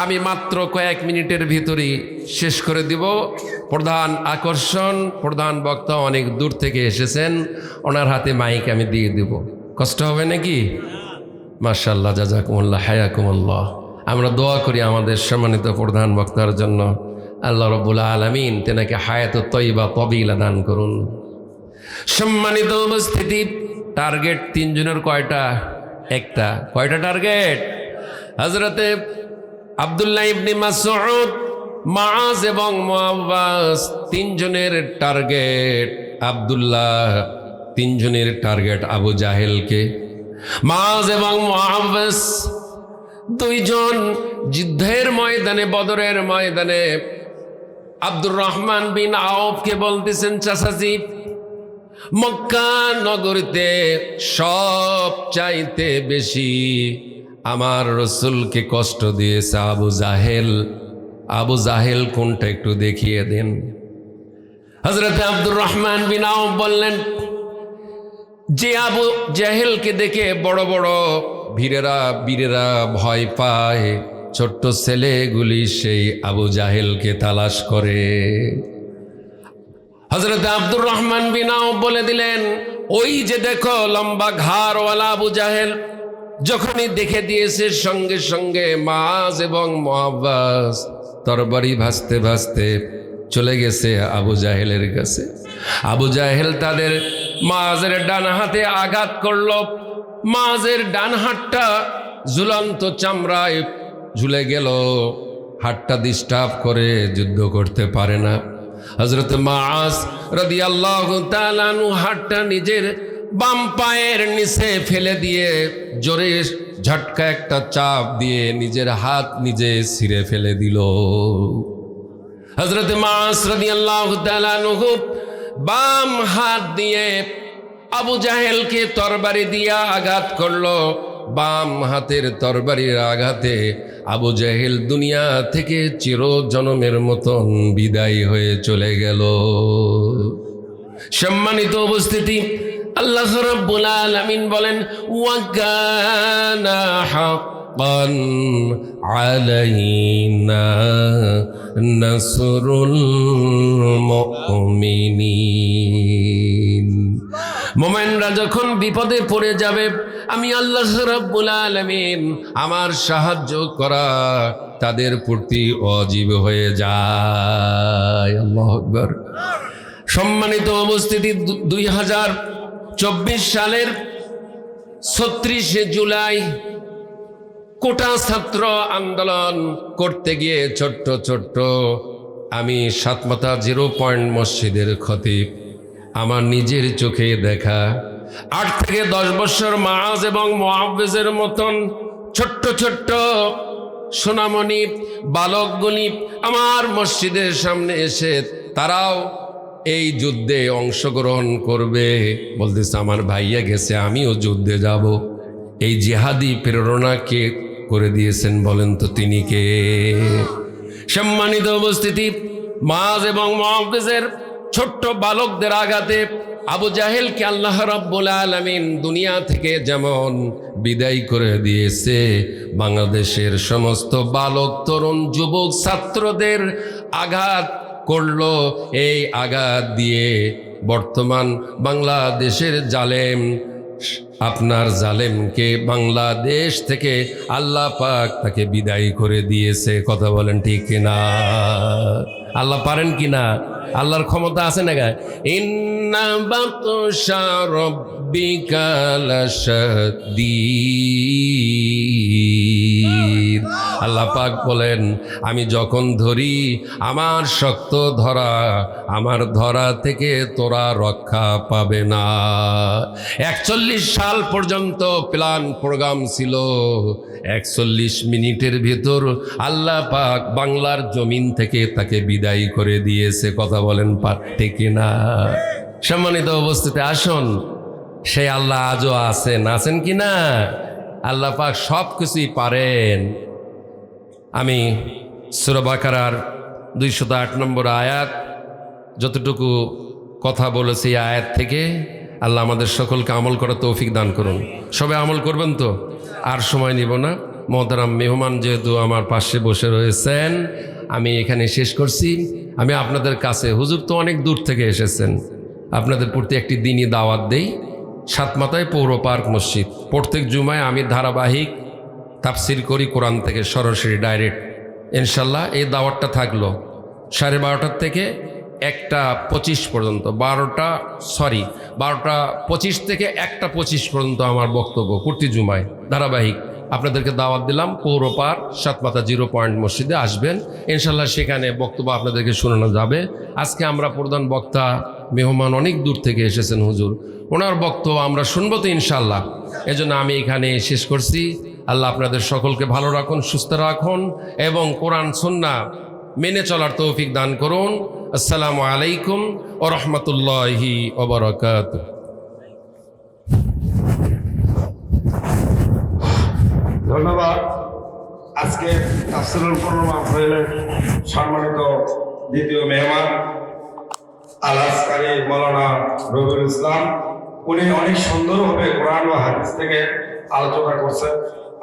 S1: আমি মাত্র কয়েক মিনিটের ভিতরেই শেষ করে দিব। প্রধান আকর্ষণ, প্রধান বক্তা অনেক দূর থেকে এসেছেন, ওনার হাতে মাইক আমি দিয়ে দিব। কষ্ট হবে নাকি? মাশাআল্লাহ, জাযাকুমুল্লাহ, হায়াকুমুল্লাহ। আমরা দোয়া করি আমাদের সম্মানিত প্রধান বক্তার জন্য, আল্লাহ রাব্বুল আলামিন তেনাকে হায়াতুত তাইয়্যিবা তাবিলা দান করুন। সম্মানিত উপস্থিতি, টার্গেট তিনজনের কয়টা? একটা। কয়টা টার্গেট? হযরতে আব্দুল্লাহ ইবনে মাসউদ, মুআজ এবং মুআওয়াজ তিনজনের টার্গেট আব্দুল্লাহ, তিনজনের টার্গেট আবু জাহেলকে। মুআজ এবং মুআওয়াজ দুইজন যুদ্ধের ময়দানে, বদরের ময়দানে আব্দুর রহমান বিন আওফকে বলতেছেন, চাচাজি, মক্কা নগরীতে সব চাইতে বেশি আমার রসুলকে কষ্ট দিয়েছে আবু জাহেল। আবু জাহেল কোনটা একটু দেখিয়ে দেন। হযরত আব্দুর রহমান বিন আওফ বললেন, যে আবু জাহেলকে দেখে বড় বড় বীরেরা ভয় পায়, ছোট্ট ছেলেগুলি সেই আবু জাহেলকে তালাশ করে। হযরত আব্দুর রহমান বিন আওফ বলে দিলেন, ওই যে দেখো লম্বা ঘাড়ওয়ালা আবু জাহেল। যখনই দেখে দিয়েছে, সঙ্গে সঙ্গে মুআজ এবং মুআওয়াজ তরবারি ভাসতে ভাসতে চলে গেছে আবু জাহেলের কাছে। আবু জাহেল তাদের মুআজের ডান হাতে আঘাত করল। মুআজের ডান হাতটা ঝুলন্ত চামড়ায় ঝুলে গেল, হাতটা ডিস্টার্ব করে যুদ্ধ করতে পারে না। হযরত মুআজ রাদিয়াল্লাহু তাআলা আনহু হাতটা নিজের বাম পায়ের নিচে ফেলে দিয়ে জোরে ঝটকা একটা চাপ দিয়ে নিজের হাত নিজে ছিঁড়ে ফেলে দিল। হযরত মুআজ রাদিয়াল্লাহু তাআলা আনহু বাম হাত দিয়ে আবু জাহেলকে তরবারি দিয়ে আঘাত করলো। বাম হাতের তরবারির আঘাতে আবু জাহেল দুনিয়া থেকে চিরজনমের মতন বিদায় হয়ে চলে গেল। সম্মানিত উপস্থিতি, আল্লাহ রাব্বুল আলামিন বলেন, ওয়া কানা হাক্কান আলাইনা নাসরুল মুমিনিন। মুমিনরা যখন বিপদে পড়ে যাবে, আমি আল্লাহ রাব্বুল আলামিন আমার সাহায্য করা তাদের প্রতি ওয়াজিব হয়ে যায়। আল্লাহু আকবার। সম্মানিত উপস্থিতি, 2024 সালের 36শে জুলাই কোটা ছাত্র আন্দোলন করতে গিয়ে ছোট্ট ছোট্ট আমি সাতমাথা 0 পয়েন্ট মসজিদের খতিব, আমার নিজের চোখে দেখা 8 থেকে 10 বছর মাআজ এবং মুআব্বিজের মতন ছোট্ট ছোট্ট সোনামণি বালকগুলি আমার মসজিদের সামনে এসে তারাও এই যুদ্ধে অংশগ্রহণ করবে। বলতেছে, আমার ভাইয়া গেছে, আমিও যুদ্ধে যাব। এই জিহাদি প্রেরণা কে করে দিয়েছেন বলেন তো, তিনি কে? সম্মানিত উপস্থিতি, মুআজ এবং মুআব্বিজের ছোট্ট বালকদের আঘাতে আবু জাহেলকে আল্লাহ রাব্বুল আলামিন দুনিয়া থেকে যেমন বিদায় করে দিয়েছে, বাংলাদেশের সমস্ত বালক, তরুণ, যুবক, ছাত্রদের আঘাত করলো। এই আঘাত দিয়ে বর্তমান বাংলাদেশের জালেম, আপনার জালেমকে বাংলাদেশ থেকে আল্লাহ পাক তাকে বিদায় করে দিয়েছে। কথা বলেন ঠিক কিনা? আল্লাহ পারেন কিনা? আল্লাহর ক্ষমতা আছে না গায়ে? ইন্না বাতশা রাব্বিকা লাশাদীদ। আল্লাহ পাক বলেন, আমি যখন ধরি আমার শক্ত ধরা, আমার ধরা থেকে তোরা রক্ষা পাবে না। 41 সাল পর্যন্ত প্ল্যান প্রোগ্রাম ছিল। 41 মিনিটের ভেতর আল্লাহ পাক বাংলার জমিন থেকে তাকে বিদায় করে দিয়েছে। কথা বলেন ঠিক না? সম্মানিত উপস্থিতি, আসুন, সেই আল্লাহ আজও আছেন কি না? আল্লাহ পাক সব কিছুই পারেন। আমি সূরা বাকারার 208 নম্বর আয়াত যতটুকু কথা বলেছি, আয়াত থেকে আল্লাহ আমাদের সকলকে আমল করার তৌফিক দান করুন। সবাই আমল করবেন তো? আর সময় নিব না। মহতারাম মেহমান যেহেতু আমার পাশে বসে রয়েছেন, আমি এখানে শেষ করছি। আমি আপনাদের কাছে, হুজুর তো অনেক দূর থেকে এসেছেন, আপনাদের প্রতি একটি দিনই দাওয়াত দেই। সাতমাথায় পৌর পার্ক মসজিদ, প্রত্যেক জুমায় আমি ধারাবাহিক তাফসির করি কোরআন থেকে সরাসরি ডাইরেক্ট। ইনশাল্লাহ এই দাওয়াতটা থাকলো 12:30 থেকে 1:25 পর্যন্ত, 12:25 থেকে 1:25 পর্যন্ত আমার বক্তব্য প্রতি জুমায় ধারাবাহিক। আপনাদেরকে দাওয়াত দিলাম, পৌর পার্ক সাতমাথা 0 পয়েন্ট মসজিদে আসবেন। ইনশাল্লাহ সেখানে বক্তব্য আপনাদেরকে শোনানো যাবে। আজকে আমরা প্রধান বক্তা মেহমান অনেক দূর থেকে এসেছেন হুজুর, ওনার বক্তব্য আমরা শুনবো তো ইনশাল্লাহ। এজন্য আমি এখানে শেষ করছি। আল্লাহ আপনাদের সকলকে ভালো রাখুন, সুস্থ রাখুন এবং কোরআন সুন্নাহ মেনে চলার তৌফিক দান করুন। আসসালামু আলাইকুম ওয়া রাহমাতুল্লাহি ওয়া বারাকাতুহু।
S2: ধন্যবাদ। আজকে তাফসীরুল কোরআন মাহফিলের সম্মানিত দ্বিতীয় মেহমান আল-আসকারী মাওলানা রবিউল ইসলাম, উনি অনেক সুন্দরভাবে কোরআন ও হাদিস থেকে আলোচনা করছেন।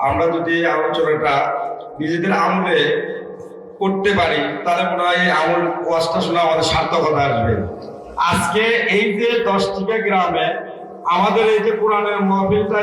S2: আমরা যদি এই আলোচনাটা নিজেদের আমলে করতে পারি, তাহলে মনে হয় এই আমল ওয়াজটা শোনা আমাদের সার্থকতা আসবে। আজকে এই যে 10টিকা গ্রামে আমাদের এই যে কোরআনের মাহফিলটা